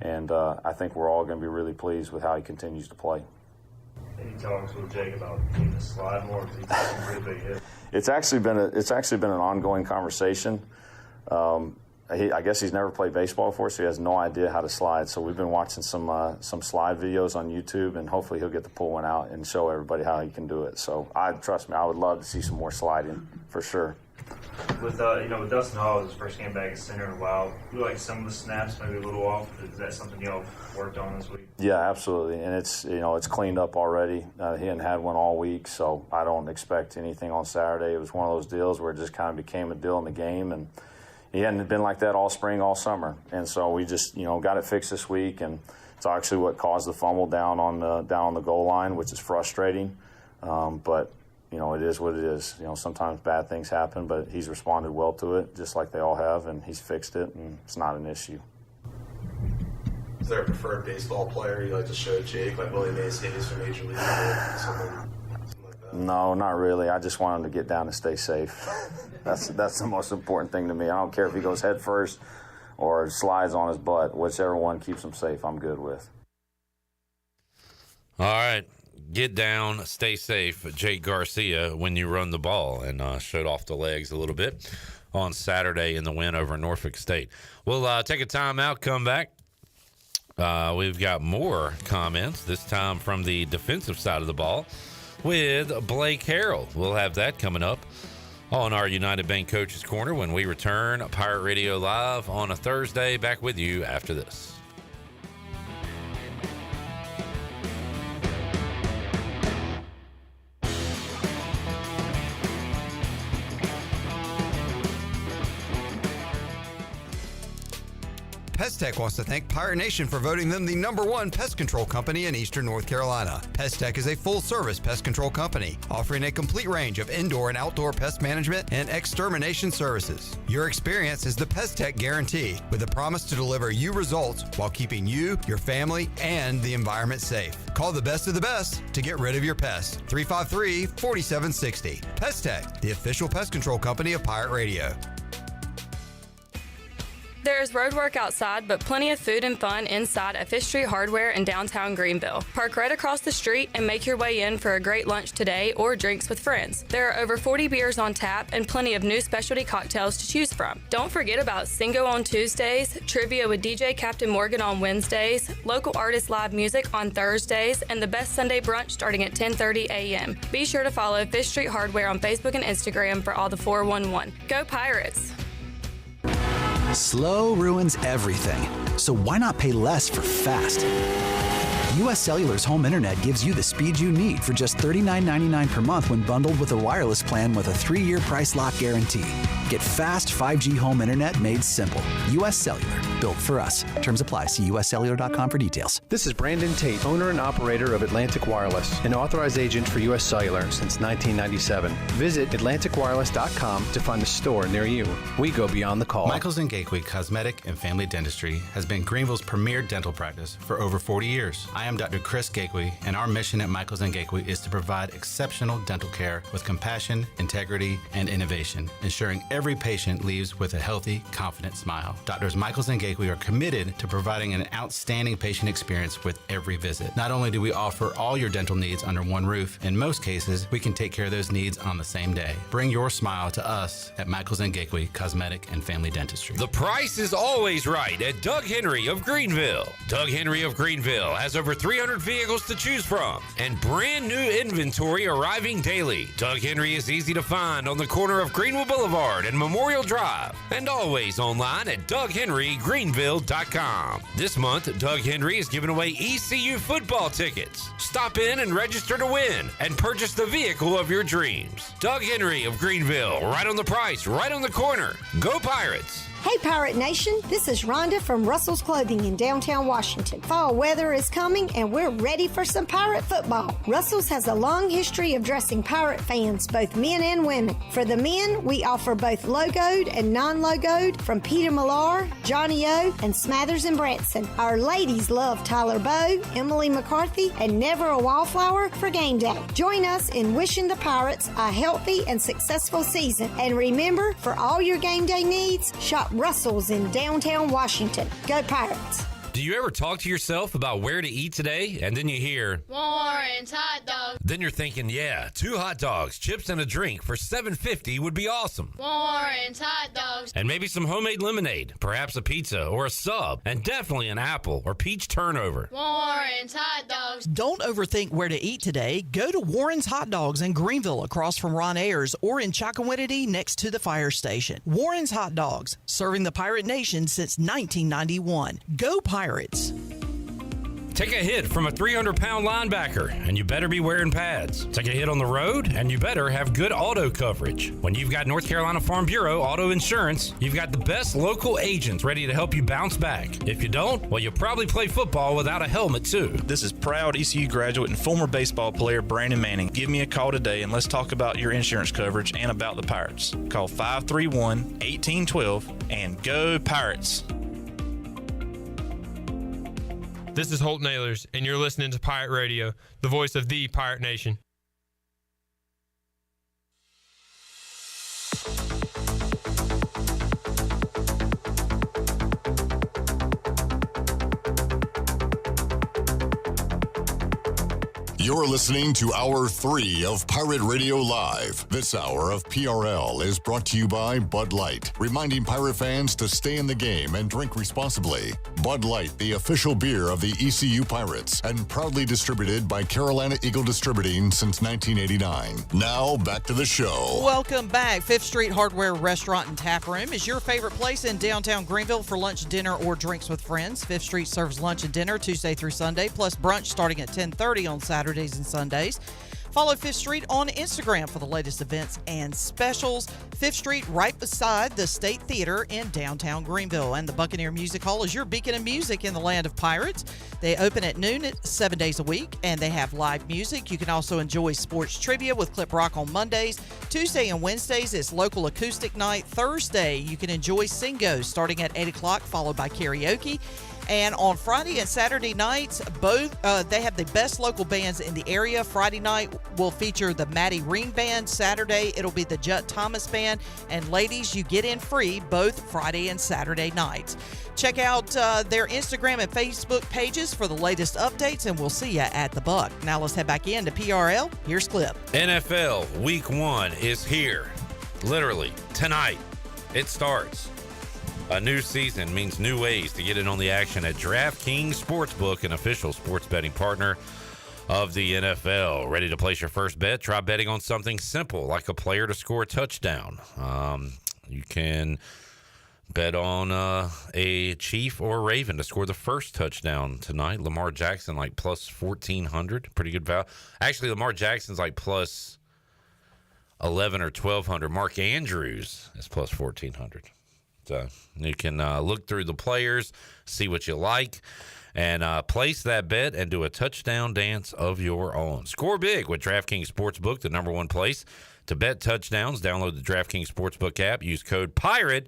And I think we're all going to be really pleased with how he continues to play. Any talks with Jake about getting the slide more? Because he's got some pretty big hits. It's actually been an ongoing conversation. I guess he's never played baseball before, so he has no idea how to slide. So we've been watching some slide videos on YouTube, and hopefully he'll get to pull one out and show everybody how he can do it. So trust me, I would love to see some more sliding for sure. With with Dustin Hall, his first game back at center in a while, I feel like some of the snaps maybe a little off. Is that something y'all worked on this week? Yeah, absolutely, and it's cleaned up already. He hadn't had one all week, so I don't expect anything on Saturday. It was one of those deals where it just kind of became a deal in the game, and he hadn't been like that all spring, all summer, and so we just got it fixed this week, and it's actually what caused the fumble down on the goal line, which is frustrating, but. It is what it is. Sometimes bad things happen, but he's responded well to it, just like they all have, and he's fixed it, and it's not an issue. Is there a preferred baseball player you like to show Jake, like Willie Mays Hayes from Major League? Something like that? No, not really. I just want him to get down and stay safe. That's the most important thing to me. I don't care if he goes head first or slides on his butt. Whichever one keeps him safe, I'm good with. All right. Get down, stay safe, Jake Garcia, when you run the ball, and showed off the legs a little bit on Saturday in the win over Norfolk State. We'll take a timeout, come back. We've got more comments, this time from the defensive side of the ball with Blake Harrell. We'll have that coming up on our United Bank Coaches Corner when we return. Pirate Radio Live on a Thursday. Back with you after this. PestTech wants to thank Pirate Nation for voting them the #1 pest control company in Eastern North Carolina. PestTech is a full-service pest control company offering a complete range of indoor and outdoor pest management and extermination services. Your experience is the PestTech guarantee, with a promise to deliver you results while keeping you, your family, and the environment safe. Call the best of the best to get rid of your pests. 353-4760. PestTech, the official pest control company of Pirate Radio. There is road work outside, but plenty of food and fun inside at Fish Street Hardware in downtown Greenville. Park right across the street and make your way in for a great lunch today or drinks with friends. There are over 40 beers on tap and plenty of new specialty cocktails to choose from. Don't forget about Singo on Tuesdays, trivia with DJ Captain Morgan on Wednesdays, local artist live music on Thursdays, and the best Sunday brunch starting at 10:30 a.m. Be sure to follow Fish Street Hardware on Facebook and Instagram for all the 411. Go Pirates! Slow ruins everything, so why not pay less for fast? U.S. Cellular's home internet gives you the speed you need for just $39.99 per month when bundled with a wireless plan with a 3-year price lock guarantee. Get fast 5G home internet made simple. U.S. Cellular, built for us. Terms apply. See uscellular.com for details. This is Brandon Tate, owner and operator of Atlantic Wireless, an authorized agent for U.S. Cellular since 1997. Visit AtlanticWireless.com to find a store near you. We go beyond the call. Michaels & Gateway Cosmetic and Family Dentistry has been Greenville's premier dental practice for over 40 years. I am Dr. Chris Gateway, and our mission at Michaels & Gateway is to provide exceptional dental care with compassion, integrity, and innovation, ensuring every patient leaves with a healthy, confident smile. Doctors Michaels & Gateway are committed to providing an outstanding patient experience with every visit. Not only do we offer all your dental needs under one roof, in most cases, we can take care of those needs on the same day. Bring your smile to us at Michaels & Gateway Cosmetic and Family Dentistry. The price is always right at Doug Henry of Greenville. Doug Henry of Greenville has over 300 vehicles to choose from and brand new inventory arriving daily. Doug Henry is easy to find on the corner of Greenville Boulevard and Memorial Drive, and always online at DougHenryGreenville.com. This month, Doug Henry is giving away ECU football tickets. Stop in and register to win and purchase the vehicle of your dreams. Doug Henry of Greenville, right on the price, right on the corner. Go Pirates! Hey Pirate Nation, this is Rhonda from Russell's Clothing in downtown Washington. Fall weather is coming and we're ready for some Pirate football. Russell's has a long history of dressing Pirate fans, both men and women. For the men, we offer both logoed and non-logoed from Peter Millar, Johnny O, and Smathers and Branson. Our ladies love Tyler Bowe, Emily McCarthy, and Never a Wallflower for game day. Join us in wishing the Pirates a healthy and successful season. And remember, for all your game day needs, shop Russell's in downtown Washington. Go Pirates! Do you ever talk to yourself about where to eat today, and then you hear Warren's Hot Dogs. Then you're thinking, yeah, 2 hot dogs, chips, and a drink for $7.50 would be awesome. Warren's Hot Dogs. And maybe some homemade lemonade, perhaps a pizza or a sub, and definitely an apple or peach turnover. Warren's Hot Dogs. Don't overthink where to eat today. Go to Warren's Hot Dogs in Greenville across from Ron Ayers or in Chocowinity next to the fire station. Warren's Hot Dogs, serving the Pirate Nation since 1991. Go Pirates! Take a hit from a 300-pound linebacker, and you better be wearing pads. Take a hit on the road, and you better have good auto coverage. When you've got North Carolina Farm Bureau Auto Insurance, you've got the best local agents ready to help you bounce back. If you don't, well, you'll probably play football without a helmet, too. This is proud ECU graduate and former baseball player Brandon Manning. Give me a call today, and let's talk about your insurance coverage and about the Pirates. Call 531-1812 and go Pirates. This is Holt Nailers, and you're listening to Pirate Radio, the voice of the Pirate Nation. You're listening to Hour 3 of Pirate Radio Live. This hour of PRL is brought to you by Bud Light, reminding Pirate fans to stay in the game and drink responsibly. Bud Light, the official beer of the ECU Pirates, and proudly distributed by Carolina Eagle Distributing since 1989. Now, back to the show. Welcome back. 5th Street Hardware Restaurant and Tap Room is your favorite place in downtown Greenville for lunch, dinner, or drinks with friends. 5th Street serves lunch and dinner Tuesday through Sunday, plus brunch starting at 10:30 on Saturdays and Sundays. Follow 5th Street on Instagram for the latest events and specials. 5th Street right beside the State Theater in downtown Greenville. And the Buccaneer Music Hall is your beacon of music in the land of pirates. They open at noon 7 days a week, and they have live music. You can also enjoy sports trivia with Clip Rock on Mondays. Tuesday and Wednesdays, it's local acoustic night. Thursday, you can enjoy Singo starting at 8 o'clock, followed by karaoke. And on Friday and Saturday nights, both they have the best local bands in the area. Friday night will feature the Matty Ring Band. Saturday, it'll be the Jut Thomas Band. And ladies, you get in free both Friday and Saturday nights. Check out their Instagram and Facebook pages for the latest updates, and we'll see you at the Buck. Now let's head back into PRL. Here's Clip. NFL Week 1 is here. Literally, tonight, it starts. A new season means new ways to get in on the action at DraftKings Sportsbook, an official sports betting partner of the NFL. Ready to place your first bet? Try betting on something simple, like a player to score a touchdown. You can bet on a Chief or Raven to score the first touchdown tonight. Lamar Jackson, like plus 1,400. Pretty good value. Actually, Lamar Jackson's like plus 11 or 1,200. Mark Andrews is plus 1,400. So you can look through the players, see what you like, and place that bet and do a touchdown dance of your own. Score big with DraftKings Sportsbook, the #1 place to bet touchdowns. Download the DraftKings Sportsbook app. Use code PIRATE.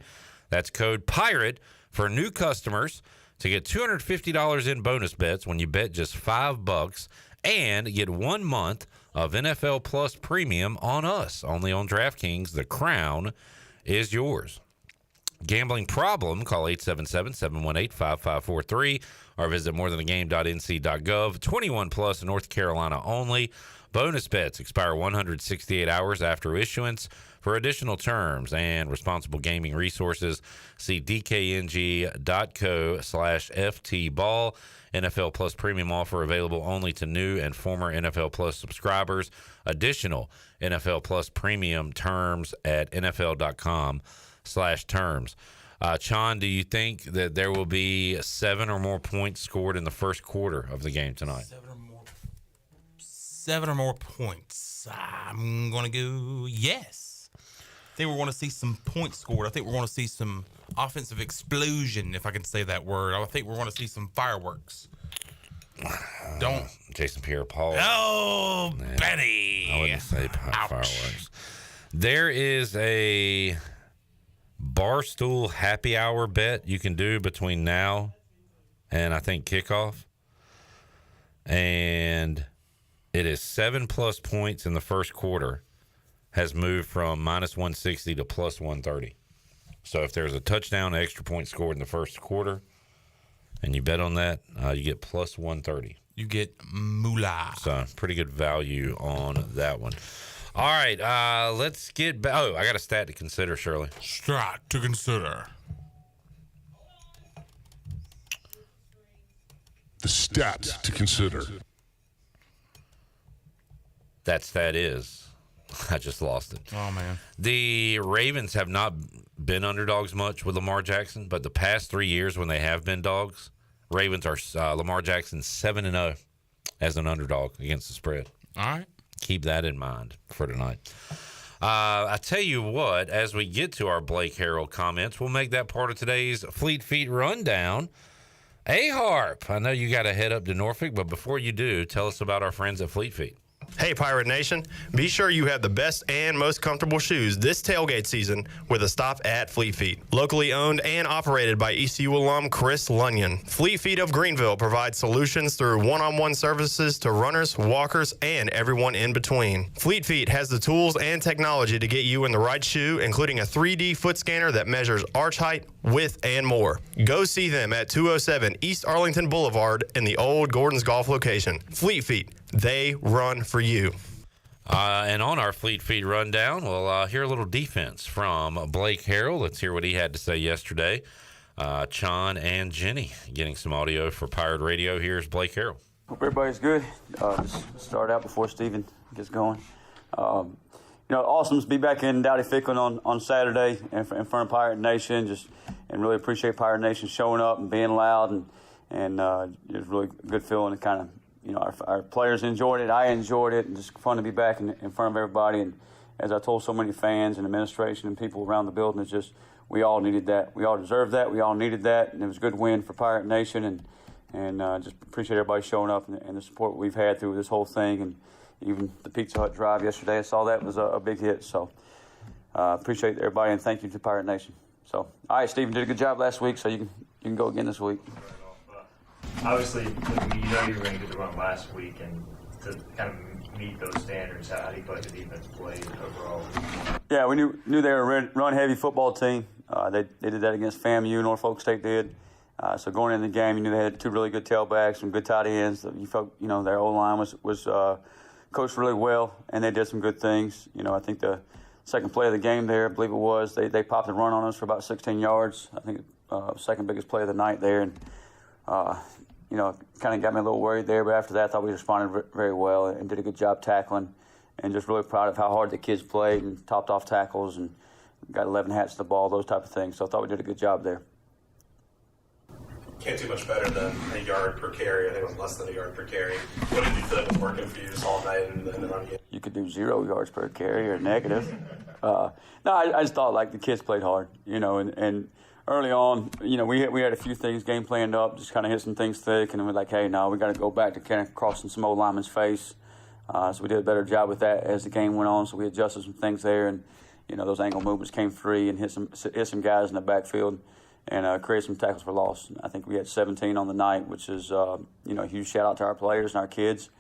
That's code PIRATE for new customers to get $250 in bonus bets when you bet just $5 and get 1 month of NFL Plus Premium on us. Only on DraftKings. The crown is yours. Gambling problem? Call 877-718-5543 or visit morethanagame.nc.gov. 21 plus, North Carolina only. Bonus bets expire 168 hours after issuance. For additional terms and responsible gaming resources, see dkng.co/ftball. NFL Plus Premium offer available only to new and former NFL Plus subscribers. Additional NFL Plus Premium terms at nfl.com/terms. Chon, do you think that there will be 7 or more points scored in the first quarter of the game tonight? 7 or more points. I'm going to go yes. I think we're going to see some points scored. I think we're going to see some offensive explosion, if I can say that word. I think we're going to see some fireworks. Jason Pierre-Paul. Oh, Yeah. Betty. I wouldn't say fireworks. There is a Barstool happy hour bet you can do between now and I think kickoff. And it is 7+ points in the first quarter. Has moved from -160 to +130. So if there's a touchdown, an extra point scored in the first quarter, and you bet on that, you get plus 130. You get moolah. So pretty good value on that one. All right, let's get back. Oh, I got a stat to consider, Shirley. Stat to consider. The stat to consider. That stat is, I just lost it. Oh, man. The Ravens have not been underdogs much with Lamar Jackson, but the past 3 years when they have been dogs, Ravens are Lamar Jackson 7-0 as an underdog against the spread. All right. Keep that in mind for tonight. I tell you what, as we get to our Blake Harrell comments, we'll make that part of today's Fleet Feet Rundown. A-Harp, I know you got to head up to Norfolk, but before you do, tell us about our friends at Fleet Feet. Hey, Pirate Nation. Be sure you have the best and most comfortable shoes this tailgate season with a stop at Fleet Feet. Locally owned and operated by ECU alum Chris Lunyon. Fleet Feet of Greenville provides solutions through one-on-one services to runners, walkers, and everyone in between. Fleet Feet has the tools and technology to get you in the right shoe, including a 3D foot scanner that measures arch height, width, and more. Go see them at 207 East Arlington Boulevard in the old Gordon's Golf location. Fleet Feet. They run for you. And on our Fleet Feet Rundown, we'll hear a little defense from Blake Harrell. Let's hear what he had to say yesterday. Chon and Jenny getting some audio for Pirate Radio. Here's Blake Harrell. Hope everybody's good. Just start out before Steven gets going. Awesome to be back in Dowdy-Ficklin on Saturday in front of Pirate Nation. And really appreciate Pirate Nation showing up and being loud. And it was really a good feeling to kind of, our players enjoyed it. I enjoyed it. And just fun to be back in front of everybody. And as I told so many fans and administration and people around the building, it's just we all needed that. We all deserved that. We all needed that. And it was a good win for Pirate Nation. And just appreciate everybody showing up and the support we've had through this whole thing. And even the Pizza Hut drive yesterday, I saw that was a big hit. So appreciate everybody and thank you to Pirate Nation. So, all right, Stephen did a good job last week, so you can go again this week. Obviously, you know you were going to get the run last week, and to kind of meet those standards, how do you feel like the defense played overall? Yeah, we knew they were a run-heavy football team. They did that against FAMU, Norfolk State did. So going into the game, you knew they had two really good tailbacks, some good tight ends. You felt, their O-line was coached really well, and they did some good things. I think the second play of the game there, I believe it was, they popped a run on us for about 16 yards. I think second biggest play of the night there. And, kind of got me a little worried there. But after that, I thought we responded very well and did a good job tackling. And just really proud of how hard the kids played and topped off tackles and got 11 hats to the ball, those type of things. So I thought we did a good job there. Can't do much better than a yard per carry. I think it was less than a yard per carry. What did you feel was working for you just all night in the run game? You could do 0 yards per carry or negative. I just thought like the kids played hard, and early on, we had a few things game planned up, just kind of hit some things thick, and we're like, hey, no, we got to go back to kind of crossing some old lineman's face. So we did a better job with that as the game went on. So we adjusted some things there, and those angle movements came free and hit some guys in the backfield. And create some tackles for loss. I think we had 17 on the night, which is a huge shout out to our players and our kids,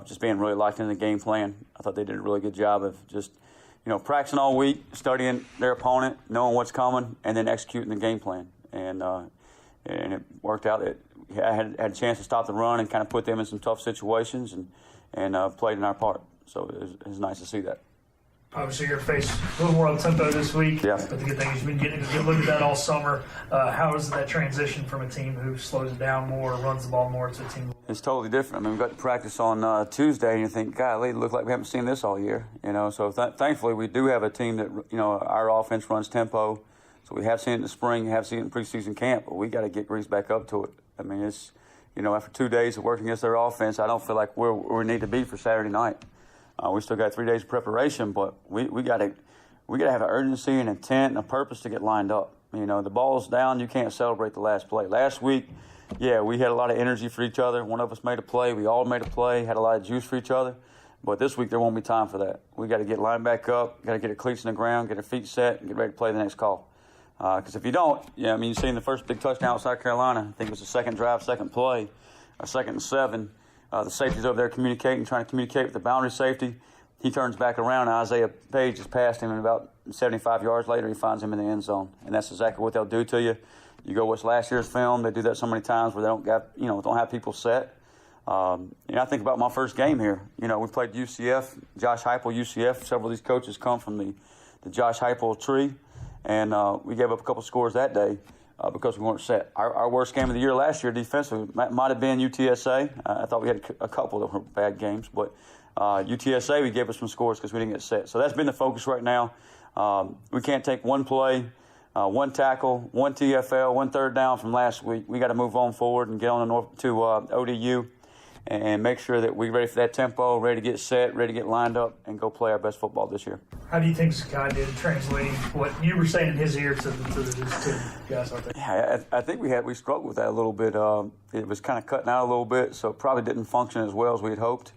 just being really locked in the game plan. I thought they did a really good job of just practicing all week, studying their opponent, knowing what's coming, and then executing the game plan. And it worked out. I had a chance to stop the run and kind of put them in some tough situations and played in our part. So it was nice to see that. Obviously, you're faced a little more on tempo this week. Yeah. But the good thing is you've been getting a good look at that all summer. How is that transition from a team who slows it down more, runs the ball more, to a team? It's totally different. I mean, we got to practice on Tuesday, and you think, golly, it looks like we haven't seen this all year. So thankfully, we do have a team that, our offense runs tempo. So we have seen it in the spring, have seen it in preseason camp, but we got to get greased back up to it. I mean, it's, after 2 days of working against their offense, I don't feel like we're where we need to be for Saturday night. We still got 3 days of preparation, but we got to have an urgency and intent and a purpose to get lined up. The ball's down, you can't celebrate the last play. Last week, we had a lot of energy for each other. One of us made a play, we all made a play, had a lot of juice for each other. But this week there won't be time for that. We got to get lined back up, got to get our cleats in the ground, get our feet set, and get ready to play the next call. Because if you don't, you've seen the first big touchdown with South Carolina. I think it was the second drive, second play, 2nd and 7. The safety's over there trying to communicate with the boundary safety. He turns back around, and Isaiah Page has passed him, and about 75 yards later, he finds him in the end zone. And that's exactly what they'll do to you. You go watch last year's film. They do that so many times where they don't have people set. I think about my first game here. We played UCF, Josh Heupel, UCF. Several of these coaches come from the Josh Heupel tree, and we gave up a couple scores that day because we weren't set. Our worst game of the year last year defensively might have been UTSA. I thought we had a couple that were bad games, but UTSA, we gave us some scores because we didn't get set. So that's been the focus right now. We can't take one play, one tackle, one TFL, one third down from last week. We got to move on forward and get on to ODU and make sure that we're ready for that tempo, ready to get set, ready to get lined up, and go play our best football this year. How do you think Sakai did translating what you were saying in his ear to the guys out there? Yeah, I think we struggled with that a little bit. It was kind of cutting out a little bit, so it probably didn't function as well as we had hoped.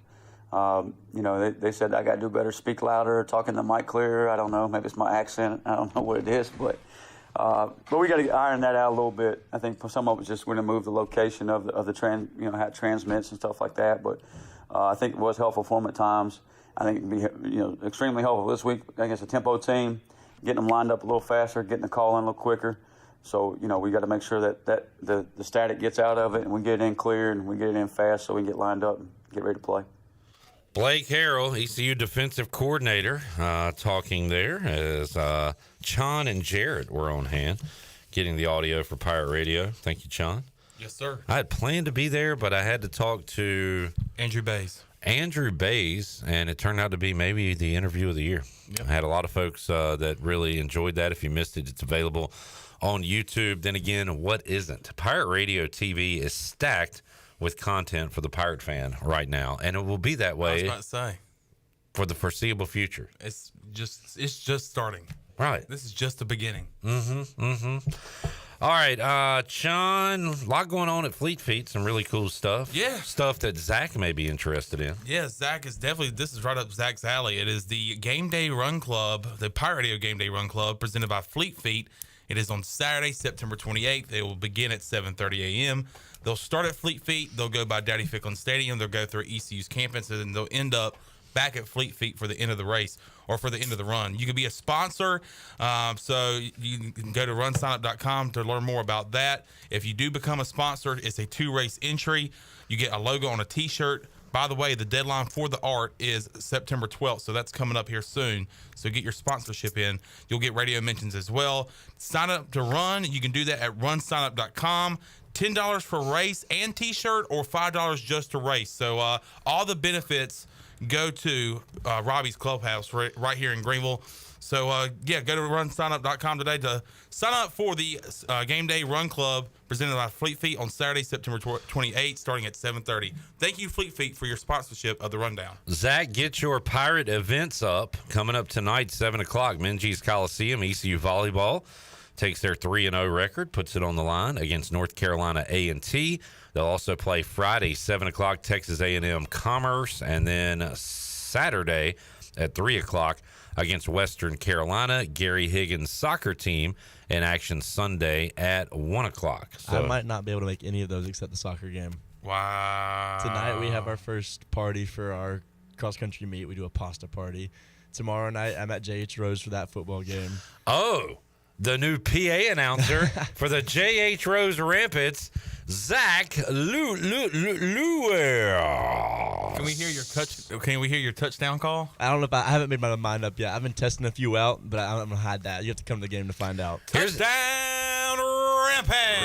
They said I got to do better, speak louder, talking the mic clearer. I don't know, maybe it's my accent. I don't know what it is, but we got to iron that out a little bit. I think some of it's just going to move the location of the how it transmits and stuff like that. But I think it was helpful for them at times. I think it'd be extremely helpful this week against a tempo team, getting them lined up a little faster, getting the call in a little quicker. So we got to make sure that the static gets out of it and we get it in clear and we get it in fast so we can get lined up and get ready to play. Blake Harrell, ECU defensive coordinator, talking there as Chon and Jarrett were on hand, getting the audio for Pirate Radio. Thank you, Chon. Yes, sir. I had planned to be there, but I had to talk to Andrew Bays, and it turned out to be maybe the interview of the year. Yep. I had a lot of folks that really enjoyed that. If you missed it, it's available on YouTube. Then again, what isn't? Pirate Radio TV is stacked with content for the Pirate fan right now, and it will be that way. I was about to say, for the foreseeable future. It's just starting. Right. This is just the beginning. All right, Sean, a lot going on at Fleet Feet, some really cool stuff. Yeah. Stuff that Zach may be interested in. Yeah, Zach is this is right up Zach's alley. It is the Game Day Run Club, the Pirate Radio Game Day Run Club, presented by Fleet Feet. It is on Saturday, September 28th. It will begin at 7:30 a.m. They'll start at Fleet Feet. They'll go by Daddy Ficklin Stadium. They'll go through ECU's campus, and then they'll end up back at Fleet Feet for the end of the race or for the end of the run. You can be a sponsor, so you can go to runsignup.com to learn more about that. If you do become a sponsor, it's a 2-race entry. You get a logo on a T-shirt. By the way, the deadline for the art is September 12th, so that's coming up here soon. So get your sponsorship in. You'll get radio mentions as well. Sign up to run. You can do that at runsignup.com. $10 for race and T-shirt, or $5 just to race. So all the benefits go to Robbie's Clubhouse right here in Greenville. So, go to runsignup.com today to sign up for the Game Day Run Club presented by Fleet Feet on Saturday, September 28th, starting at 7:30. Thank you, Fleet Feet, for your sponsorship of the Rundown. Zach, get your Pirate events up. Coming up tonight, 7 o'clock, Minges Coliseum, ECU Volleyball takes their 3-0 record, puts it on the line against North Carolina A&T. They'll also play Friday, 7 o'clock, Texas A&M Commerce, and then Saturday at 3 o'clock against Western Carolina. Gary Higgins' soccer team in action Sunday at 1 o'clock. So, I might not be able to make any of those except the soccer game. Wow. Tonight we have our first party for our cross-country meet. We do a pasta party. Tomorrow night I'm at J.H. Rose for that football game. Oh, the new PA announcer for the J.H. Rose Rampants, Zach Lewis. Can we hear your touchdown call? I don't know if I haven't made my mind up yet. I've been testing a few out, but I'm gonna hide that. You have to come to the game to find out. Touchdown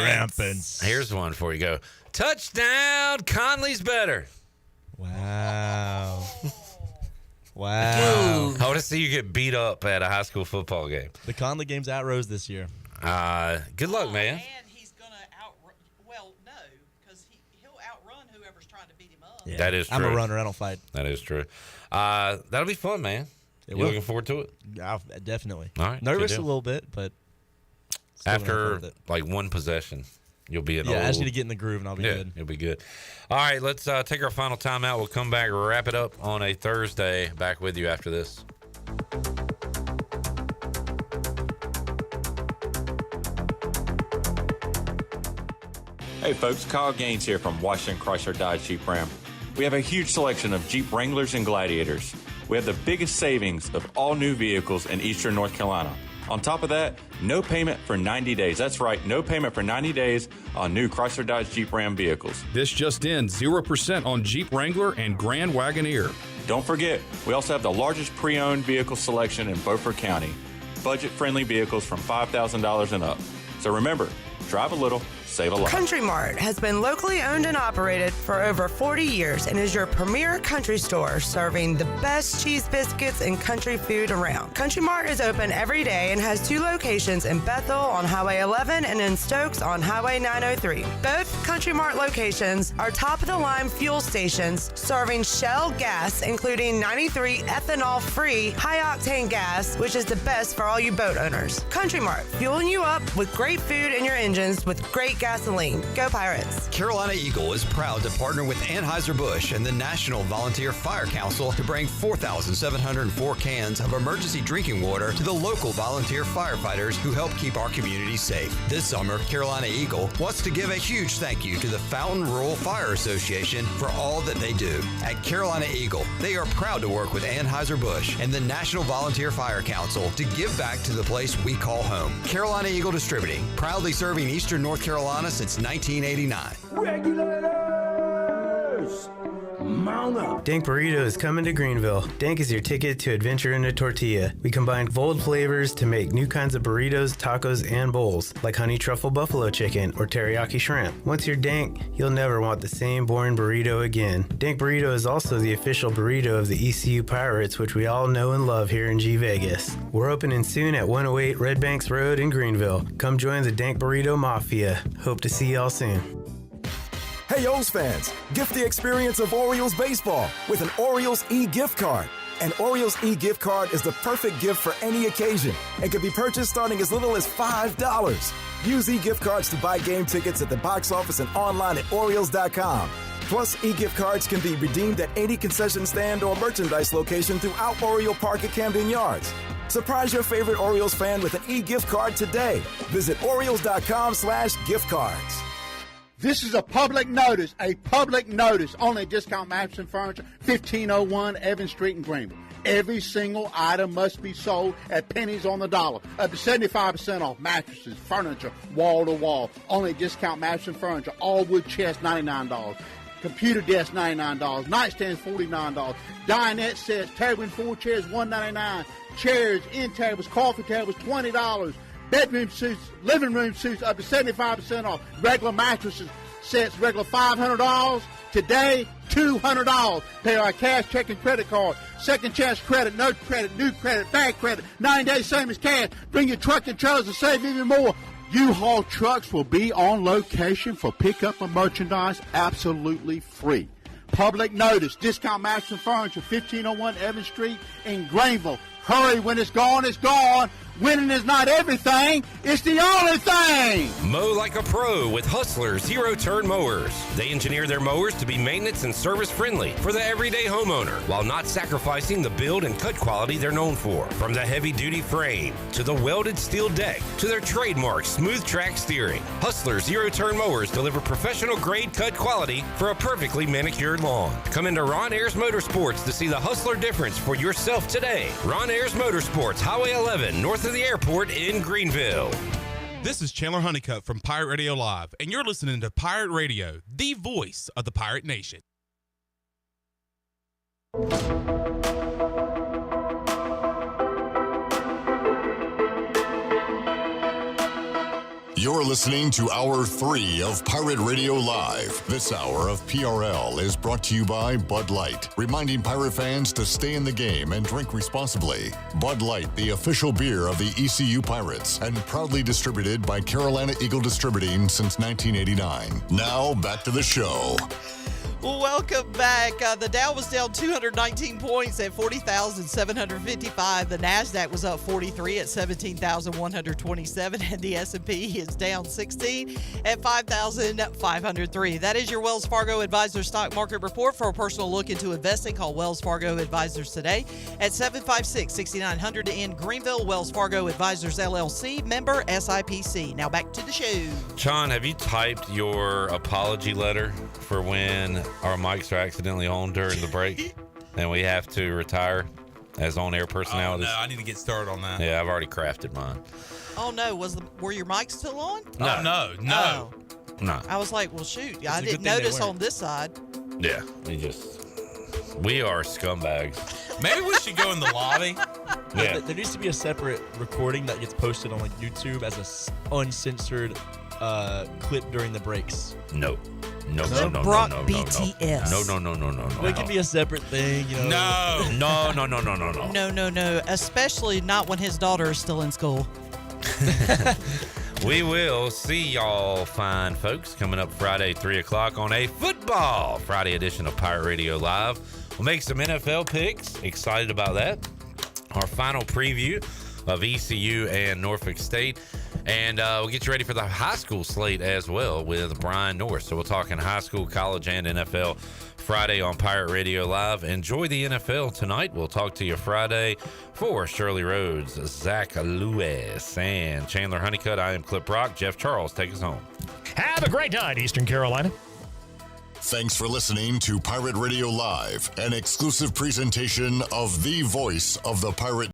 Rampants. Here's one for you. Go. Touchdown, Conley's better. Wow. Wow. I want to see you get beat up at a high school football game. The Conley game's at Rose this year. Good luck, man. And he's going to because he'll outrun whoever's trying to beat him up. Yeah. That is true. I'm a runner. I don't fight. That is true. That'll be fun, man. You looking forward to it? Definitely. All right. Nervous a little bit, but after like one possession, you'll be in I just need to get in the groove, and I'll be good. You'll be good. All right, let's take our final timeout. We'll come back, wrap it up on a Thursday. Back with you after this. Hey folks, Kyle Gaines here from Washington Chrysler Dodge Jeep Ram. We have a huge selection of Jeep Wranglers and Gladiators. We have the biggest savings of all new vehicles in Eastern North Carolina. On top of that, no payment for 90 days. That's right, no payment for 90 days on new Chrysler Dodge Jeep Ram vehicles. This just in, 0% on Jeep Wrangler and Grand Wagoneer. Don't forget, we also have the largest pre-owned vehicle selection in Beaufort County. Budget-friendly vehicles from $5,000 and up. So remember, drive a little, save a lot. Country Mart has been locally owned and operated for over 40 years and is your premier country store serving the best cheese biscuits and country food around. Country Mart is open every day and has 2 locations in Bethel on Highway 11 and in Stokes on Highway 903. Both Country Mart locations are top-of-the-line fuel stations serving Shell gas, including 93 ethanol-free high-octane gas, which is the best for all you boat owners. Country Mart, fueling you up with great food in your engines with great gasoline. Go Pirates. Carolina Eagle is proud to partner with Anheuser-Busch and the National Volunteer Fire Council to bring 4,704 cans of emergency drinking water to the local volunteer firefighters who help keep our community safe. This summer, Carolina Eagle wants to give a huge thank you to the Fountain Rural Fire Association for all that they do. At Carolina Eagle, they are proud to work with Anheuser-Busch and the National Volunteer Fire Council to give back to the place we call home. Carolina Eagle Distributing, proudly serving Eastern North Carolina since 1989. Regulators! Mount up! Dank Burrito is coming to Greenville. Dank is your ticket to adventure in a tortilla. We combine bold flavors to make new kinds of burritos, tacos, and bowls, like honey truffle buffalo chicken or teriyaki shrimp. Once you're Dank, you'll never want the same boring burrito again. Dank Burrito is also the official burrito of the ECU Pirates, which we all know and love here in G Vegas. We're opening soon at 108 Red Banks Road in Greenville. Come join the Dank Burrito Mafia. Hope to see y'all soon. Hey, O's fans, gift the experience of Orioles baseball with an Orioles e-gift card. An Orioles e-gift card is the perfect gift for any occasion and can be purchased starting as little as $5. Use e-gift cards to buy game tickets at the box office and online at Orioles.com. Plus, e-gift cards can be redeemed at any concession stand or merchandise location throughout Oriole Park at Camden Yards. Surprise your favorite Orioles fan with an e-gift card today. Visit Orioles.com/gift cards. This is a public notice, only Discount Mattress and Furniture, 1501 Evans Street in Greenville. Every single item must be sold at pennies on the dollar, up to 75% off mattresses, furniture, wall to wall. Only Discount Mattress and Furniture, all wood chest, $99. Computer desk, $99. Nightstands, $49. Dinette sets, table and 4 chairs, $199. Chairs, end tables, coffee tables, $20. Bedroom suits, living room suits, up to 75% off. Regular mattresses sets, regular $500. Today, $200. Pay our cash, check, and credit card. Second chance credit, no credit, new credit, bad credit. 9 days, same as cash. Bring your truck and trailers to save even more. U-Haul trucks will be on location for pickup of merchandise absolutely free. Public notice, Discount Mattress and Furniture, 1501 Evans Street in Greenville. Hurry, when it's gone, it's gone. Winning is not everything, it's the only thing. Mow like a pro with Hustler zero-turn mowers. They engineer their mowers to be maintenance and service friendly for the everyday homeowner while not sacrificing the build and cut quality they're known for. From the heavy-duty frame to the welded steel deck to their trademark smooth track steering, Hustler zero-turn mowers deliver professional grade cut quality for a perfectly manicured lawn. Come into Ron Ayers Motorsports to see the Hustler difference for yourself today. Ron Ayers Motorsports, Highway 11, north of the airport in Greenville. This is Chandler Honeycutt from Pirate Radio Live, and you're listening to Pirate Radio, the voice of the Pirate Nation. You're listening to Hour 3 of Pirate Radio Live. This hour of PRL is brought to you by Bud Light, reminding Pirate fans to stay in the game and drink responsibly. Bud Light, the official beer of the ECU Pirates, and proudly distributed by Carolina Eagle Distributing since 1989. Now, back to the show. Welcome back. The Dow was down 219 points at 40,755. The NASDAQ was up 43 at 17,127. And the S&P is down 16 at 5,503. That is your Wells Fargo Advisors Stock Market Report. For a personal look into investing, call Wells Fargo Advisors today at 756-6900 in Greenville. Wells Fargo Advisors, LLC, member SIPC. Now back to the show. John, have you typed your apology letter for when our mics are accidentally on during the break and we have to retire as on-air personalities? No, I need to get started on that. Yeah, I've already crafted mine. Oh no, were your mics still on? No. Oh. No. I was like, well, shoot, I a good didn't thing they notice weren't. on this side. Yeah, we are scumbags. Maybe we should go in the lobby. Yeah. There needs to be a separate recording that gets posted on like YouTube as a uncensored clip during the breaks. No. No. Brock BTS. No. It can be a separate thing, you know. No. Especially not when his daughter is still in school. We will see y'all fine folks coming up Friday, 3 o'clock on a football Friday edition of Pirate Radio Live. We'll make some NFL picks. Excited about that. Our final preview of ECU and Norfolk State. And we'll get you ready for the high school slate as well with Brian North. So we're talking high school, college, and NFL Friday on Pirate Radio Live. Enjoy the NFL tonight. We'll talk to you Friday. For Shirley Rhodes, Zach Lewis, and Chandler Honeycutt, I am Clip Brock. Jeff Charles, take us home. Have a great night, Eastern Carolina. Thanks for listening to Pirate Radio Live, an exclusive presentation of the voice of the Pirate